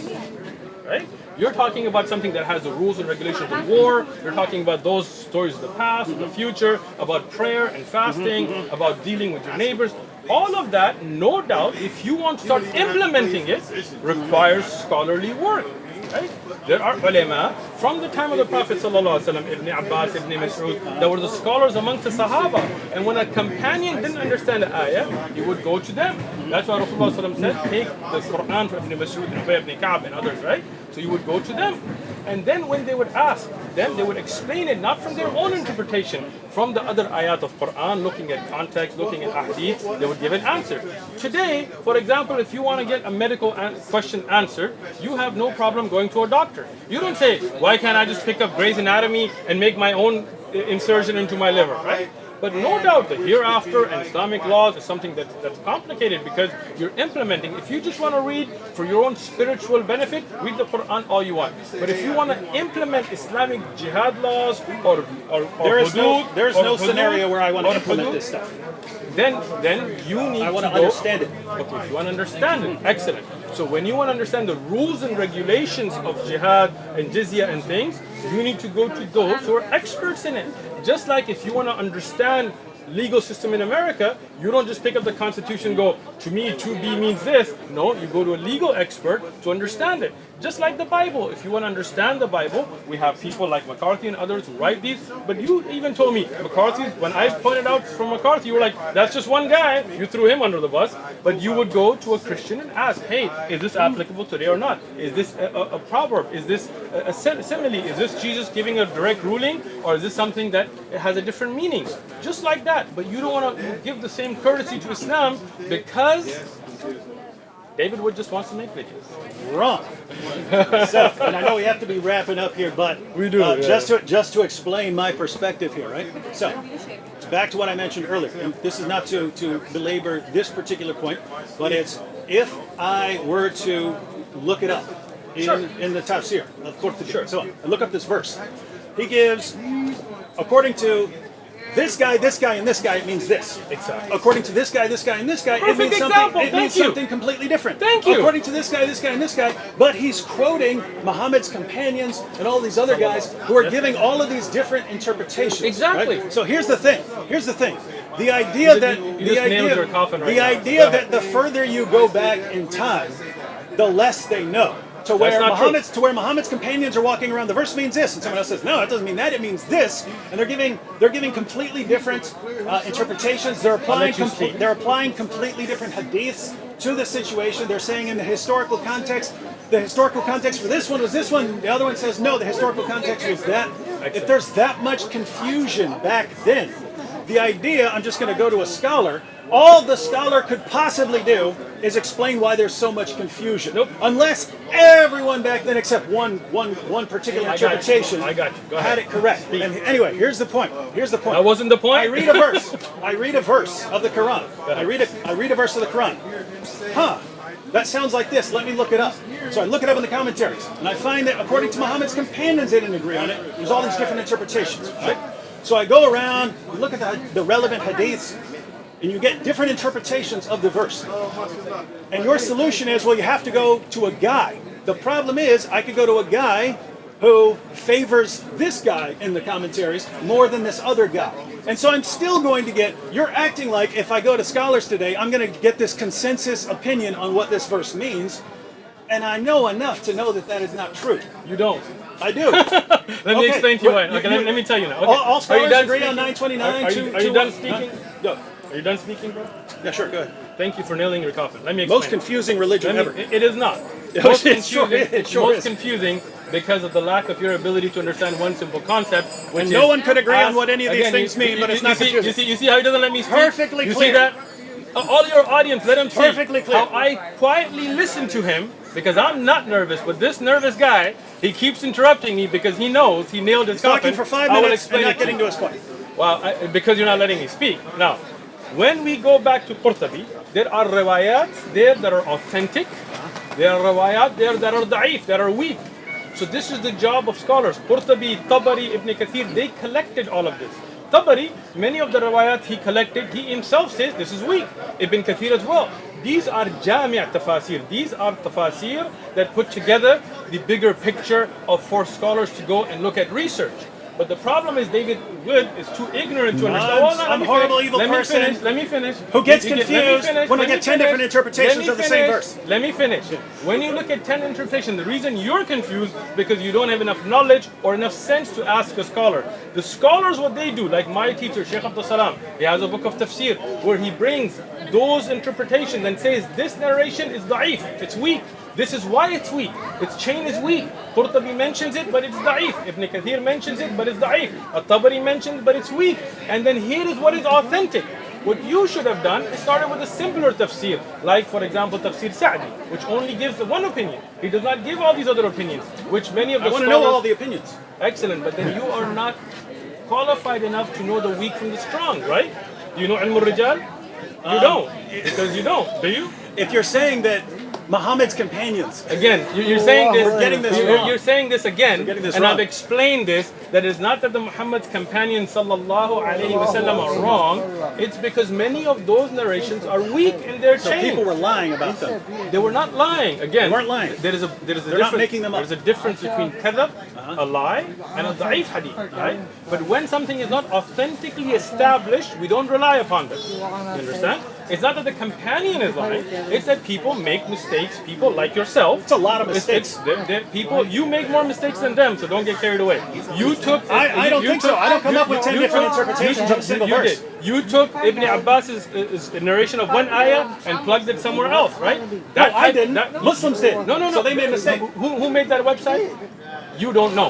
right? You're talking about something that has the rules and regulations of war. You're talking about those stories of the past, of the future, about prayer and fasting, about dealing with your neighbors. All of that, no doubt, if you want to start implementing it, requires scholarly work. Right? There are ulama from the time of the Prophet ﷺ, Ibn Abbas, Ibn Mas'ud, there were the scholars amongst the Sahaba. And when a companion didn't understand the ayah, he would go to them. That's why Rasulullah ﷺ said, take the Quran from Ibn Mas'ud, Ibn Ka'b and others, right? So you would go to them. And then when they would ask them, they would explain it not from their own interpretation, from the other ayat of Quran, looking at context, looking at hadith, they would give an answer. Today, for example, if you want to get a medical question answered, you have no problem going to a doctor. You don't say, why can't I just pick up Grey's Anatomy and make my own insertion into my liver, right? But no doubt the hereafter and Islamic laws is something that's complicated because you're implementing. If you just want to read for your own spiritual benefit, read the Quran all you want. But if you want to implement Islamic jihad laws or There's no hudud, scenario where I want to or implement hudud, this stuff. then you need I want to go- understand it. Okay, if you want to understand it, excellent. So when you want to understand the rules and regulations of jihad and jizya and things, you need to go to those who are experts in it. Just like if you want to understand legal system in America, you don't just pick up the Constitution and go, to me 2B means this. No, you go to a legal expert to understand it. Just like the Bible. If you want to understand the Bible, we have people like McCarthy and others who write these. But you even told me, McCarthy, when I pointed out from McCarthy, you were like, that's just one guy. You threw him under the bus. But you would go to a Christian and ask, hey, is this applicable today or not? Is this a proverb? Is this a simile? Is this Jesus giving a direct ruling? Or is this something that has a different meaning? Just like that. But you don't want to give the same courtesy to Islam because David Wood just wants to make videos. Wrong. So, and I know we have to be wrapping up here, but We do, yeah. just to explain my perspective here, right? So, back to what I mentioned earlier. And this is not to belabor this particular point, but it's if I were to look it up in the tafsir of Qurtubi. Sure. So I look up this verse. He gives, according to this guy, and this guy, it means this. Exactly. According to this guy, and this guy, Perfect it means something. example. It Thank means you. something completely different. Thank you. According to this guy, and this guy, but he's quoting Muhammad's companions and all these other guys who are giving all of these different interpretations. Exactly. right? So here's the thing. The idea that you just nailed your coffin right the now. idea Go ahead. that the further you go back in time, the less they know. To where not true. Muhammad's companions are walking around, the verse means this, and someone else says, no, it doesn't mean that. It means this, and they're giving completely different interpretations. They're applying completely different hadiths to the situation. They're saying in the historical context for this one was this one. The other one says no, the historical context was that. If there's that much confusion back then, the idea, I'm just going to go to a scholar. All the scholar could possibly do is explain why there's so much confusion. Nope. Unless everyone back then, except one particular I got you. interpretation, I got you. Go had ahead. it correct. And anyway, here's the point. That wasn't the point? I read a verse. I read a verse of the Quran. I read a verse of the Quran. That sounds like this. Let me look it up. So I look it up in the commentaries, and I find that according to Muhammad's companions, they didn't agree on it. There's all these different interpretations. Right? So I go around, look at the relevant hadiths, and you get different interpretations of the verse. And your solution is, well, you have to go to a guy. The problem is, I could go to a guy who favors this guy in the commentaries more than this other guy. And so I'm still going to get, you're acting like if I go to scholars today, I'm going to get this consensus opinion on what this verse means. And I know enough to know that that is not true. You don't. I do. Let me explain to you why. Okay, let me tell you now. Okay. All scholars agree speaking? on 929. Are you done speaking? Go. Are you done speaking, bro? Yeah, sure, go ahead. Thank you for nailing your coffin. Let me explain. Most confusing religion ever. It is not. It sure is. It's most confusing because of the lack of your ability to understand one simple concept. Which And no is one could agree on what any of these again, things mean, but it's not confusing. You see how he doesn't let me speak? Perfectly you clear. see that? All your audience, let him see Perfectly clear. how I quietly listen to him because I'm not nervous, but this nervous guy, he keeps interrupting me because he knows he nailed his coffin. Talking for 5 I will minutes and explain not it getting you. to his point. Well, because you're not letting me speak. Now, when we go back to Qurtubi, there are riwayat there that are authentic. There are riwayat there that are da'if, that are weak. So this is the job of scholars. Qurtubi, Tabari, Ibn Kathir, they collected all of this. Tabari, many of the riwayat he collected, he himself says this is weak. Ibn Kathir as well. These are jami' tafasir. These are tafasir that put together the bigger picture for scholars to go and look at research. But the problem is David Wood is too ignorant to understand. I'm a horrible, evil person. Let me finish. Who gets confused when I get 10 different interpretations of the same verse. Let me finish. When you look at 10 interpretations, the reason you're confused because you don't have enough knowledge or enough sense to ask a scholar. The scholars, what they do, like my teacher, Shaykh Abdul Salam, he has a book of tafsir where he brings those interpretations and says this narration is da'if, it's weak. This is why it's weak. Its chain is weak. Qurtubi mentions it, but it's da'if. Ibn Kathir mentions it, but it's da'if. At-Tabari mentions, but it's weak. And then here is what is authentic. What you should have done is started with a simpler tafsir, like for example tafsir Sa'di, which only gives one opinion. He does not give all these other opinions, which many of the I want to scholars... know all the opinions. Excellent, but then you are not qualified enough to know the weak from the strong, right? Do you know Ilm al-Rijal? You don't, because you don't, do you? If you're saying that Muhammad's companions. Again, you're saying this. We're getting this wrong. You're saying this again, We're getting this and wrong. I've explained this. That is not that the Muhammad's companions sallallahu alaihi wasallam are wrong. It's because many of those narrations are weak in their So chain. people were lying about them. They were not lying. Again, They weren't lying. There is a They're difference. not making them up. There's a difference between kadhab, a lie, and a da'if hadith, right? But when something is not authentically established, we don't rely upon them. You understand? It's not that the companion is lying. It's that people make mistakes. People like yourself. It's a lot of mistakes. People, you make more mistakes than them, so don't get carried away. You took. I don't think so. I don't come up with 10 different interpretations of a single verse. You took Ibn Abbas's narration of one ayah and plugged it somewhere else, right? I didn't. Muslims did. No. So they made a mistake. Who made that website? You don't know.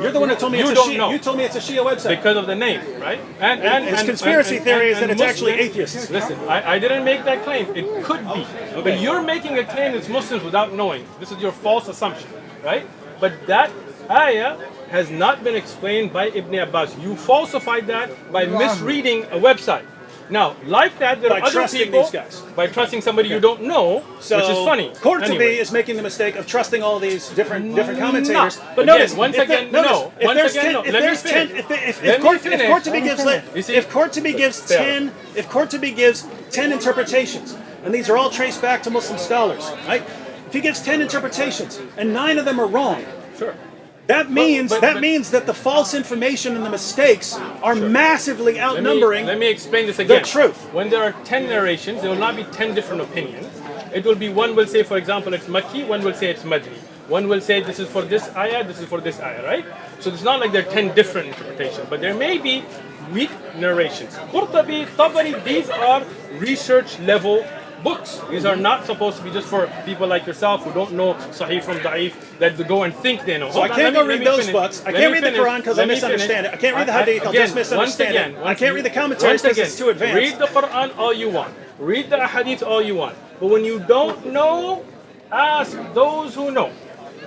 You're the one that told me You it's a don't Shia. know. You told me it's a Shia website. Because of the name, right? And His conspiracy theory is that it's actually atheists. Listen, I didn't make that claim. It could be. But you're making a claim it's Muslims without knowing. This is your false assumption, right? But that ayah has not been explained by Ibn Abbas. You falsified that by misreading a website. Now, like that, there By are other trusting people, these guys. by trusting somebody you don't know, So which is funny. Qurtubi Anyway. is making the mistake of trusting all these different commentators. No. But Again, notice, once if again, notice, no. If Once there's again, 10, no. if Let me there's 10, finish. if Let me Qurtubi finish. You see? if Qurtubi gives Fair. 10, if Qurtubi gives 10 interpretations, and these are all traced back to Muslim scholars, right? If he gives 10 interpretations and 9 of them are wrong, Sure. that means but- means that the false information and the mistakes are massively outnumbering Let me explain this again. the truth. When there are 10 narrations, there will not be 10 different opinions. It will be one will say, for example, it's Makki, one will say it's Madni. One will say this is for this ayah, this is for this ayah, right? So it's not like there are 10 different interpretations, but there may be weak narrations. Qurtubi, Tabari, these are research level books. These are not supposed to be just for people like yourself who don't know Sahih from Da'if, that go and think they know. So I can't go read those books. I can't read the Quran because I misunderstand it. I can't read the Hadith. I'll just misunderstand it. I can't read the commentaries because it's too advanced. Read the Quran all you want. Read the Hadith all you want. But when you don't know, ask those who know.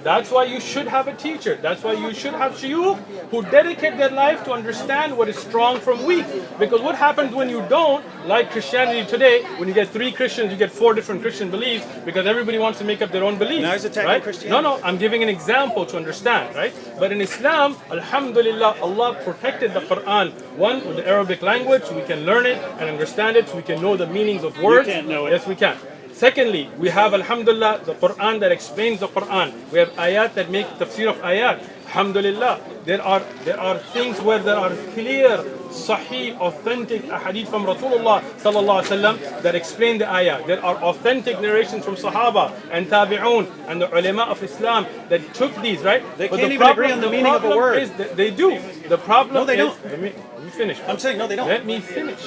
That's why you should have a teacher. That's why you should have shuyukh who dedicate their life to understand what is strong from weak. Because what happens when you don't, like Christianity today, when you get 3 Christians, you get 4 different Christian beliefs because everybody wants to make up their own beliefs. Now he's attacking right? Christianity. No, I'm giving an example to understand, right? But in Islam, alhamdulillah, Allah protected the Quran. One, with the Arabic language, so we can learn it and understand it, so we can know the meanings of words. can't know it. Yes, we can. Secondly, we have alhamdulillah the Quran that explains the Quran. We have ayat that make tafsir of ayat. Alhamdulillah. There are things where there are clear, sahih, authentic ahadith from Rasulullah sallallahu alaihi wasallam that explain the ayah. There are authentic narrations from Sahaba and Tabi'un and the ulama of Islam that took these, right? They But can't the even agree problem- on the the meaning of a problem word. is that they do. The problem No, they is, don't. Let me finish. I'm saying no, they don't. Let me finish.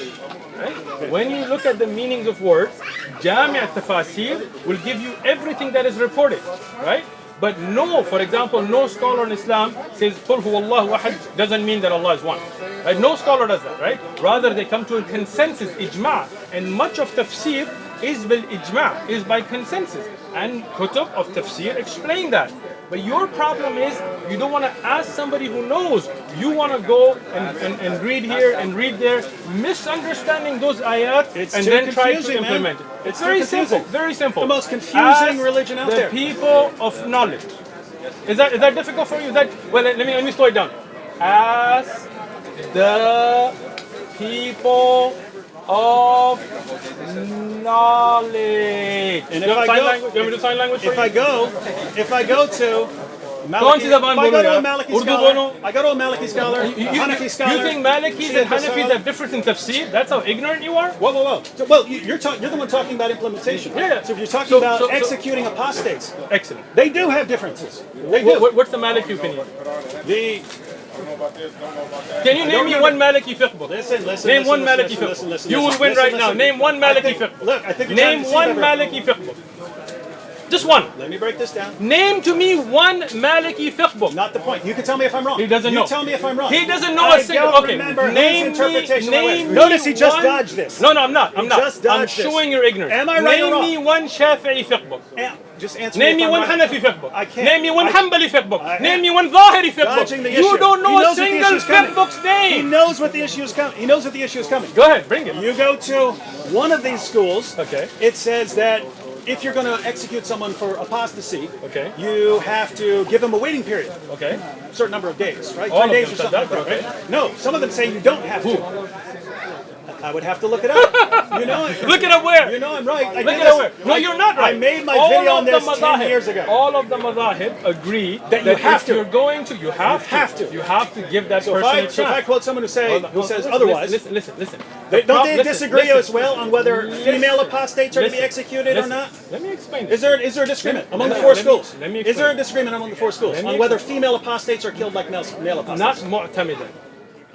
Right? When you look at the meanings of words, Jami' tafasir will give you everything that is reported, right? But no, for example, no scholar in Islam says Qul huwallahu ahad doesn't mean that Allah is one. Right? No scholar does that, right? Rather they come to a consensus, ijma', and much of tafsir is bil ijma', is by consensus. And kutub of tafsir explain that. But your problem is you don't want to ask somebody who knows. You want to go and read here and read there, misunderstanding those ayat, It's and too then try to confusing, man. implement it. It's It's very too simple. confusing. Very simple. The most confusing Ask religion out the there. people of knowledge. Is that difficult for you? Well, let me slow it down. Ask the people of knowledge. And You if have I sign go, language? You want me to do sign language for if you? I go to कौन सी Maliki, ज़बान if I go to बोलूँ a यार? Maliki Urdu scholar, बोलो। I go to a Maliki scholar, a Hanafi scholar. You think Malikis and Hanafis have difference in tafsir? That's how ignorant you are? Whoa, whoa, whoa. So, well, you're the one talking about implementation. Yeah. So if you're talking So- about so- executing apostates, Excellent. they do have differences. They do. What's the Maliki opinion? The Can you name me remember- one Maliki fiqh book? listen. Name one Maliki listen, fiqh listen, book. listen, You will listen, win listen, right now. listen. Name one I Maliki think- fiqh book. Look, I think you're trying Name to deceive one everyone. Maliki fiqh book. Just one. Let me break this down. Name to me one Maliki fiqh book. Not the point. You can tell me if I'm wrong. He doesn't know. You tell me if I'm wrong. He doesn't know I a single. don't Okay, remember whose name interpretation me. I went. Name Notice he me just one- dodged this. No, I'm not. I'm He not. just I'm dodged this. showing your ignorance. Am I right or Name wrong? me one Shafi'i fiqh book. Just answer Name if me I'm one right. Hanafi fiqh book. I can't. Name me one I- Hanbali fiqh book. I- Name me one Zahiri fiqh book. Dodging the You issue. don't He know a knows what the single issue's coming. fiqh book's He name. knows what the issue is coming. He knows what the issue is coming. Go ahead, bring it. You go to one of these schools. Okay. It says that if you're going to execute someone for apostasy, Okay. you have to give them a waiting period, Okay. a certain number of days, right? All 3 of days them or said something that, like that, but right? No, some of them say you don't have to. I would have to look it up. You know, Look it up where? You know I'm right. I Look did it this. up where? No, you're not right. I made my All video of on the this 10 madahib- years ago. All of the madahib agree That you have if to. you're going to, you have to. to. You have to give that So if person a I, chance. so if I quote someone who says Listen, otherwise, Listen. don't they disagree listen. as well on whether female Listen. apostates are to be Listen. executed or Listen. not? Let me explain Is this. there a disagreement among the let four me- schools? let me Is there a explain. disagreement among the four schools Let me on whether explain. female apostates are killed like male apostates? Not mu'tamidan,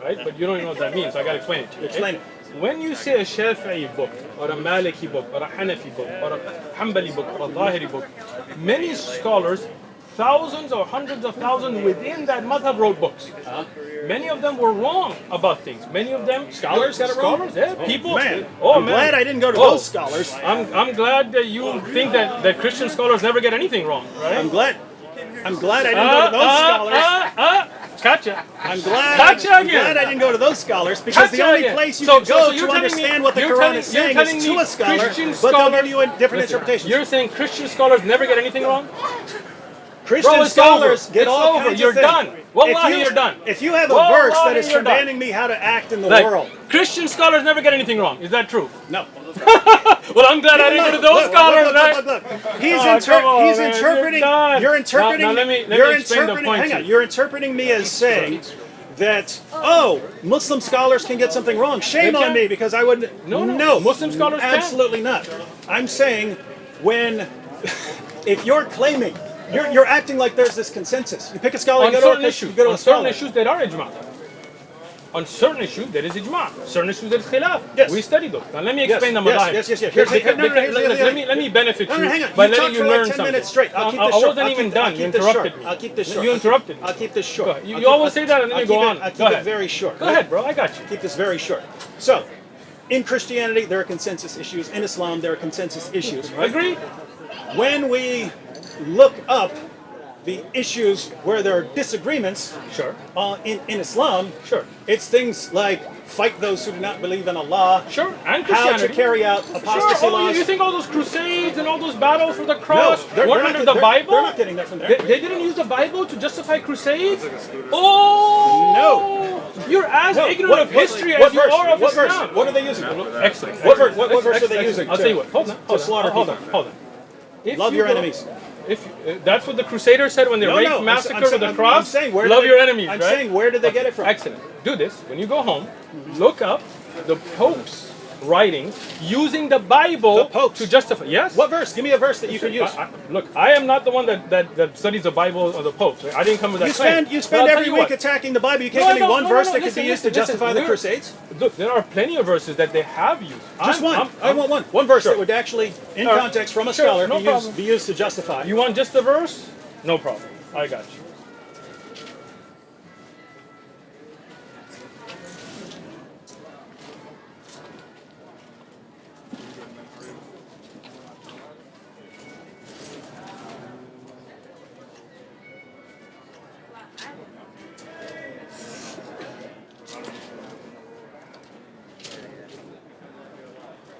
right? But you don't even know what that means, so I gotta explain it to you. okay? Explain it. When you say a Shafi'i book, or a Maliki book, or a Hanafi book, or a Hanbali book, or a Zahiri book, many scholars, thousands or hundreds of thousands within that madhab wrote books. Many of them were wrong about things. Many of them Scholars got it wrong? Scholars, yeah, people. Man, Oh I'm man, glad I didn't go to Oh, those scholars. I'm glad that you think that Christian scholars never get anything wrong, right? I'm glad I didn't go to those scholars. Gotcha. I'm glad Gotcha I'm again. glad I didn't go to those scholars because the Gotcha only again. place you So- can so go you're to telling me- understand what the you're Quran telling- is you're saying telling is me to a scholar, Christian but they'll scholars- give you different Listen, interpretations. You're saying Christian scholars never get anything wrong? Christian Bro, it's scholars over. get It's all over. kinds You're of things. done. Wallahi, you're done. If you have a Wallahi, verse that is you're done. commanding me how to act in the Like, world, Christian scholars never get anything wrong. Is that true? no. Well, I'm glad I didn't go to those scholars, right? Look. He's, Oh, come on, he's man, interpreting. you're done. You're interpreting. Now, let me you're explain the interpreting. point Hang to on. you. You're interpreting me as saying that Muslim scholars can get something wrong. Shame They on can. me because I wouldn't. No. Muslim scholars can. absolutely not. I'm saying if you're claiming. You're acting like there's this consensus. You pick a scholar, On you go to certain a, issues, you go to on a certain scholar. issues there are ijma. On certain issues there is ijma. Certain issues there is khilaf. Yes. We study those. Now let me Yes, explain the yes, madahib. yes. Here's- Let me benefit No, you hang on. by You letting talked you for learn like 10 something. minutes straight. I'll keep this I short. wasn't even done. You interrupted me. I'll keep this short. You interrupted me. I'll keep this short. Go ahead. You always say that and then you go on. I'll keep Go it ahead. very short. Go ahead, bro. I got you. Keep this very short. So, in Christianity, there are consensus issues. In Islam, there are consensus issues. Right? Agree? When we look up the issues where there are disagreements Sure. in Islam, Sure. it's things like fight those who do not believe in Allah, Sure. And how to Christianity. carry out Sure. apostasy Oh, laws. you think all those crusades and all those battles for the No, cross they're weren't not under get- the they're- Bible? They're not getting that from there. They didn't use the Bible to justify crusades? Oh! No. You're as No, ignorant of history what as you verse? are of What verse? Islam. What are they using? Excellent. What verse- excellent, what verse are they excellent. using I'll to- tell you what. Hold on. to slaughter hold on. people? Hold on. If Love you your go- enemies. If that's what the Crusaders said when they raped, massacred with the cross. I'm saying where love did your they- enemies. I'm right? saying where did they get it from? Excellent. Do this when you go home. Look up the Pope's writings using the Bible The Popes? to justify. Yes. What verse? Give me a verse that you could use. Look, I am not the one that studies the Bible or the Pope. I didn't come with that claim. You But spend I'll tell every you week what. attacking the Bible. You can't No, give me no, one no, verse no, that could listen, be used to listen, justify the listen. Crusades. Look, there are plenty of verses that they have used. Just one. I want one. One verse that would actually, in context, from a Sure, scholar, no problem. be used to justify. You want just the verse? No problem. I got you.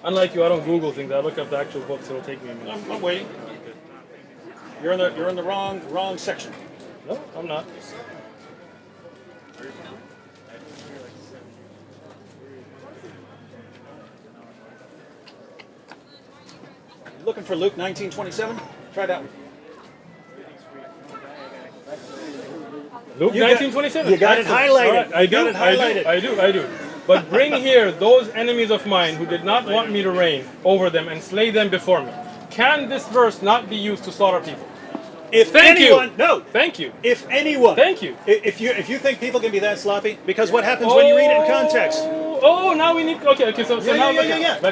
Unlike you, I don't Google things. I look up the actual books. It'll take me a minute. I'm waiting. You're in the wrong section. No, I'm not. Looking for Luke 19:27? Try that one. Luke You got- 19:27. you got it highlighted. All right, I You do. got it highlighted. I do. But bring here those enemies of mine who did not want me to reign over them and slay them before me. Can this verse not be used to slaughter people? If Thank anyone, you. no. Thank you. If anyone, Thank you. If you think people can be that sloppy, because what happens when you read it in context? Oh, now we need. Okay. So now look at.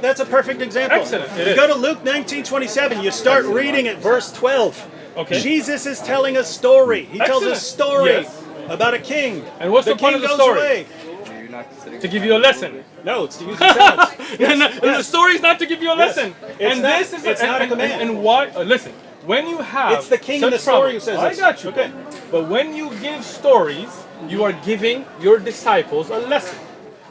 That's a perfect example. Excellent, it You is. go to Luke 19:27. You start reading at verse 12. Okay. Jesus is telling a story. He tells a Excellent. story Yes. about a king. And what's the point king of the goes story? away. To give you a lesson. No, it's to use the sentence. The story is not to give you a Yes. lesson. It's And not- this is it's not a command. And why? Listen, when you have It's the king in such the story who trouble- says I this. got you. Okay. But when you give stories, you are giving your disciples a lesson.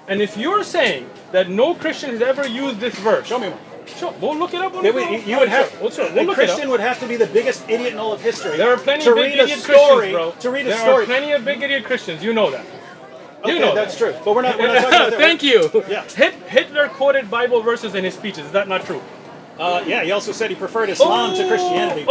And if you're saying that no Christian has ever used this verse, Show me one. sure, we'll look it up. You would have. We'll A look it Christian up. would have to be the biggest idiot in all of history. There are plenty to of big read a idiot story. Christians, bro. To read a there story. are plenty of big idiot Christians. You know that. Okay, You know that's that. true. But we're not talking about that. Thank you. Yeah. Hitler quoted Bible verses in his speeches. Is that not true? Yeah, he also said he preferred Islam to Christianity.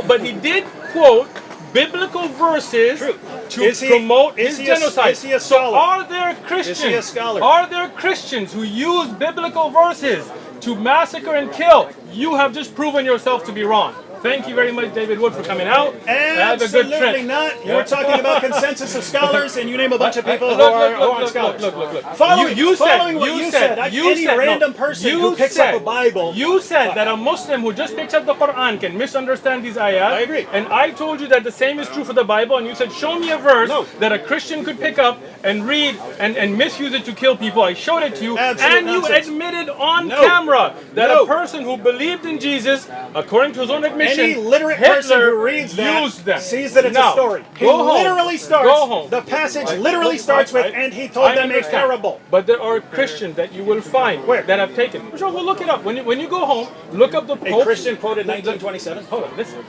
But he did quote biblical verses True. to Is he- promote is his he a- genocide. is he a So scholar? are there Christians? Is he a scholar? Are there Christians who use biblical verses to massacre and kill? You have just proven yourself to be wrong. Thank you very much, David Wood, for coming out. Have a good Absolutely trip. not. You were talking about consensus of scholars, and you name a bunch of people who Look, aren't scholars. look. Following what You any said, random no, person you who picks said- up a Bible. You said that a Muslim who just picks up the Quran can misunderstand these ayat. I agree. And I told you that the same is true for the Bible, and you said, show me a verse No. that a Christian could pick up and read and misuse it to kill people. I showed it to you, Absolute and you nonsense. admitted on No. camera that No. a person who believed in Jesus, according to his own admission, Any literate person Hitler who reads that used them. sees that it's Now, a story. He go home. literally starts. Go home. The passage literally starts with, "And he told I them a understand. parable." But there are Christians that you will find Where? that have taken. Sure, we'll look it up. When you go home, look up the A Pope. Christian quoted 1927. Hold on, listen.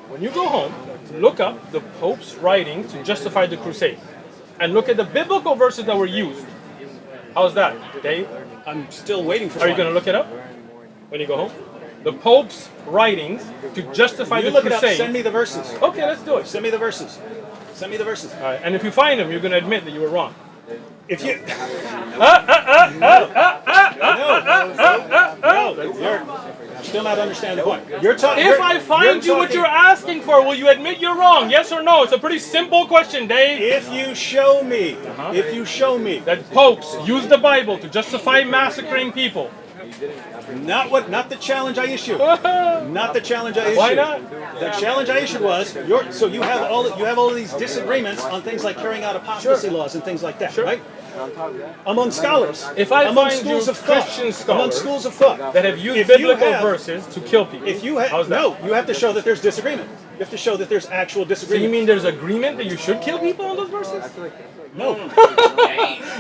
When you go home, look up the Pope's writings to justify the crusade. And look at the biblical verses that were used. How's that, Dave? I'm still waiting for Are you one. going to look it up when you go home? The Pope's writings to justify You the look it up. crusade. Send me the verses. Okay, let's do it. Send me the verses. Send me the verses. All right, and if you find them, you're going to admit that you were wrong. If you you're still not understanding the point. You're talking. If I find you what you're asking for, will you admit you're wrong? Yes or no? It's a pretty simple question, Dave. If you show me, if you show me That popes use the Bible to justify massacring people. not the challenge I issued. Not the challenge I issued. Why not? The challenge I issued was you have all of these disagreements on things like carrying out apostasy laws and things like that, right? Among scholars, If I among find schools you of thought, Christian among scholars schools of thought that have used if you biblical have- verses to kill people. If you have How's that? no, you have to show that there's disagreement. You have to show that there's actual So you disagreement. mean there's agreement that you should kill people on those verses? No.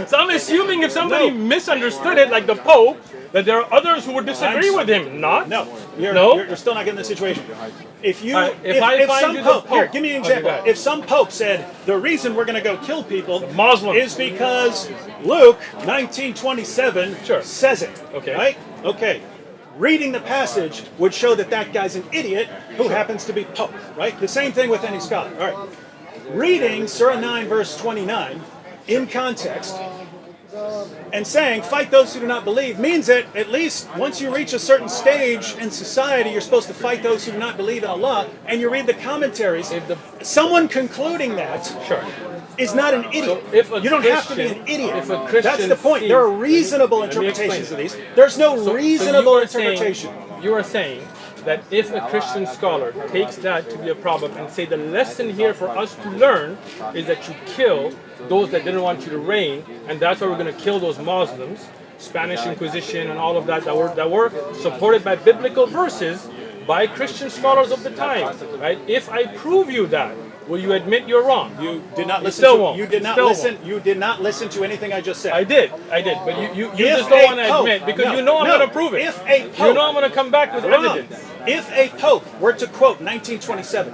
So I'm assuming if somebody misunderstood it, like the Pope, that there are others who would disagree with him. Not? No, you're, No? you're still not getting the situation. If you, All right, if I find some you the pope, here, Pope- give me an Okay, example. go ahead. If some pope said the reason we're going to go kill people Muslims. is because Luke 19:27 Sure. says it. Okay. Right? Okay. Reading the passage would show that that guy's an idiot who happens to be pope. Right? The same thing with any scholar. All right. Reading Surah 9 verse 29 in context and saying fight those who do not believe means that at least once you reach a certain stage in society you're supposed to fight those who do not believe in Allah, and you read the commentaries. If the- Someone concluding that Sure. is not an idiot. So if a you don't have to be an Christian- idiot. if a Christian That's the point. sees- There are reasonable Let me interpretations of explain. these. There's no So reasonable you are saying- interpretation. You are saying that if a Christian scholar takes that to be a problem and say the lesson here for us to learn is that you kill those that didn't want you to reign, and that's why we're going to kill those Muslims, Spanish Inquisition and all of that were supported by biblical verses by Christian scholars of the time, right? If I prove you that, will you admit you're wrong? You did not listen. still won't. You did not Still listen. won't. You did not listen to anything I just said. I did. But you If just don't a want to pope- admit because no, you know I'm no. going to prove it. If a you pope- know I'm going to come back with Wrong. evidence. If a pope were to quote 1927,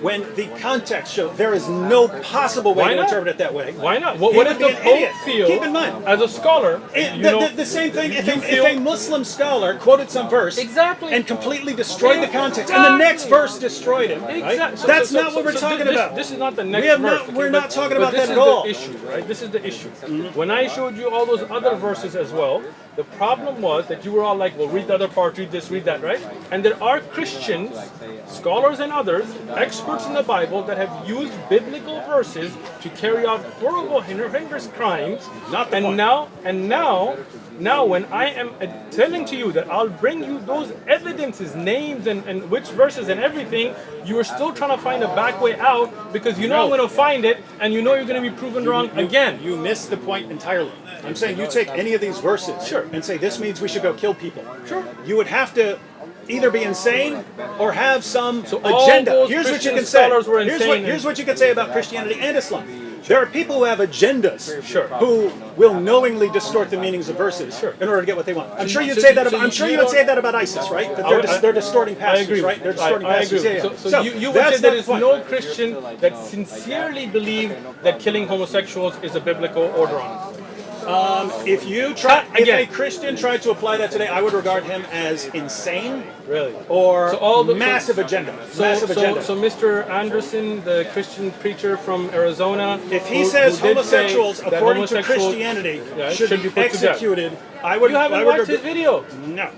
when the context shows there is no possible way Why to not? interpret it that way. Why not? He What would if be the an Pope idiot. feels, Keep in mind, as a scholar, the same thing. If feel- a Muslim scholar quoted some verse Exactly. and completely destroyed the context, and the next verse destroyed him, right? Exactly. That's not what we're talking about. This is not the next We have verse. not- we're not talking but about that at This all. is the issue, right? This is the issue. When I showed you all those other verses as well, the problem was that you were all like, well, read the other part, read this, read that, right? And there are Christians, scholars and others, experts in the Bible that have used biblical verses to carry out horrible, horrendous crimes. Not the point. Now, when I am telling to you that I'll bring you those evidences, names, and which verses and everything, you are still trying to find a back way out because you know I'm going to find it, and you know you're going to be proven wrong again. You missed the point entirely. I'm saying you take any of these verses and say this means we should go kill people. Sure. You would have to either be insane or have some all agenda. those Here's what you Christian can say. scholars were Here's insane here's what you can say about Christianity and Islam. There are people who have agendas Sure. who will knowingly distort the meanings of verses in order to get what they want. I'm sure you'd so say you- that. so I'm you- sure you you would don't- say that about ISIS, right? That they're distorting I passages, agree. right? They're distorting I passages. agree. Yeah, yeah. So you would that's say there not is the point. no Christian that sincerely believes that killing homosexuals is a biblical order on it. If a Again. Christian tried to apply that today, I would regard him as insane Really? or So all the- massive agenda. Massive agenda. So Mr. Anderson, the Christian preacher from Arizona, If he who says did homosexuals, say that according to homosexuals- Christianity, Yeah, should be put to death. executed, I would. You haven't I would watched his video. No.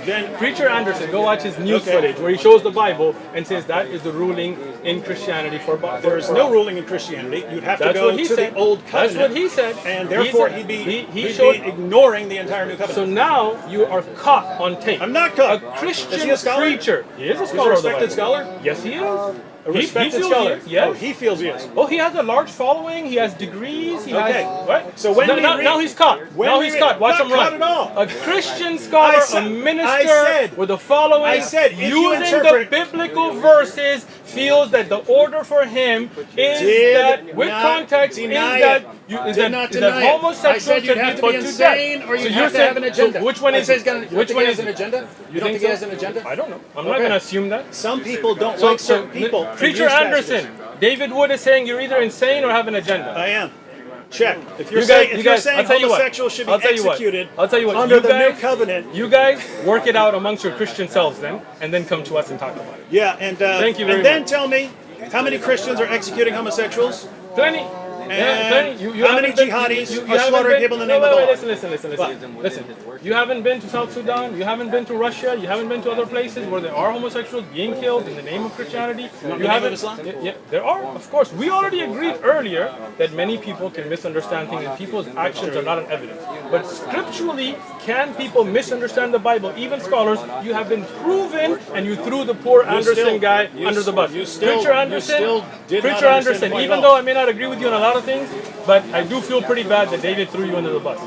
Then Preacher Anderson, go watch his news Okay. footage where he shows the Bible and says that is the ruling in Christianity for there is no ruling in Christianity. You'd have to That's go what he to said. the old That's covenant. what he said. And therefore He said- he'd he be showed- ignoring the entire new covenant. So now you are caught on tape. I'm not caught. A Christian Is he a scholar? preacher. He is a He's a scholar of the respected Bible. scholar? Yes, he is. A respected feels scholar. He is, yes. Oh, he feels he is. Oh, he has a large following. He has degrees. He Okay. has, right? So when we now, read- now he's caught. when Now we he's read- caught. Watch not him run. caught at all. A Christian scholar, I said- a minister I said- with a following, I said, if you using interpret- the biblical verses, feels that the order for him is Did that, with not context, deny is that it. you, Did is that, not is that deny it. homosexuals I said you'd should have to put be to insane death. or you'd So have you're to have saying- an agenda. So which one I is said it? he's gonna- you Which think one he is has an it? agenda? You don't think think he so? has an agenda? I don't know. I'm not Okay. going to assume that. Some people don't like certain people. and Preacher use Anderson, passages. David Wood is saying you're either insane or have an agenda. I am. Check. If you're You saying, guys- if you're I'll saying tell you what. homosexuals should be I'll tell you what. executed I'll tell you what. under You the guys- new covenant, You guys work it out amongst your Christian selves and then come to us and talk about it. yeah, and Thank you very and then much. tell me how many Christians are executing homosexuals? Plenty. Yeah, plenty. You how many haven't been- jihadis you are haven't slaughtering been- people in the no, name of wait, Allah? Listen. You haven't been to South Sudan. You haven't been to Russia. You haven't been to other places where there are homosexuals being killed in the name of Christianity. the You name haven't. of Islam? Yeah, there are, of course. We already agreed earlier that many people can misunderstand things and people's actions are not an evidence. But scripturally, can people misunderstand the Bible? Even scholars, you have been proven, and you threw the poor Anderson still- guy you under the bus. you still- Preacher you Anderson, still did not Preacher understand the Anderson, point even at though all. I may not agree with you on a lot of things, but I do feel pretty bad that David threw you under the bus.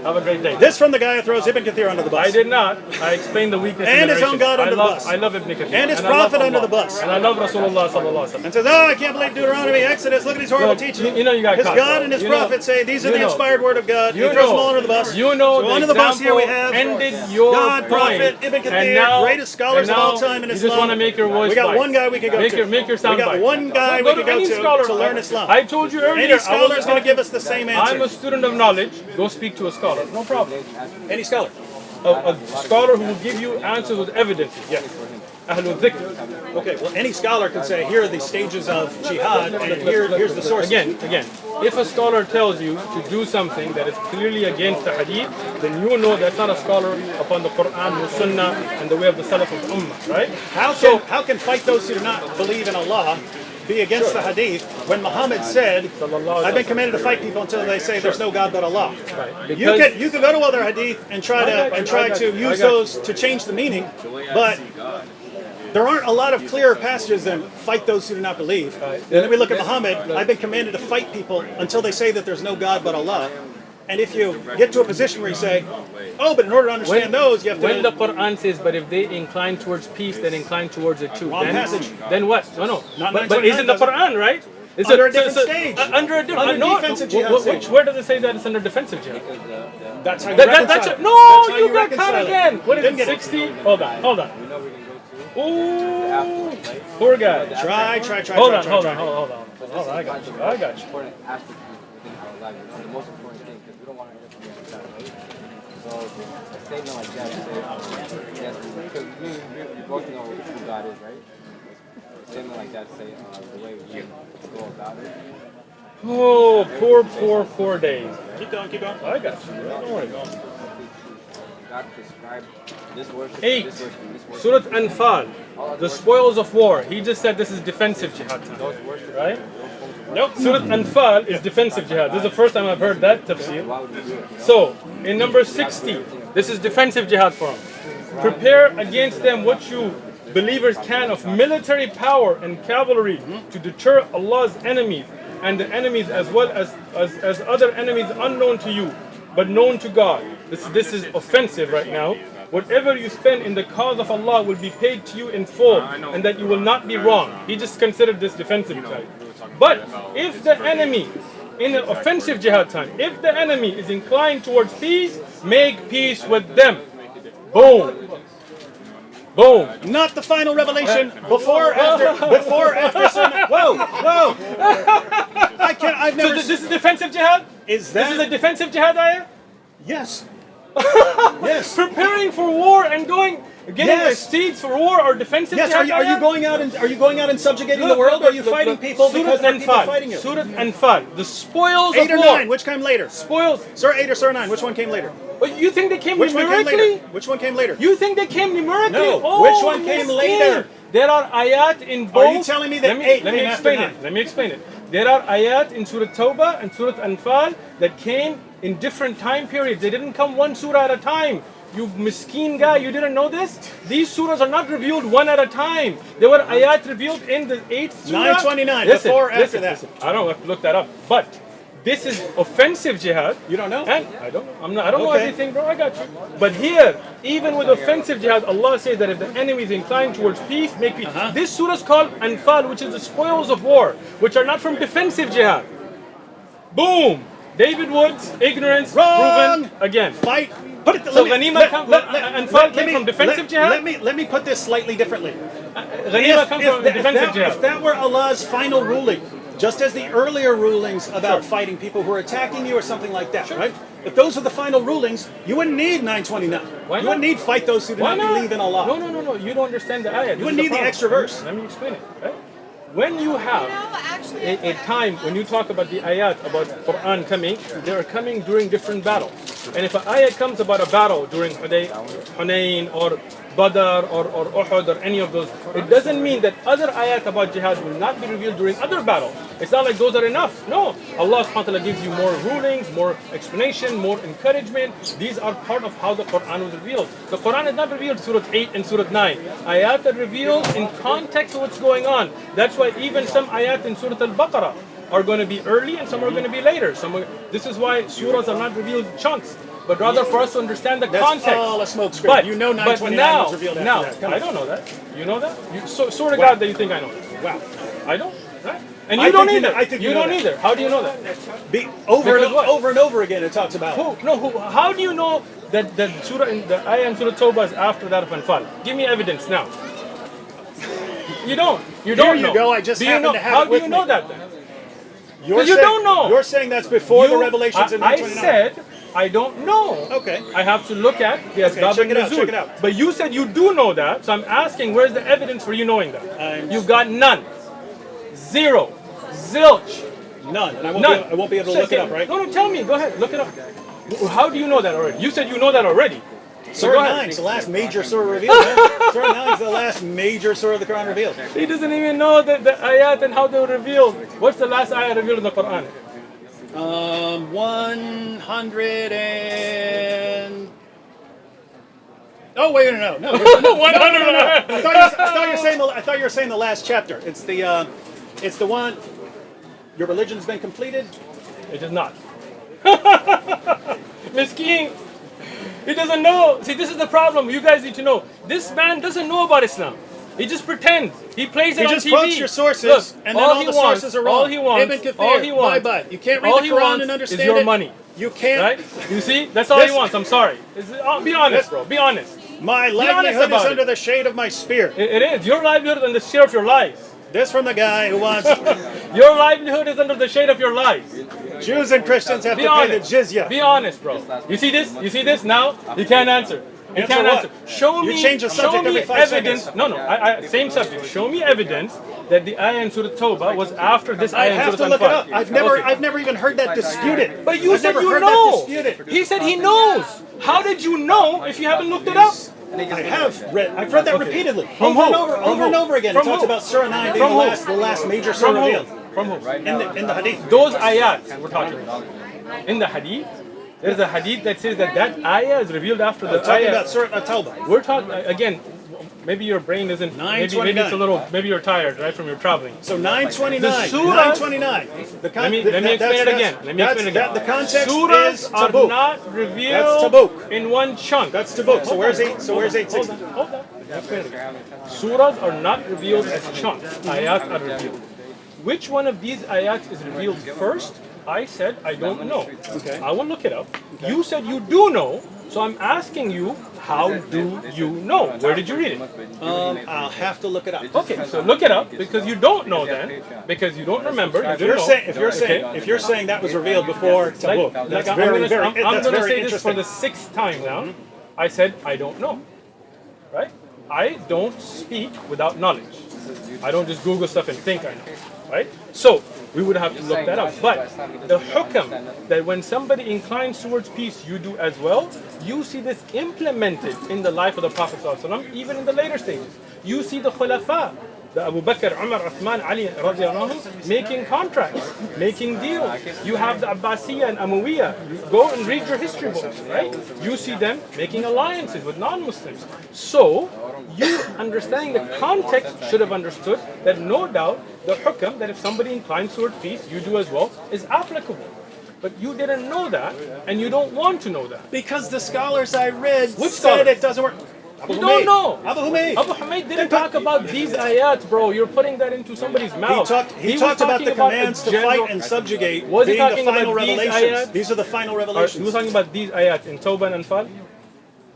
Have a great day. This from the guy who throws Ibn Kathir under the bus. I did not. I explained the weakness And in the his own narration. God under the I love, bus. I love Ibn Kathir. And his I love prophet under Allah. the bus. And I love Rasulullah sallallahu alaihi wasallam. And says, oh, I can't believe Deuteronomy, Exodus, look at these horrible Look, teachings. you know you got his caught, God though. and his You know- prophet say these are you the know. inspired word of God. You He throws know- them all under the bus. You know so the under the bus here we example have ended your God, point. prophet, Ibn Kathir, And now- greatest scholars and of all now time in you Islam. just want to make your voice We got bite. one guy we can go make to. Make your sound we got bite. one guy Go we can go any to scholar. learn Islam. I told you earlier. Any scholar is going to give us the same answer. I'm a student of knowledge. Go speak to a scholar. No problem. Any scholar. A scholar who will give you answers with evidence. Yes. Ahlul dhikr. Okay, well, any scholar can say, here are the stages of jihad, and here's the source. Again, if a scholar tells you to do something that is clearly against the hadith, then you know that's not a scholar upon the Quran, the Sunnah, and the way of the Salaf of Ummah, right? How can fight those who do not believe in Allah be against the hadith when Muhammad said, I've been commanded to fight people until they say there's no God but Allah. Right. You can go to other hadith and try to use those to change the meaning, but there aren't a lot of clearer passages than fight those who do not believe. And then we look at Muhammad, I've been commanded to fight people until they say that there's no God but Allah. And if you get to a position where you say, oh, but in order to understand those, you have to... When the Quran says, but if they incline towards peace, then incline towards it too. Wrong then, passage. Then what? No. Not But isn't the 929, Quran, right? It's Under a different stage. Under a different... Under defensive jihad stage. Where does it say that it's under defensive jihad? That's how you That's reconcile it. no, That's how you got reconcile caught it. again. What is Didn't it, get it. 60? Hold on. Ooh, poor guy. Try. Hold on. I got you. Important aspect within our life. The most important thing, because we don't want to get from that, right? So a statement like that, say, yes, because we both know who God is, right? A statement like that, say, the way we go about it. Oh, poor days. Keep going. I got you. Don't worry. God prescribed this worship, 8. this worship, this worship. Surah Anfal, the spoils of war. He just said this is defensive jihad time, right? Nope. Surah Anfal is defensive jihad. This is the first time I've heard that tafsir. Why would you do it? So, in number 60, this is defensive jihad for him. Prepare against them what you believers can of military power and cavalry to deter Allah's enemies and the enemies as well as other enemies unknown to you but known to God. This is offensive right now. Whatever you spend in the cause of Allah will be paid to you in full, and that you will not be wrong. He just considered this defensive jihad. But if the enemy, in an offensive jihad time, if the enemy is inclined towards peace, make peace with them. Boom. Not the final revelation. Before, after. Sermon. Whoa. I've never. So this is defensive jihad? Is This is a that? defensive jihad ayah? Yes. Yes. Preparing for war and getting Yes. steeds for war or defensive Yes. jihad Are you ayah? going out and subjugating the world? Or are you fighting people because there are people fighting you? Surah Anfal, the spoils 8 or of war. 9? Which came later? Spoils. Surah 8 or Surah 9? Which one came later? But you think they came Which one came numerically? later? Which one came later? You think they came numerically? No. Oh, Which one came miskin. later? There are ayat in both. Are you telling me that 8 let me came explain after it. Let me explain it. There are ayat in Surah Tawbah and Surah Anfal that came in different time periods. They didn't come one surah at a time. You miskin guy, you didn't know this? These surahs are not revealed one at a time. There were ayat revealed in the 8th surah. 929, before or after that? I don't have to look that up. But this is offensive jihad. You don't know? And I don't know Okay. everything, bro. I got you. But here, even with offensive jihad, Allah says that if the enemy is inclined towards peace, make peace. This surah is called Anfal, which is the spoils of war, which are not from defensive jihad. Boom! David Woods, ignorance Wrong! proven again. Fight. Put it. So Ghanima came from defensive jihad? Let me put this slightly differently. Ghanima comes from defensive If jihad. that were Allah's final ruling, just as the earlier rulings about fighting people who are attacking you or something like that, right? If those are the final rulings, you wouldn't need 929. Why You wouldn't not? need fight those who do Why not not? believe in Allah. No. You don't understand the ayah. You wouldn't need the extra verse. Let me explain it. Right? When you have a time when you talk about the ayat about Quran coming, they are coming during different battles. And if an ayat comes about a battle during Hunayn or Badr or Uhud or any of those, it doesn't mean that other ayat about jihad will not be revealed during other battles. It's not like those are enough. No. Allah subhanahu wa ta'ala gives you more rulings, more explanation, more encouragement. These are part of how the Quran was revealed. The Quran is not revealed Surah 8 and Surah 9. Ayat are revealed in context of what's going on. That's why even some ayat in Surah Al-Baqarah are going to be early and some are going to be later. This is why surahs are not revealed chunks, but rather for us to understand the That's context. all a smoke screen. You know 929 was revealed after that. Come I on. don't know that. You know that? Swear to God that you think I know that. Wow. I don't. Right? And I you don't think you know- either. I think you you know don't that. either. How do you know that? Because what? Over and over again it talks about. How do you know that the surah in the ayah in Surah Tawbah is after that of Anfal? Give me evidence now. You don't. You don't Here you know. go, I just do you happen know? to have How it do with you me. know that then? You're You saying- don't know. You're saying that's before the revelations in I 929. said I don't know. Okay. I have to look at the Asbab check it out, al-Nuzul. check it out. But you said you do know that, so I'm asking where's the evidence for you knowing that? You've got none. Zero. Zilch. None. And None. I won't be able to look it up, right? No, tell me. Go ahead. Look it up. How do you know that already? You said you know that already. So Surah go ahead. 9 is the last major surah revealed. Man. Surah 9 is the last major surah of the Quran revealed. He doesn't even know the ayat and how they were revealed. What's the last ayat revealed in the Quran? 100 and... Oh wait, no. 100. I thought you were saying the last chapter. It's the one. Your religion's been completed. It is not. Miskeen. He doesn't know. See, this is the problem. You guys need to know. This man doesn't know about Islam. He just pretends. He plays it on TV. He just quotes your sources, Look, and then all the wants, sources are wrong. All he wants, Ibn Kathir, all he wants, bye-bye. You can't read all the he Quran wants and understand is your it. money. You can't. Right? You see? That's all This- he wants. I'm sorry. Be honest, bro. Be honest. My honest livelihood is about it. under the shade of my spear. It is. Your livelihood is under the shade of your lies. This from the guy who wants Your livelihood is under the shade of your lies. Jews and Christians have Be to pay the honest. jizya. Be honest, bro. You see this? You see this? Now you can't answer. You Answer can't what? answer. Show You me. change the subject show me every 5 evidence. seconds. No. Same subject. Show me evidence that the ayah in Surah Tawbah was after this I ayah in have Surah to look it Anfal. up. I've never even heard that disputed. But you I've said never you heard know. that disputed. He said he knows. How did you know if you haven't looked it up? I have read. I've read that Okay. repeatedly, From over and who? over, From over and who? over again. From It talks who? about Surah 9 being From who? the last major From surah who? revealed From who? in the hadith. Those ayat we're talking about. In the hadith, there's a hadith that says that ayah is revealed after the We're talking ayah. about Surah At-Tawbah. We're talking again. Maybe your brain isn't. Maybe it's a 9:29. little. Maybe you're tired, right, from your traveling. So 929. The surahs- 929. Let me explain it again. Let me explain it again. The context Surahs is are Tabuk. not revealed That's Tabuk. in one chunk. That's Tabuk. So where's 860? Hold on. Let me explain it again. Surahs are not revealed as chunks. Ayat are revealed. Which one of these ayat is revealed first? I said I don't know. Okay. I will look it up. You said you do know. So I'm asking you, how do you know? Where did you read it? I'll have to look it up. Okay, so look it up because you don't know then, because you don't remember. You didn't know. If you're saying that was revealed before Tabuk, that's I'm very, very, I'm that's gonna very say this for interesting. the 6th time now. I said I don't know. Right? I don't speak without knowledge. I don't just Google stuff and think I know. Right? So we would have to look that up. But the hukam that when somebody inclines towards peace, you do as well. You see this implemented in the life of the Prophet ﷺ, even in the later stages. You see the Khulafa, the Abu Bakr, Umar, Uthman, Ali radiallahu anhum, making contracts, making deals. You have the Abbasiyya and Umayyah. You go and read your history books, right? You see them making alliances with non-Muslims. So you understanding the context should have understood that no doubt the hukam that if somebody inclines toward peace, you do as well, is applicable. But you didn't know that, and you don't want to know that. Because the scholars I read Which said scholars? it doesn't work. Abu You Humayd. don't know. Abu Humayd. Abu Hamid didn't talk about these ayat, bro. You're putting that into somebody's mouth. He was talked about talking the commands a to general- fight and subjugate Was he being the talking final about these revelations. ayat? These are the final He revelations. was talking about these ayat in Tawbah and Anfal.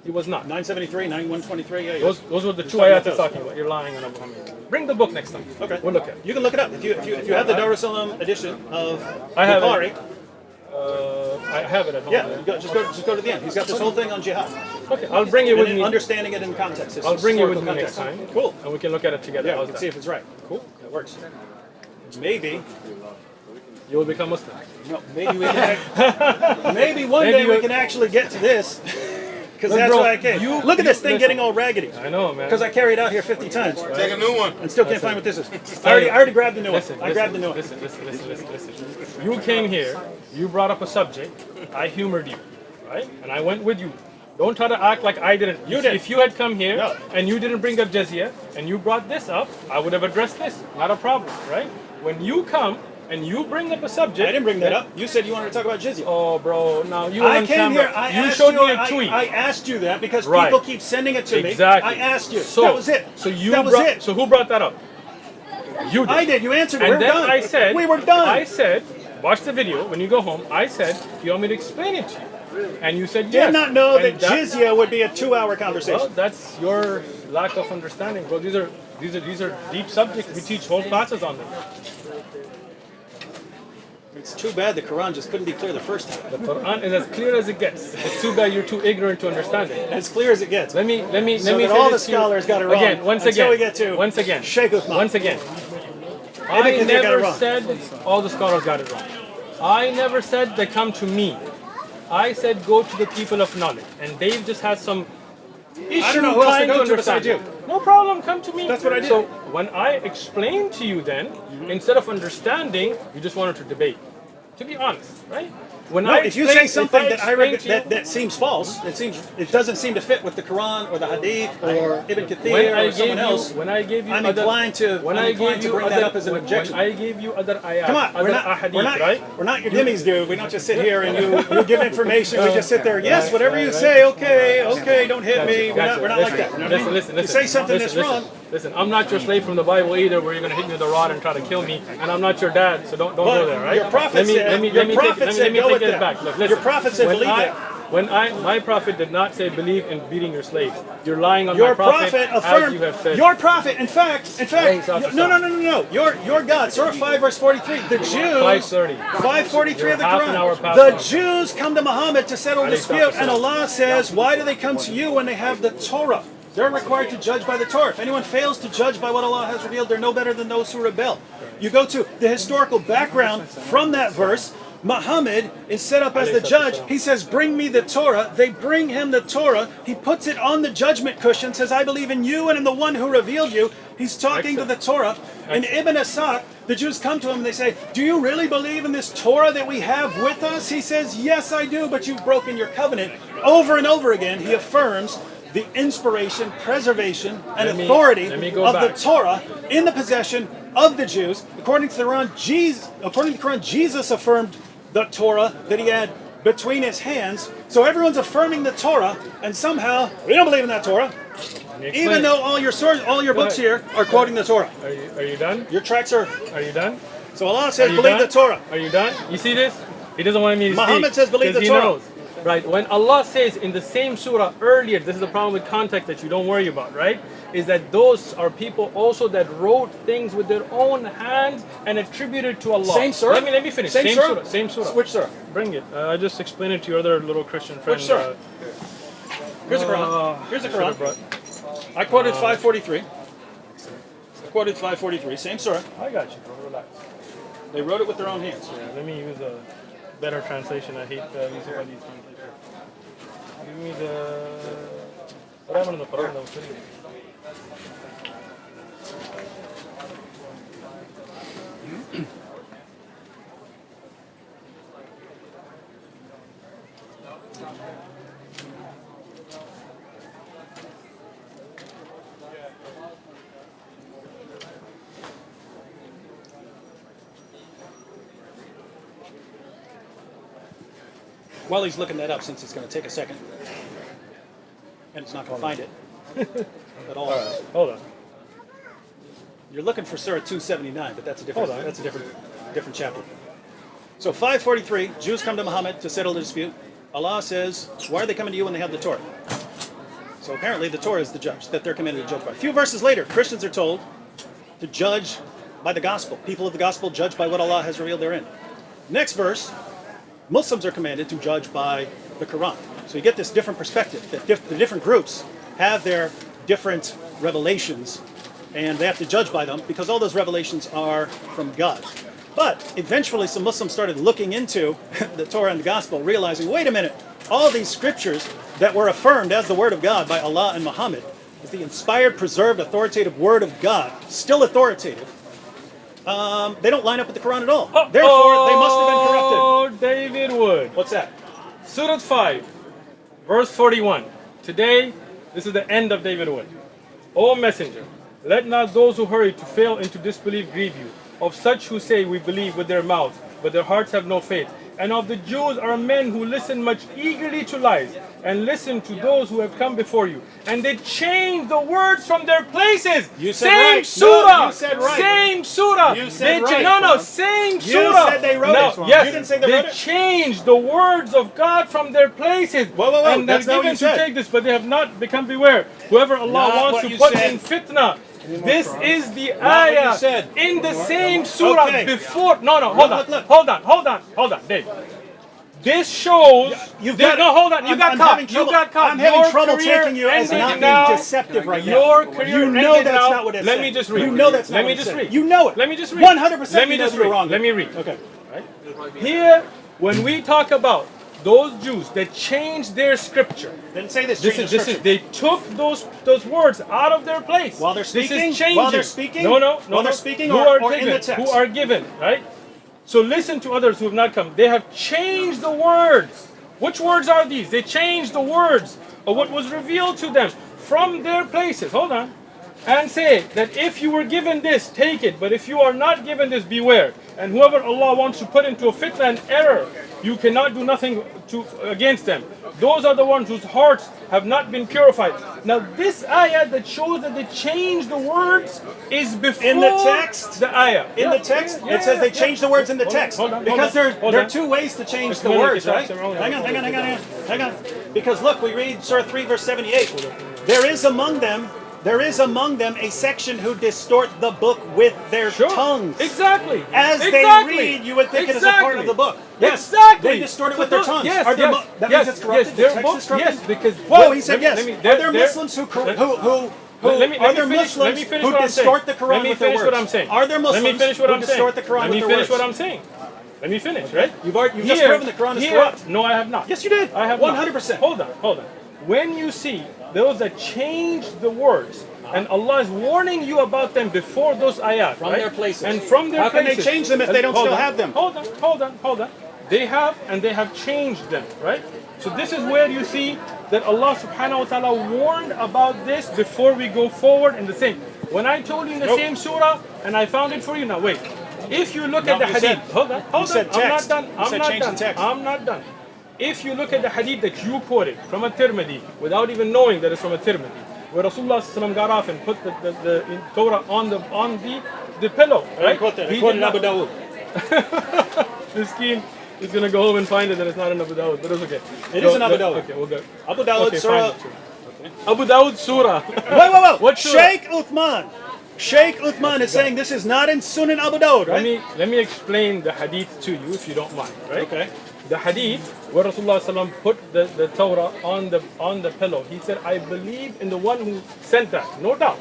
He was not. 973, 9123. Yeah, yeah. Those were the two talking about ayat he's those. talking about. You're lying on Abu Hamid. Bring the book next time. Okay. We'll look at it. You can look it up. If you have the Dar es Salaam edition of I have Bukhari, it. I have it at home. yeah, just go to the end. He's got this whole thing on jihad. Okay, I'll bring it with And me. understanding it in context. I'll bring it with me historical next time. context. Cool. And we can look at it together. Yeah, we How's can that? see if it's right. Cool. That works. Maybe. You will become Muslim. No, maybe we can. Maybe one Maybe day we we- can actually get to this. Because Look, that's bro, why I came. you- Look at this you- thing listen. getting all raggedy. I know, man. Because I carried it out here 50 times. Take a new one. And still can't find what this is. I already grabbed the new one. Listen, I grabbed the new one. listen. You came here, you brought up a subject, I humored you, right? And I went with you. Don't try to act like I didn't. You did. If you had come here No. and you didn't bring up Jizya and you brought this up, I would have addressed this. Not a problem, right? When you come and you bring up a subject, I didn't bring that up. You said you wanted to talk about Jizya. Oh, bro, now you were I on came camera. here. I you asked showed you. me a tweet. I asked you that because Right. people keep sending it to Exactly. me. I asked you. So that was it. So you that was brought, it. So who brought that up? You did. I did. You answered. And We're then done. I said, we were done. I said, watch the video when you go home. I said, do you want me to explain it to you? And you said yes. did not know And that Jizya would be a 2-hour conversation. Well, that's your lack of understanding, bro. These are deep subjects. We teach whole classes on them. It's too bad the Quran just couldn't be clear the first time. The Quran is as clear as it gets. It's too bad you're too ignorant to understand it. As clear as it gets. Let me So say that all the this to you. scholars got it wrong. Again, once until again. we get to once again. Shaykh Uthman. Once again. Kathir I got it never wrong. said all the scholars got it wrong. I never said they come to me. I said go to the people of knowledge. And Dave just has some issue I don't know who else to trying go to understand besides it. No problem, come to me. That's what I did. So when I explained to you then, instead of understanding, you just wanted to debate. To be honest, right? when No, I if you explain- say something if that I read explain to you- that seems false, it doesn't seem to fit with the Quran or the Hadith or Ibn when Kathir I or someone gave you, else, when I gave you I'm other, inclined to when I'm I inclined gave to you bring other, that up as an when objection. I gave you other ayat, Come on, other we're not, ahadith, right? we're not your dimmies, dude. We don't just sit here and you give information. We just sit there. Yes, whatever you say. Okay, don't hit me. We're not like that. You know what I mean? Listen. You say something that's wrong. Listen, I'm not your slave from the Bible either, where you're gonna hit me with a rod and try to kill me, and I'm not your dad, so don't go there, right? Your prophet said. Let me Your take prophet said go take with this that. back. Look, Your listen. prophet said When believe I- that. my prophet did not say believe in beating your slaves. You're lying on Your my prophet, prophet as affirmed. you have said. Your prophet, in fact, Stop. no. Your God, Surah 5 verse 43. The Jews, 5:30. 543 of the Half an hour Quran. past The now. Jews come to Muhammad to settle dispute, and Allah says, why do they come to you when they have the Torah? They're required to judge by the Torah. If anyone fails to judge by what Allah has revealed, they're no better than those who rebel. You go to the historical background from that verse. Muhammad is set up as the judge. He says, bring me the Torah. They bring him the Torah. He puts it on the judgment cushion, says, I believe in you and in the one who revealed you. He's talking to the Torah. In Ibn Asad, the Jews come to him and they say, do you really believe in this Torah that we have with us? He says, yes, I do, but you've broken your covenant. Over and over again, he affirms the inspiration, preservation, and authority of the Torah in the possession of the Jews. According to the Quran, Jesus affirmed the Torah that he had between his hands. So everyone's affirming the Torah, and somehow we don't believe in that Torah, even though all your books here are quoting the Torah. Are you done? Your tracks are. Are you done? So Allah says, Are you believe done? the Torah. Are you done? You see this? He doesn't want me to speak. Muhammad says, believe the 'cause he Torah. knows. Right, when Allah says in the same surah earlier, this is the problem with context that you don't worry about, right? Is that those are people also that wrote things with their own hands and attributed to Allah. Same surah? Let me finish. Same surah? Same surah. Which surah? Bring it. I just explained it to your other little Christian friend. Which surah? Here's the Quran. Here's the Quran. I quoted 543. Same surah. I got you, bro. Relax. They wrote it with their own hands. Yeah, let me use a better translation. I hate using all these translations. Give me the. What happened in the Quran that was sitting? While he's looking that up, since it's going to take a second, and it's not going to find it at all. Hold on. You're looking for Surah 279, but that's a different chapter. So 543, Jews come to Muhammad to settle the dispute. Allah says, why are they coming to you when they have the Torah? So apparently the Torah is the judge that they're commanded to judge by. A few verses later, Christians are told to judge by the gospel. People of the gospel judge by what Allah has revealed therein. Next verse, Muslims are commanded to judge by the Quran. So you get this different perspective, that the different groups have their different revelations, and they have to judge by them because all those revelations are from God. But eventually some Muslims started looking into the Torah and the Gospel, realizing, wait a minute, all these scriptures that were affirmed as the Word of God by Allah and Muhammad, is the inspired, preserved, authoritative Word of God, still authoritative, they don't line up with the Quran at all. Therefore, they must have been corrupted. Oh, David Wood. What's that? Surah 5, verse 41. Today, this is the end of David Wood. O Messenger, let not those who hurry to fail and to disbelieve grieve you. Of such who say we believe with their mouths, but their hearts have no faith. And of the Jews are men who listen much eagerly to lies, and listen to those who have come before you. And they change the words from their places. You said same right. surah. No, you said right. Same surah. You said right. No, same surah. You said they wrote it. Yes, You didn't say they wrote it. changed the words of God from their places. Whoa. And That's they're not what given you to said. take this, but they have not become beware. Whoever Allah Not wants what to you put said. in fitna. This is the Not what you ayah said. in the same surah Okay. before. No, Look. hold on, Dave. This shows. You've this, got- no, hold on. You I'm got caught. having trouble- You got caught. I'm having Your trouble career taking you as ended not being now. deceptive right now. Your career You know ended that's now. not what it Let said. me just read. You know that's not Let what me it just said. read. You know it. Let me just read. 100% Let me you know just you're read. wrong. Let me read. Okay. Here, when we talk about those Jews that changed their scripture, Didn't say this. this change is the this is scripture. they took those words out of their place While they're This speaking? is changing. While they're speaking? No. While they're speaking who or are in given, the text? Who are given, right? So listen to others who have not come. They have changed the words. Which words are these? They changed the words of what was revealed to them from their places. Hold on. And say that if you were given this, take it. But if you are not given this, beware. And whoever Allah wants to put into a fitna and error, you cannot do nothing against them. Those are the ones whose hearts have not been purified. Now this ayah that shows that they changed the words is before In the text? the ayah. In the text, it says they changed the words in the text. Because there are two ways to change the words, right? Hang on. Because look, we read Surah 3, verse 78. There is among them a section who distort the book with their tongues. Exactly. As they read, you would think it is a part of the book. Yes, exactly. They distort it with their tongues. Yes, that means it's corrupted? The text is corrupted? Yes, because... Whoa, he said yes. Are there Muslims who distort the Quran with their words? Are there Muslims who distort the Quran with their words? Let me finish what I'm saying. Let me finish, right? You've just proven the Quran is corrupt. No, I have not. Yes, you did. I have 100%. Hold on. When you see those that change the words, and Allah is warning you about them before those ayat, From their places. And from their How can places. they change them if they don't still have them? Hold on. They have, and they have changed them, right? So this is where you see that Allah subhanahu wa ta'ala warned about this before we go forward in the same. When I told you in the same surah, and I found it for you, now wait. If you look at the hadith, hold on. I'm not done. If you look at the hadith that you quoted from a Tirmidhi, without even knowing that it's from a Tirmidhi, where Rasulullah ﷺ got off and put the Torah on the pillow, right? I quoted Abu Dawud. Miskeen is going to go home and find it that it's not in Abu Dawud, but it's okay. It is in Abu Dawud. Okay, we'll go. Abu Dawud Surah. Abu Dawud Surah. Wait. What surah? Shaykh Uthman is saying this is not in Sunan Abu Dawud, right? Let me explain the hadith to you if you don't mind, right? Okay. The hadith where Rasulullah ﷺ put the Torah on the pillow. He said, I believe in the one who sent that, no doubt.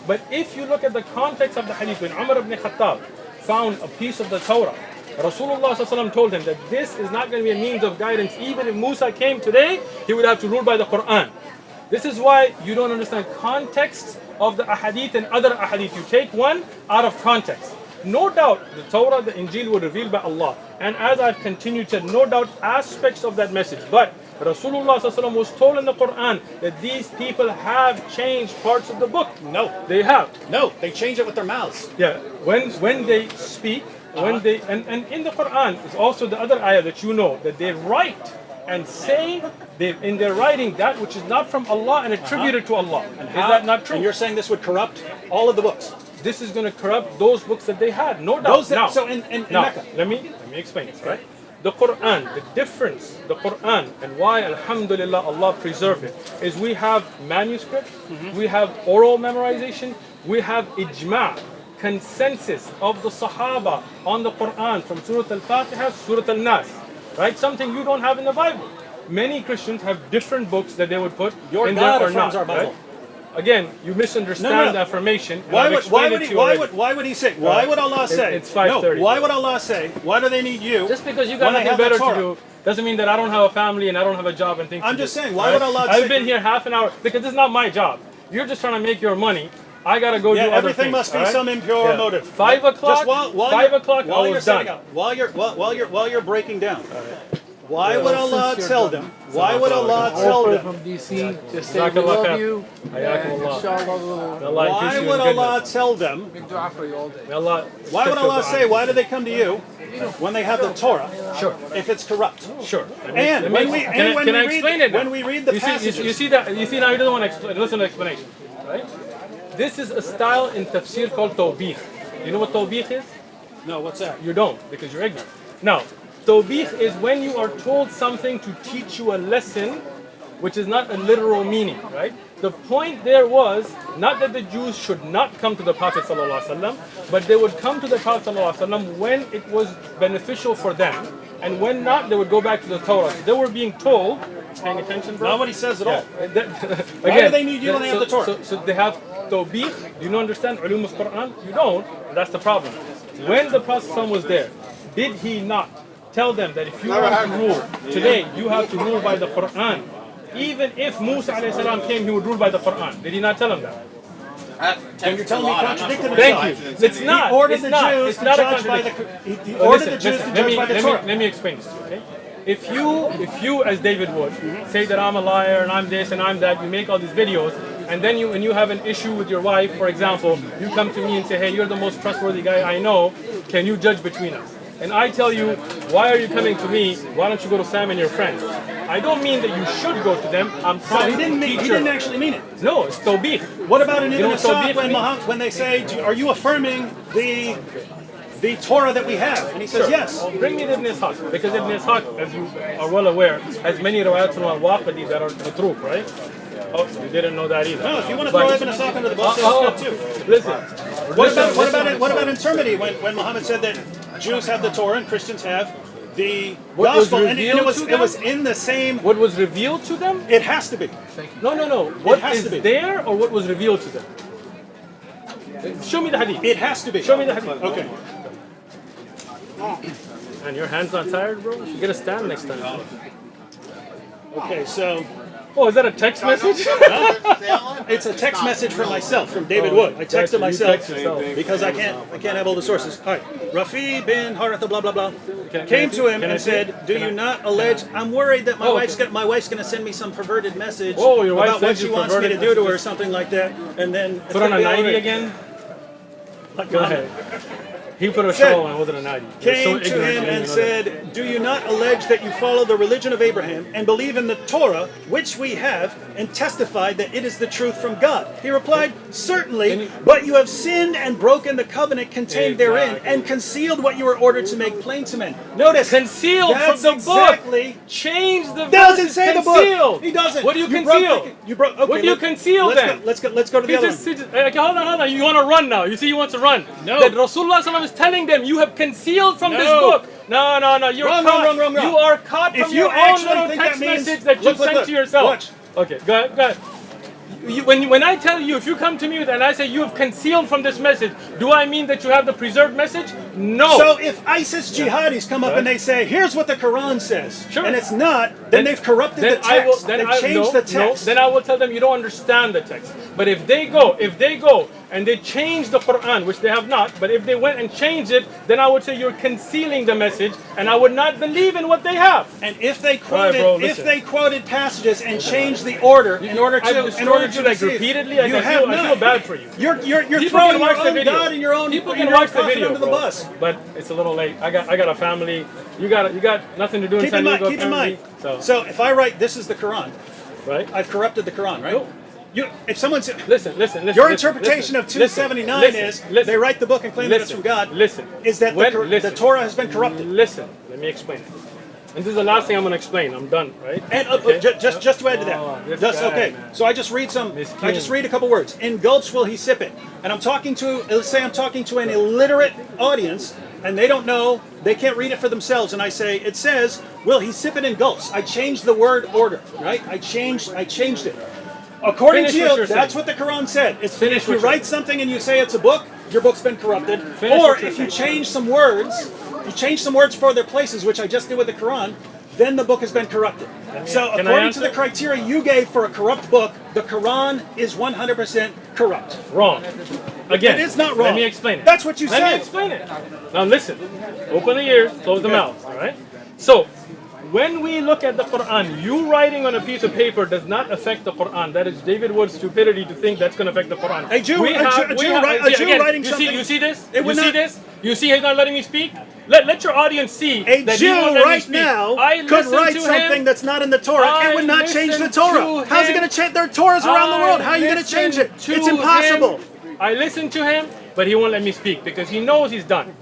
But if you look at the context of the hadith, when Umar ibn Khattab found a piece of the Torah, Rasulullah ﷺ told him that this is not going to be a means of guidance. Even if Musa came today, he would have to rule by the Quran. This is why you don't understand context of the ahadith and other ahadith. You take one out of context. No doubt the Torah, the Injil were revealed by Allah. And as I've continued to, no doubt aspects of that message. But Rasulullah ﷺ was told in the Quran that these people have changed parts of the book. No. They have. No, they change it with their mouths. Yeah. When they speak, when they and in the Quran is also the other ayah that you know, that they write and say in their writing that which is not from Allah and attributed to Allah. Is that not true? And you're saying this would corrupt all of the books? This is going to corrupt those books that they had, no doubt. So in Mecca. Let me explain it, right? The Quran, the difference, the Quran, and why, alhamdulillah, Allah preserved it, is we have manuscript, we have oral memorization, we have ijma', consensus of the Sahaba on the Quran from Surah Al-Fatiha, Surah Al-Nas, right? Something you don't have in the Bible. Many Christians have different books that they would put in there or not, right? Again, you misunderstand the affirmation. Why would he say? Why would Allah say? It's 5:30. No, why would Allah say? Why do they need you? Just because you got nothing better to do doesn't mean that I don't have a family and I don't have a job and things. I'm just saying, why would Allah say? I've been here half an hour because this is not my job. You're just trying to make your money. I gotta go do other everything things. Must be some impure motive. 5 o'clock. Just while 5 o'clock. While I was done. While you're breaking down. Why would Allah tell them? Why would Allah tell them? From DC, just say we love you. Inshallah, why would Allah tell them? big dua for you all day. Why would Allah say? Why do they come to you when they have the Torah? Sure. If it's corrupt. Sure. And when we read the passages, you see now he doesn't want to listen to the explanation, right? This is a style in tafsir called tawbih. You know what tawbih is? No, what's that? You don't, because you're ignorant. Now, tawbih is when you are told something to teach you a lesson, which is not a literal meaning, right? The point there was not that the Jews should not come to the Prophet ﷺ, but they would come to the Prophet ﷺ when it was beneficial for them, and when not, they would go back to the Torah. They were being told, paying attention, bro? Not what he says at all. Again, why do they need you when they have the Torah? So they have tawbih. Do you not understand ulum of Quran? You don't. That's the problem. When the Prophet ﷺ was there, did he not tell them that if you want to rule today, you have to rule by the Quran? Even if Musa alayhi salam came, he would rule by the Quran. Did he not tell them that? Then you're telling me he contradicted Thank himself. you. It's not. He ordered It's the not. Jews It's to not a judge by the. contradiction. He ordered the Jews to Listen, judge by the Torah. let me explain this to you, okay? If you as David would say that I'm a liar and I'm this and I'm that, you make all these videos, and then when you have an issue with your wife, for example, you come to me and say, hey, you're the most trustworthy guy I know, can you judge between us? And I tell you, why are you coming to me? Why don't you go to Sam and your friends? I don't mean that you should go to them. I'm trying to teach He you. didn't actually mean it. No, it's tawbih. What about in You Ibn know what tawbih Asad means? when they say, are you affirming the Torah that we have? And he says, yes. Well, bring me the Ibn Ishaq, because Ibn Ishaq, as you are well aware, has many riwayat from al-Waqidi that are matruk, right? Oh, you didn't know that either. No, if you want to throw Ibn Ishaq under the bus, that's good too. Listen. What about infirmity when Muhammad said that Jews have the Torah and Christians have the What was gospel, and revealed to it them? was in the same. What was revealed to them? It has to be. No. What has is to be. there or what was revealed to them? Show me the hadith. It has to be. Show me the hadith. Okay. And your hand's not tired, bro? You gotta stand next time. Okay. So Oh, is that a text message? it's a text message from myself, from David Wood. I texted You myself text yourself. because I can't have all the sources. All right. Rafi bin Haratha blah blah blah Can came I to him can I and see? said, "Do Can you I- not allege? I'm worried that Oh, my wife's gonna send me some perverted message Oh, your wife about what sends she you wants me to perverted do to her, or messages. something like that." And then it's Put on gonna a be all 90 right. again? Like Go Muhammad. ahead. He put a Said- show on, it wasn't a 90. You're so Came to ignorant, him you and don't even know said, "Do you not allege that you follow the religion of Abraham and believe in the Torah, which we have, and testify that it is the truth from God?" He replied, "Certainly, but you have sinned and broken the covenant contained therein, Exactly. and concealed what you were ordered to make plain to men." Notice, Concealed from that's the exactly, book. Change the doesn't verse. say the Concealed. book. He doesn't. What do you broke conceal? you broke. Okay, What do you conceal let's then? Go, let's go to the He other just, one. okay, hold on. You want to run now. You see he wants to run. No. That Rasulullah SAW is telling them, you have concealed from this No. book. No. You're Wrong, caught. wrong. You are caught If from you your own actually little think text that means- message that you look, sent look. to yourself. Watch. Okay, go ahead. When I tell you, if you come to me and I say you have concealed from this message, do I mean that you have the preserved message? No. So if ISIS jihadis come up and they say, "Here's what the Quran says," Sure. and it's not, then they've corrupted the text. They've changed the text. Then I will tell them you don't understand the text. But if they go and they change the Quran, which they have not, but if they went and changed it, then I would say you're concealing the message, and I would not believe in what they have. And if they All right, bro, listen. quoted passages and changed the order in order I've to destroyed you like deceive, repeatedly. Like, you I have feel not. bad for you. You're People throwing can watch your the own video. God and your own People your can own watch the prophet video, under the bro. bus. But it's a little late. I got a family. You got nothing to do in Keep San in mind. Diego. Keep in mind. apparently. So if I write, "This is the Quran," Right? I've corrupted the Quran, right? No. If someone said, Listen. your interpretation of 279 is they write the book and claim that it's from God. Listen. Is that the Torah has been corrupted? Listen. Let me explain it. And this is the last thing I'm going to explain. I'm done, right? And Okay. just to add to that, Oh, this just guy, okay. man. So I just read a couple words. "In gulps will he sip it," and let's say I'm talking to an illiterate audience, and they don't know, they can't read it for themselves, and I say, it says, "Will he sip it in gulps?" I changed the word order, right? I changed it. According Finish to what you, you're that's saying. what the Quran said. Finish If you what you're write something and you say it's a book, your book's been corrupted. Finish Or what you're if you saying. change some words, for their places, which I just did with the Quran, then the book has been corrupted. So can I according to the answer? criteria you gave for a corrupt book, the Quran is 100% corrupt. Wrong. Again. It is not wrong. Let me explain it. That's what you Let said. me explain it. Now listen. Open the ears, close the mouth. All right? So, when we look at the Quran, you writing on a piece of paper does not affect the Quran. That is David Wood's stupidity to think that's going to affect the Quran. A Jew writing you something- You see this? It would You see not- this? You see he's not letting me speak? Let your audience see A that he Jew won't let me right speak. now I could listened write to something him. that's not in the Torah. It would not change the listened Torah. to How's it him. going to change? There are Torahs around the world. How are you going to change it? It's impossible. I listened to him, but he won't let me speak because he knows he's done.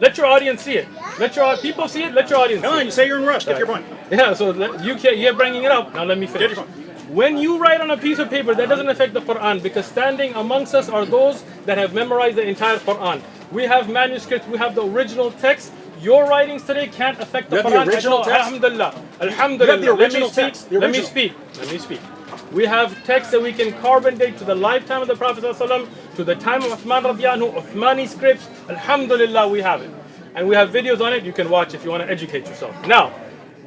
Let your audience see it. Let your people see it. Let your audience Come see on, it. you say you're in a rush. Get your point. Yeah, so you're bringing it up. Now let me finish. Get your point. When you write on a piece of paper, that doesn't affect the Quran because standing amongst us are those that have memorized the entire Quran. We have manuscripts, we have the original text. Your writings today can't affect the You have Quran. the original at all. text? Alhamdulillah. You Alhamdulillah. have the original text, the Let me original. speak. We have texts that we can carbon date to the lifetime of the Prophet ﷺ, to the time of Uthman radiallahu anhu, Uthmani scripts. Alhamdulillah, we have it. And we have videos on it you can watch if you want to educate yourself. Now,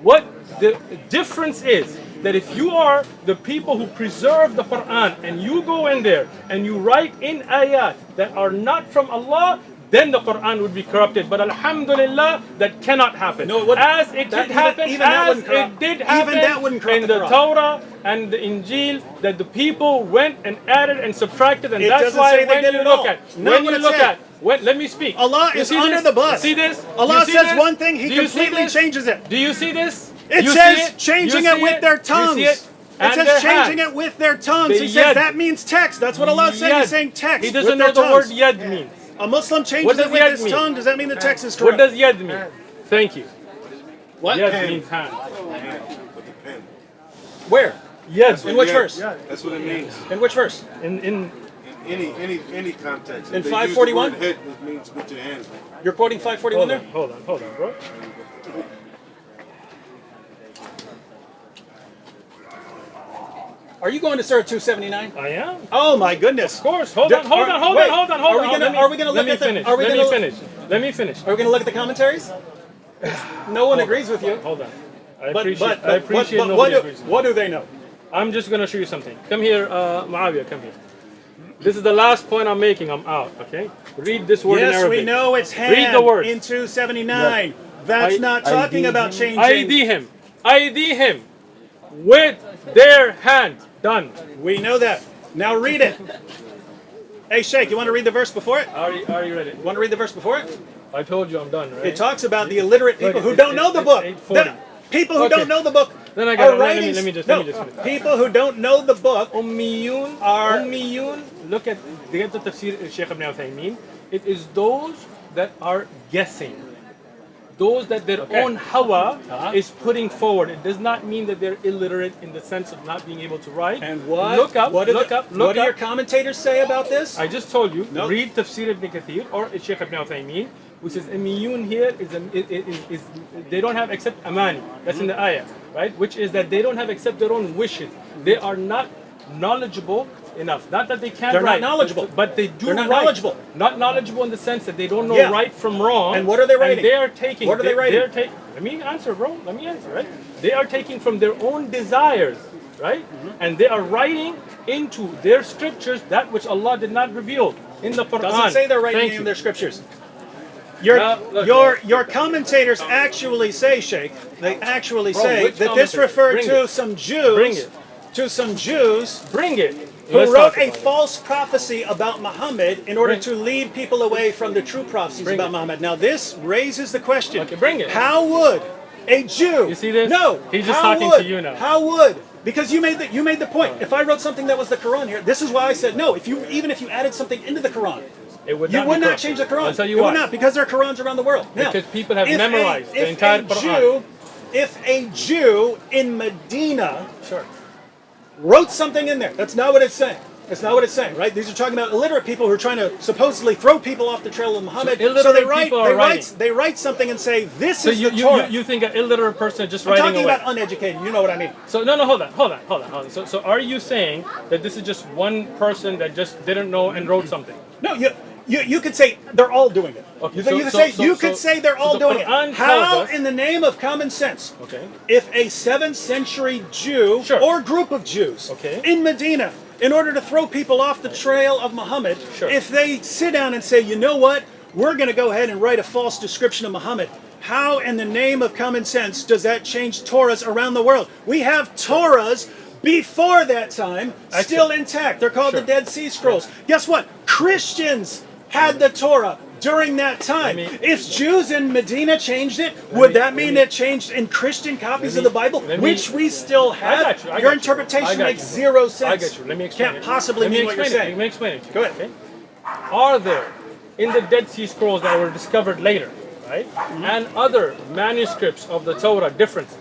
what the difference is, that if you are the people who preserve the Quran and you go in there and you write in ayat that are not from Allah, then the Quran would be corrupted. But alhamdulillah, that cannot happen. No, it wouldn't. As it That- did happen, even that as wouldn't corrupt. it did Even happen that wouldn't corrupt in the the Quran. Torah and the Injil, that the people went and added and subtracted, and It that's doesn't why say they when did you at look all. at, Not when what you it look said. at, let me speak. Allah You is see under this? the bus. You see this? Allah You see says this? one thing, He Do you see completely this? changes it. Do you see this? It You says see it? changing You it see with their tongues. You see it? It And says their changing hand. it with their tongues. The He says yad. that means text. That's what Allah said. Yad. He's saying text. He doesn't with know their the word tongues. yad means. A Muslim What changes does it with yad his mean? tongue. Does that mean the text is What correct? does yad mean? Thank you. What? Yad means hand. With the pen. Where? Yad. In which Yeah, verse? That's what it means. In which verse? In In any context. In If they use the 541? word hit, it means with your hands. You're quoting 541 there? hold on, bro. Are you going to Surah 279? I am. Oh my goodness. Of course. Hold on. Wait, Hold are we on. gonna- are we gonna Let look me at the- finish. are we Let gonna- me finish. Let me finish. Are we going to look at the commentaries? No one agrees with you. Hold on. I But, appreciate. but, I appreciate but nobody agrees. what do they know? I'm just gonna show you something. Come here, Muawiyah. Come here. This is the last point I'm making. I'm out. Okay. Read this word in Yes, Arabic. we know it's hand Read the word. in 279. That's not talking about changing. ID him with their hand. Done. We know that. Now read it. Hey, Shaykh, you want to read the verse before it? Are you ready? Want to read the verse before it? I told you I'm done, right? It talks about the illiterate people who it's- don't know the it's book. 8:40. People who Okay. don't know the book Then I are got writing. let me just no, finish. people who don't know the book Ummiyun are- Ummiyun. Look at the tafsir Shaykh Ibn Uthman. It is those that are guessing. Those that their own hawa is putting forward. It does not mean that they're illiterate in the sense of not being able to write. And what? Look up. What do Look the- up. What Look do your up. commentators say about this? I just told you. No. Read Tafsir Ibn Kathir or Shaykh Ibn Uthaymin, which says Ummiyun here is they don't have except amani. That's in the ayah, right? Which is that they don't have except their own wishes. They are not knowledgeable enough. Not that they can't They're not write, knowledgeable. but they do They're not write. knowledgeable. Not knowledgeable in the sense that they don't know Yeah. right from wrong. And what are they writing? And they are taking. What are they writing? Let me answer, bro. Let me answer, right? They are taking from their own desires, right? Mm-hmm. And they are writing into their scriptures that which Allah did not reveal in the Quran. Doesn't say they're writing Thank in you. their scriptures. Look. Your commentators actually say, Sheikh, they actually Bro, say which that this commentator? referred Bring to it. some Jews, Bring it. to some Jews Bring it. who Let's wrote talk a about it. false prophecy about Muhammad in order Bring- to lead people away from the true prophecies Bring about it. Muhammad. Now this raises the question. Okay, bring it. How would a Jew? You see this? No. He's just how talking would, to you now. How would? Because you made the point. If I wrote something that was the Quran here, this is why I said no. Even if you added something into the Quran, It would you not would be not corrupted. change the Quran. I'll tell you it why. would not, because there are Qurans around the world. Now, Because people have if memorized the if entire a Quran. If a Jew in Medina Sure. wrote something in there, that's not what it's saying. That's not what it's saying, right? These are talking about illiterate people who are trying to supposedly throw people off the trail of Muhammad. So illiterate they write, people are writing. they write something and say, this So is you, the Torah. you think an illiterate person is just I'm writing talking away? about uneducated. You know what I mean. So no, hold on. So are you saying that this is just one person that just didn't know and wrote something? No, you could say they're all doing it. Okay, You could say they're all the doing Quran it. tells How, us- in the name of common sense, Okay. if a 7th century Jew Sure. or group of Jews Okay. in Medina, in order to throw people off the trail of Muhammad, Sure. if they sit down and say, you know what, we're going to go ahead and write a false description of Muhammad, how in the name of common sense does that change Torahs around the world? We have Torahs before that time still intact. They're called Sure. the Dead Sea Scrolls. Guess what? Christians had the Torah during that time. If Jews in Medina changed it, would that mean it changed in Christian copies of the Bible, which we still have? got you, I Your got you. I interpretation got makes you. zero sense. I get you. Let me explain. Can't possibly Let me mean what you're explain it. saying. Let me explain it. Go ahead. Okay? Are there in the Dead Sea Scrolls that were discovered later, right, and other manuscripts of the Torah differences?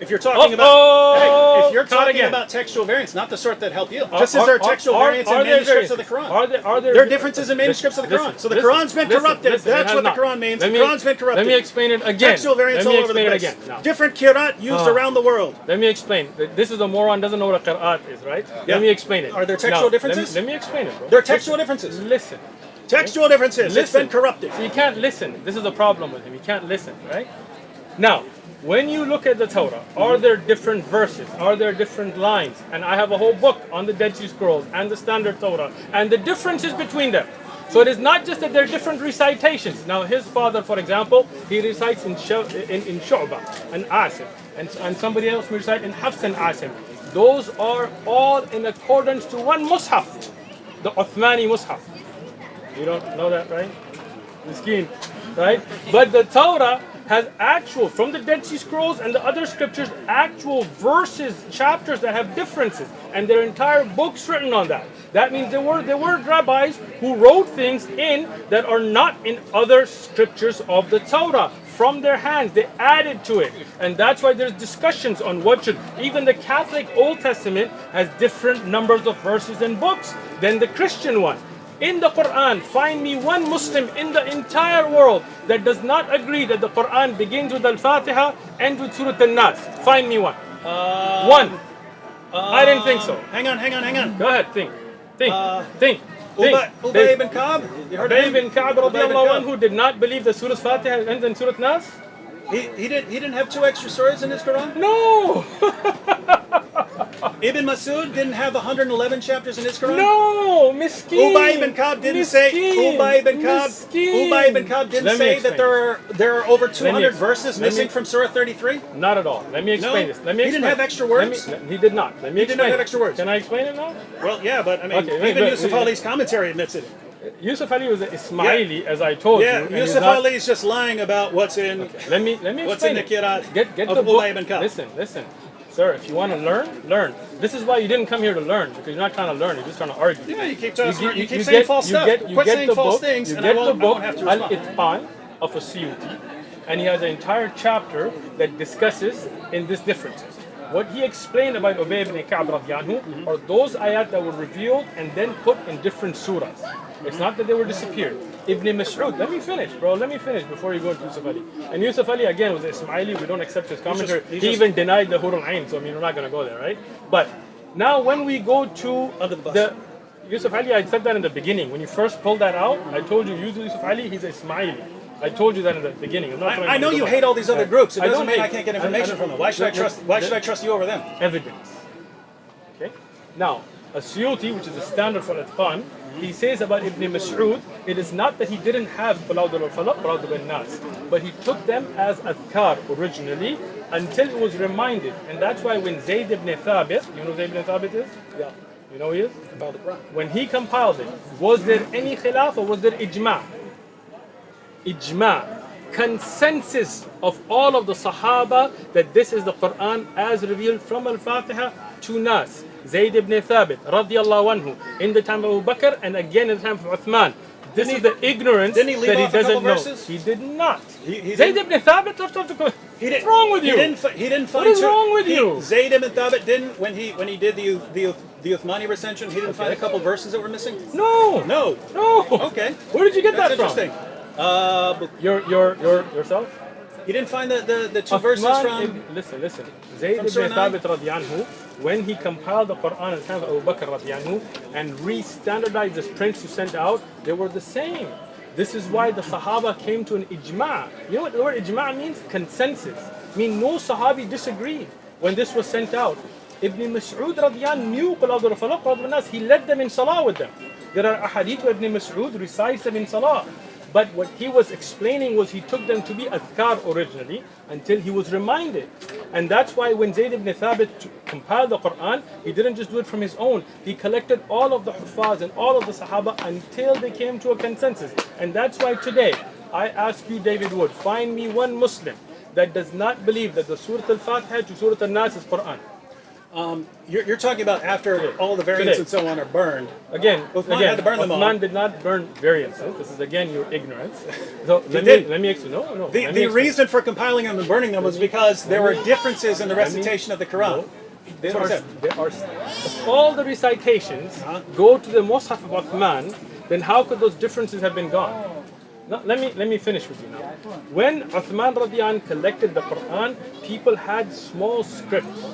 If you're talking if you're talking about textual variants, not the sort that help you. Just as there are textual variants in manuscripts of the Quran. Are there There are differences in manuscripts of the Quran. So the Quran's been corrupted. That's what the Quran means. The Quran's been corrupted. Let me explain it again. Textual variants Let me all over the explain place. it again. Now. Different kirat used around the world. Let me explain. This is the moron doesn't know what a qira'at is, right? Yeah. Let me explain it. Are there textual Now, differences? Let me explain it, bro. There are textual differences. Listen. Textual differences. It's been corrupted. So you can't listen. This is the problem with him. You can't listen, right? Now, when you look at the Torah, are there different verses? Are there different lines? And I have a whole book on the Dead Sea Scrolls and the Standard Torah and the differences between them. So it is not just that there are different recitations. Now, his father, for example, he recites in Shu'bah and Asim, and somebody else will recite in Hafs and Asim. Those are all in accordance to one Mus'haf, the Uthmani Mus'haf. You don't know that, right? Miskeen, right? But the Torah has actual, from the Dead Sea Scrolls and the other scriptures, actual verses, chapters that have differences, and there are entire books written on that. That means there were rabbis who wrote things in that are not in other scriptures of the Torah. From their hands, they added to it, and that's why there's discussions on what should. Even the Catholic Old Testament has different numbers of verses and books than the Christian one. In the Quran, find me one Muslim in the entire world that does not agree that the Quran begins with Al-Fatiha and with Surah An-Nas. Find me one. One. I didn't think so. Hang on. Go ahead, think. Ubay ibn Ka'b? You heard of Ubay him? ibn Ka'b radiallahu anhu did not believe that Surah Fatiha ends in Surah Nas? He didn't have 2 extra surahs in his Quran? No! Ibn Masud didn't have 111 chapters in his Quran? No! Miskeen! Ubay ibn Ka'b didn't say Ubay ibn Ka'b didn't say that there are over 200 verses missing from Surah 33? Not at all. Let me explain this. Let me He didn't have extra words? He did not. Let me He did not explain have it. extra words. Can I explain it now? Well, yeah, but I mean, Okay, even but- Yusuf Ali's commentary admits it. Yusuf Ali was an Ismaili, as I told you. Yeah, and he's Yusuf not- Ali is just lying about what's in. Let me What's explain in the it. Qira'at Get of the book. Ubay ibn Ka'b? Listen. Sir, if you want to learn. This is why you didn't come here to learn, because you're not trying to learn, you're just trying to argue. Yeah, you keep saying false stuff. Quit saying false things, and I won't have to respond. Al-Itqan of a Suyuti, and he has an entire chapter that discusses in these differences. What he explained about Ubay ibn Ka'b radiyallahu anhu are those ayat that were revealed and then put in different surahs. It's not that they were disappeared. Ibn Mas'ud, let me finish before you go to Yusuf Ali. And Yusuf Ali again was Ismaili, we don't accept his commentary. He even denied the Hurul Ain, so I mean we're not going to go there, right? But now when we go to the Yusuf Ali, I said that in the beginning. When you first pulled that out, I told you Yusuf Ali, he's Ismaili. I told you that in the beginning. I know you hate all these other groups. It I doesn't don't mean I hate. can't get information from them. Why should I trust you over them? Evidence. Okay? Now, a Suyuti, which is a standard for Itqan, he says about Ibn Mas'ud, it is not that he didn't have Qulawd al-Falaq, Qulawd al-Nas, but he took them as adhkar originally until it was reminded. And that's why when Zayd ibn Thabit, you know who Zayd ibn Thabit is? Yeah. You know who he is? About the Quran. When he compiled it, was there any khilaf or was there ijma'? Ijma'. Consensus of all of the Sahaba that this is the Quran as revealed from Al-Fatiha to Nas. Zayd ibn Thabit radiyallahu anhu in the time of Abu Bakr and again in the time of Uthman. This is the ignorance didn't he leave that he off a couple doesn't know. verses? He did not. He Zayd didn't- ibn Thabit left off the Quran. What's wrong with you? He didn't find. What is wrong with you? Zayd ibn Thabit didn't when he did the Uthmani recension. He didn't find a couple verses that were missing. No. No. Okay. Where did you get That's that from? interesting. Yourself? You didn't find the 2 verses from. Listen. Zayd from ibn Surah Thabit radiyallahu anhu, when he compiled the Quran at the time of Abu Bakr radiyallahu anhu and re-standardized the prints to send out, they were the same. This is why the Sahaba came to an ijma'. You know what the word ijma' means? Consensus. I mean, no Sahabi disagreed when this was sent out. Ibn Mas'ud radiyallahu anhu knew Qulawd al-Falaq, Qulawd al-Nas. He led them in salah with them. There are ahadith where Ibn Mas'ud recites them in salah. But what he was explaining was he took them to be adhkar originally until he was reminded. And that's why when Zayd ibn Thabit compiled the Quran, he didn't just do it from his own. He collected all of the Huffaz and all of the Sahaba until they came to a consensus. And that's why today, I ask you, David Wood, find me one Muslim that does not believe that the Surah Al-Fatiha to Surah Al-Nas is Quran. You're talking about after all the variants and so on are burned. Again, Uthman had to burn them all. Uthman did not burn variances. This is again your ignorance. So let did. me explain. No. The reason for compiling them and burning them was because there were differences in the recitation of the Quran. There are if all the recitations go to the Mus'haf of Uthman, then how could those differences have been gone? No, let me finish with you now. When Uthman radiyallahu anh collected the Quran, people had small scripts.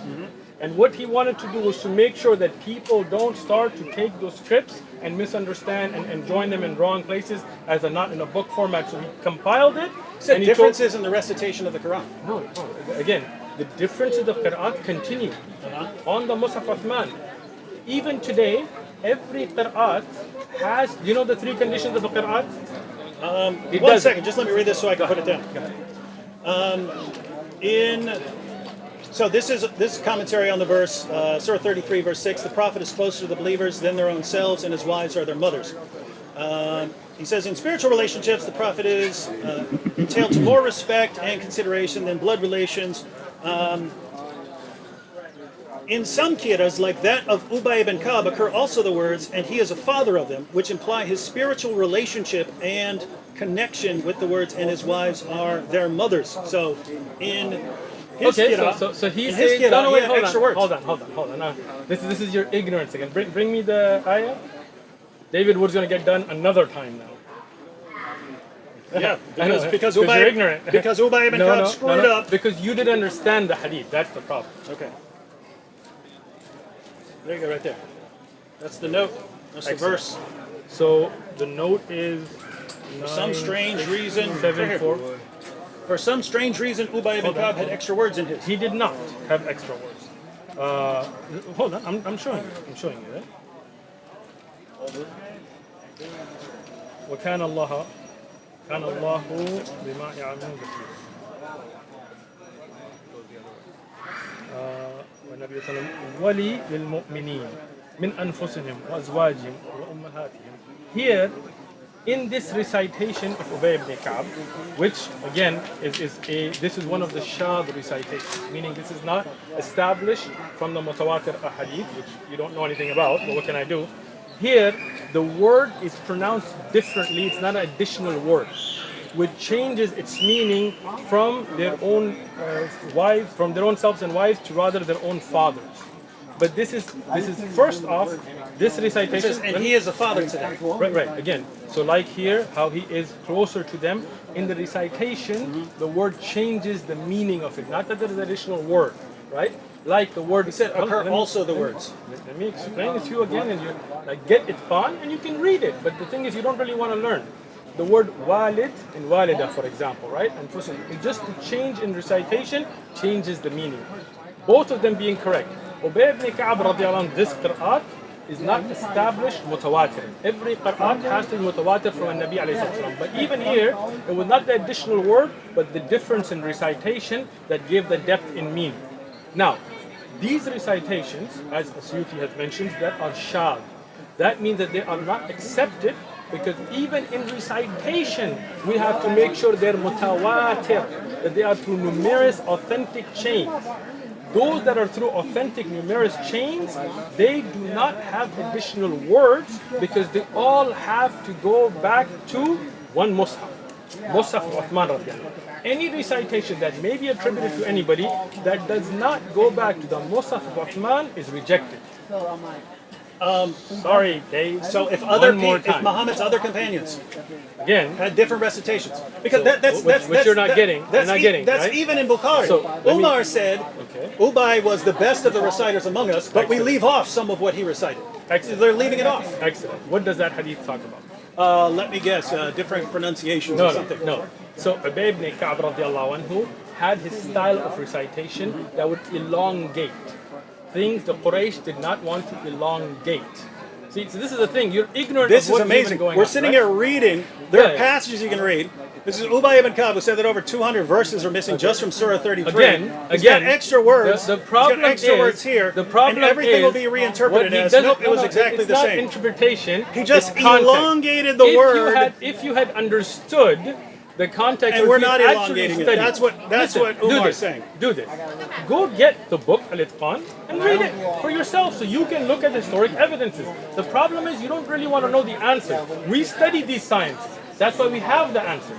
And what he wanted to do was to make sure that people don't start to take those scripts and misunderstand and join them in wrong places as a not in a book format. So he compiled it. Said and he differences in the recitation of the Quran. no, again, the differences of Qira'at continue on the Mus'haf Uthman. Even today, every Qira'at has, you know the three conditions of the Qira'at? One second, just let me read this so I can put it down. So this is commentary on the verse, Surah 33, verse 6. The Prophet is closer to the believers than their own selves, and his wives are their mothers. He says, in spiritual relationships, the Prophet is entailed to more respect and consideration than blood relations. In some qiras, like that of Ubay ibn Ka'b, occur also the words, and he is a father of them, which imply his spiritual relationship and connection with the words, and his wives are their mothers. So in his qira, so he in says, his qira, no, he wait, had hold extra on, words. hold on. Now, this is your ignorance again. Bring me the ayah. David Wood's going to get done another time now. Yeah, I know, because you're Ubay, ignorant. because Ubay ibn Ka'b screwed up. Because you didn't understand the hadith. That's the problem. Okay. There you go, right there. That's the note. That's the Excellent. verse. So the note is For some strange reason, 7-4. for some strange reason, Ubay ibn Ka'b had extra words in his. He did not have extra words. Hold on, I'm showing you. I'm showing you, right? وكان الله بما يعملون بصير. والنبي صلى الله عليه وسلم ولي للمؤمنين من أنفسهم وأزواجهم وأمهاتهم. Here, in this recitation of Ubay ibn Ka'b, which again this is one of the shadh recitations, meaning this is not established from the mutawatir ahadith, which you don't know anything about, but what can I do? Here, the word is pronounced differently. It's not an additional word, which changes its meaning from their own wives, from their own selves and wives, to rather their own fathers. But this is first off, this recitation. It says, and he is a father to them. Right. Again, so like here, how he is closer to them. In the recitation, the word changes the meaning of it. Not that there is an additional word, right? Like the word. He said, occur also the words. Let me explain it to you again, and you like get it on, and you can read it. But the thing is, you don't really want to learn. The word walid and walida, for example, right? And just to change in recitation changes the meaning. Both of them being correct. Ubay ibn Ka'b radiallahu anhu, this qira'at is not established mutawatir. Every qira'at has to be mutawatir from a Nabi alayhi salam. But even here, it was not the additional word, but the difference in recitation that gave the depth in meaning. Now, these recitations, as Asyuti has mentioned, that are shadh. That means that they are not accepted, because even in recitation, we have to make sure they're mutawatir, that they are through numerous authentic chains. Those that are through authentic numerous chains, they do not have additional words, because they all have to go back to one Mus'haf. Mus'haf of Uthman radiallahu anhu. Any recitation that may be attributed to anybody that does not go back to the Mus'haf of Uthman is rejected. Sorry, Dave. So if Muhammad's other companions again had different recitations, because that's you're not getting. That's right? even in Bukhari. So, Umar said, Ubay was the best of the reciters among us, but we leave off some of what he recited. Excellent. They're leaving it off. Excellent. What does that hadith talk about? Let me guess, different pronunciations or something. No. So Ubay ibn Ka'b radiallahu anhu had his style of recitation that would elongate things the Quraysh did not want to elongate. See, so this is the thing. You're ignorant This of what's is amazing. even going We're on, sitting right? here reading. There are passages you can read. This is Ubay ibn Ka'b who said that over 200 verses are missing just from Surah 33. He's got extra words. The problem He's got extra is, words here. The problem and everything will is be what reinterpreted he as, doesn't- nope, it was exactly it's the not same. interpretation. He just it's context. elongated the word. If you had understood the context, And of we're it, not actually elongating it. studied. That's what Do Umar this. is saying. Do this. Go get the book Al-Itqan and read it for yourself, so you can look at historic evidences. The problem is you don't really want to know the answer. We study these sciences. That's why we have the answer.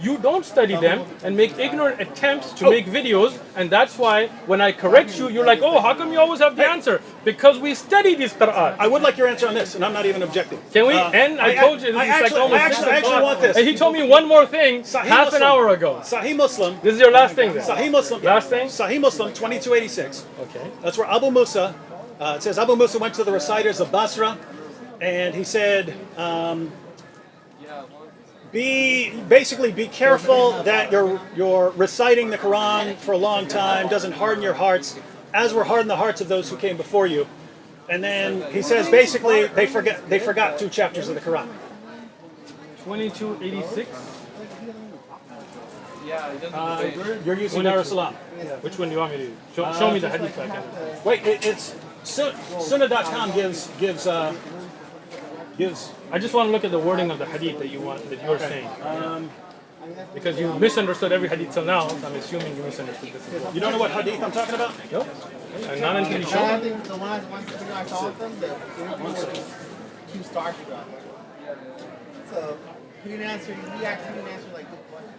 You don't study them and make ignorant attempts to make videos, and that's why when I correct you, you're like, oh, how come you always have the answer? Because we study this Quran. I would like your answer on this, and I'm not even objecting. Can we end? I told you this is like almost 6 I actually o'clock. want this. And he told me one more thing Sahih half Muslim. an hour ago. Sahih Muslim. This is your last thing then? Sahih Muslim. Last thing? Sahih Muslim 2286. Okay. That's where Abu Musa, it says Abu Musa went to the reciters of Basra, and he said, be careful that you're reciting the Quran for a long time doesn't harden your hearts, as were hardened the hearts of those who came before you. And then he says basically they forgot 2 chapters of the Quran. 2286. You're using Dar es Salaam. Which one do you want me to do? Show me the hadith I can. Wait, it's Sunnah.com gives. I just want to look at the wording of the hadith that you're saying. Because you misunderstood every hadith till now, so I'm assuming you misunderstood this as well. You don't know what hadith I'm talking about? Nope. And not until you I show me. think the one I saw them, the interview was 2 stars ago. So he didn't answer. He actually didn't answer like good questions.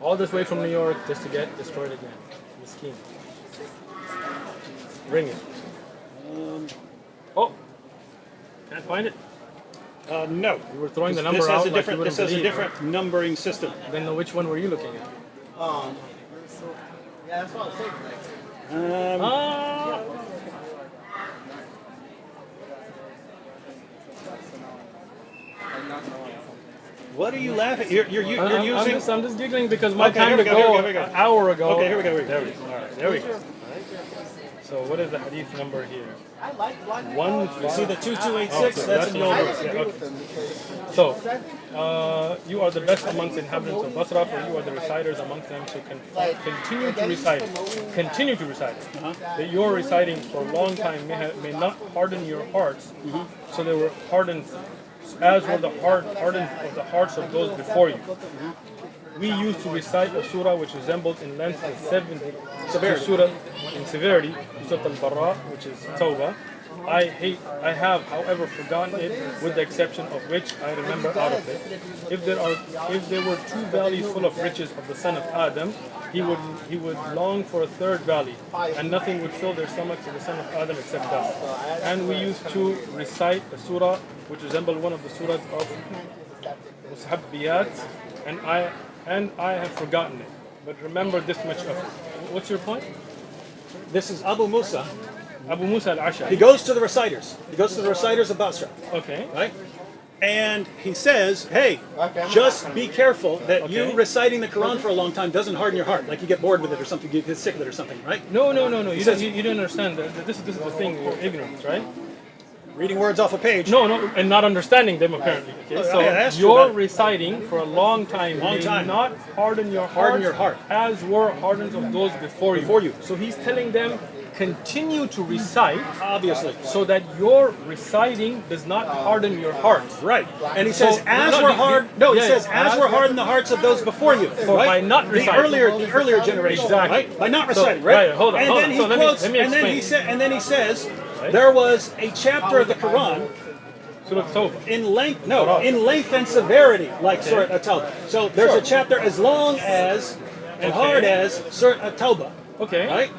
All this way from New York just to get destroyed again. Miskeen. Ring it. Oh, can't find it. No. You were throwing the number This has out a like different. you This wouldn't has a believe. different numbering system. Then which one were you looking at? So, yeah, that's what I was saying. What are you laughing? You're using. I'm just giggling because my Okay, time here to we go, go here we go. an hour ago. Okay, here we go. There we go. All right, there we go. So what is the hadith number here? I like One. You see the 2286? That's in the old I one. disagree with them So, you are the best amongst the inhabitants of Basra, for you are the reciters amongst them, so continue to recite it. Continue to recite it. That your reciting for a long time may not harden your hearts, so they were hardened, as were the hardened of the hearts of those before you. We used to recite a surah which resembled in length the 70 surah in severity, Surah Al-Bara, which is Tawbah. I have, however, forgotten it, with the exception of which I remember out of it. If there were 2 valleys full of riches of the son of Adam, he would long for a 3rd valley, and nothing would fill their stomachs of the son of Adam except dust. And we used to recite a surah which resembled one of the surahs of Mushabbiyat, and I have forgotten it. But remember this much of it. What's your point? This is Abu Musa. Abu Musa al-Ash'ari. He goes to the reciters. He goes to the reciters of Basra. Okay. Right? And he says, hey, just be careful that you reciting the Quran for a long time doesn't harden your heart. Like you get bored with it or something, you get sick of it or something, right? No. You don't understand. This is the thing, you're ignorant, right? Reading words off a page. No, and not understanding them apparently. Okay? So you're reciting for a long time. May not harden your heart. As were hardens of those before you. So he's telling them, continue to recite, obviously, so that your reciting does not harden your heart. Right. And he says, as were hardened the hearts of those before you. By not reciting. The earlier generation. Exactly. Right? By not reciting. Right. Hold on. Then he quotes. Let me explain. And then he says, there was a chapter of the Quran in length and severity, like Surah At-Tawbah. So there's a chapter as long as and hard as Surah At-Tawbah. Okay. Right?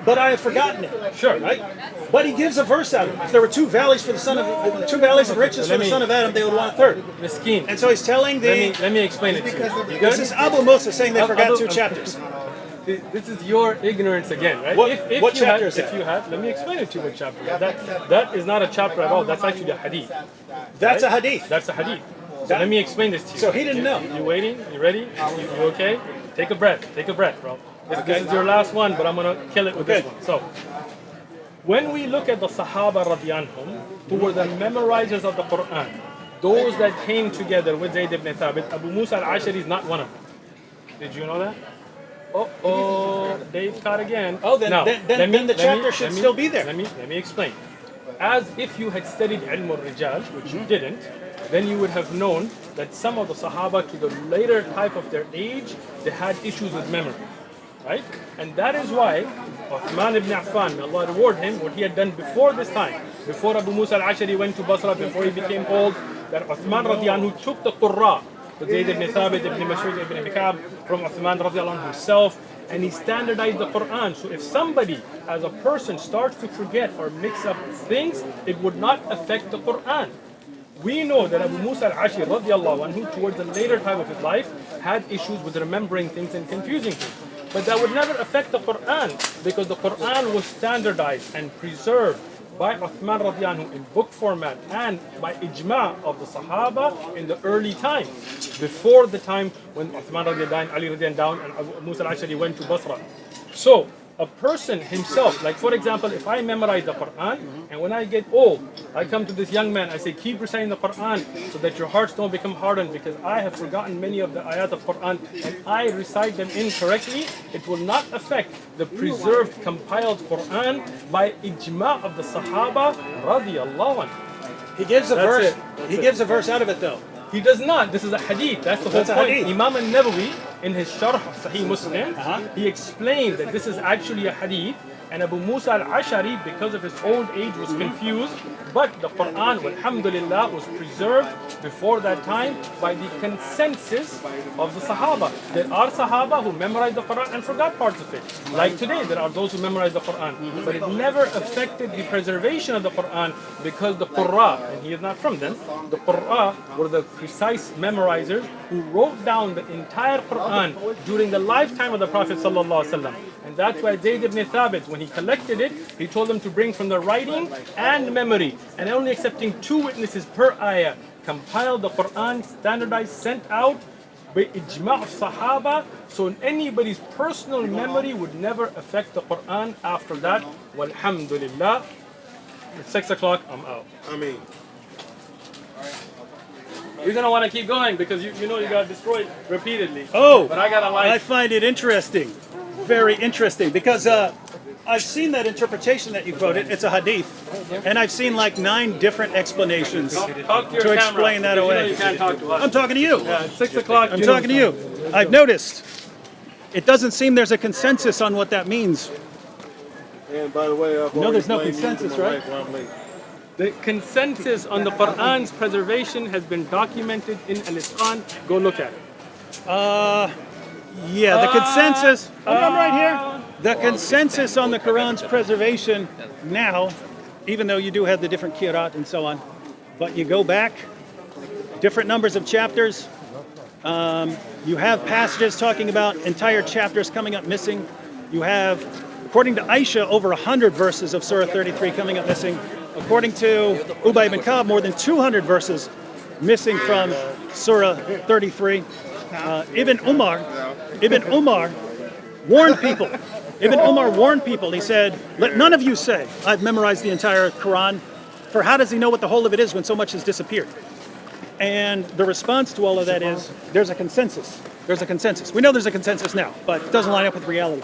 But I have forgotten it. Sure. Right? But he gives a verse out of it. If there were 2 valleys for the son of 2 valleys of riches for the son of Adam, they would want a 3rd. Miskeen. And so he's telling Let me explain it to you. You This is Abu Musa saying they forgot 2 chapters. This is your ignorance again, right? What chapter is that? Let me explain it to you what chapter. That is not a chapter at all. That's actually a hadith. That's a hadith. That's a hadith. So let me explain this to you. So he didn't know. You waiting? You ready? You okay? Take a breath, bro. This is your last one, but I'm gonna kill it with this one. So, when we look at the Sahaba radiyallahu who were the memorizers of the Quran, those that came together with Zayd ibn Thabit, Abu Musa al-Ash'ari is not one of them. Did you know that? They've caught again. Then the chapter should still be there. Let me explain. As if you had studied Ilm al-Rijal, which you didn't, then you would have known that some of the Sahaba to the later type of their age, they had issues with memory. Right? And that is why Uthman ibn Affan, may Allah reward him, what he had done before this time, before Abu Musa al-Ashari went to Basra, before he became old, that Uthman radiallahu anhu took the Qurra, the Zayd ibn Thabit, ibn Mas'ud, ibn Ka'b, from Uthman radiallahu anhu himself, and he standardized the Quran. So if somebody, as a person, starts to forget or mix up things, it would not affect the Quran. We know that Abu Musa al-Ashari radiallahu anhu, towards the later time of his life, had issues with remembering things and confusing things. But that would never affect the Quran, because the Quran was standardized and preserved by Uthman radiallahu anhu in book format and by ijma of the Sahaba in the early time, before the time when Uthman radiallahu anhu, Ali radiallahu anhu, and Abu Musa al-Ashari went to Basra. So a person himself, like for example, if I memorize the Quran, and when I get old, I come to this young man, I say, keep reciting the Quran so that your hearts don't become hardened, because I have forgotten many of the ayat of Quran and I recite them incorrectly, it will not affect the preserved, compiled Quran by ijma of the Sahaba radiyallahu anhu. He gives a That's verse. it. He gives a verse out of it though. He does not. This is a hadith. That's the whole That's a point. hadith. Imam al-Nawawi, in his Sharh of Sahih Muslim, he explained that this is actually a hadith, and Abu Musa al-Ashari, because of his old age, was confused. But the Quran, alhamdulillah, was preserved before that time by the consensus of the Sahaba. There are Sahaba who memorized the Quran and forgot parts of it. Like today, there are those who memorize the Quran. But it never affected the preservation of the Quran, because the Qurra, and he is not from them, the Qurra were the precise memorizers who wrote down the entire Quran during the lifetime of the Prophet ﷺ. And that's why Zayd ibn Thabit, when he collected it, he told them to bring from the writing and memory, and only accepting 2 witnesses per ayah, compiled the Quran, standardized, sent out by ijma' of Sahaba, so anybody's personal memory would never affect the Quran after that. Walhamdulillah. It's 6 o'clock, I'm out. I mean, You're gonna want to keep going because you know you got destroyed repeatedly. Oh, But I got a I life. find it interesting, very interesting, because I've seen that interpretation that you quoted. It's a hadith, and I've seen like 9 different explanations Talk to your to camera, explain that because you know away. you can't talk to us. I'm talking to you. Yeah, it's 6 o'clock. I'm talking to you. I've noticed. It doesn't seem there's a consensus on what that means. and by the way, I've No, there's no already blamed you consensus, for my right? life when I'm late. The consensus on the Quran's preservation has been documented in Al-Itqan. Go look at it. Yeah, the consensus. I'm right here. The consensus on the Quran's preservation now, even though you do have the different kirat and so on, but you go back, different numbers of chapters. You have passages talking about entire chapters coming up missing. You have, according to Aisha, over 100 verses of Surah 33 coming up missing. According to Ubay ibn Ka'b, more than 200 verses missing from Surah 33. Ibn Umar warned people. Ibn Umar warned people. He said, let none of you say, I've memorized the entire Quran, for how does he know what the whole of it is when so much has disappeared? And the response to all of that is, there's a consensus. There's a consensus. We know there's a consensus now, but it doesn't line up with reality.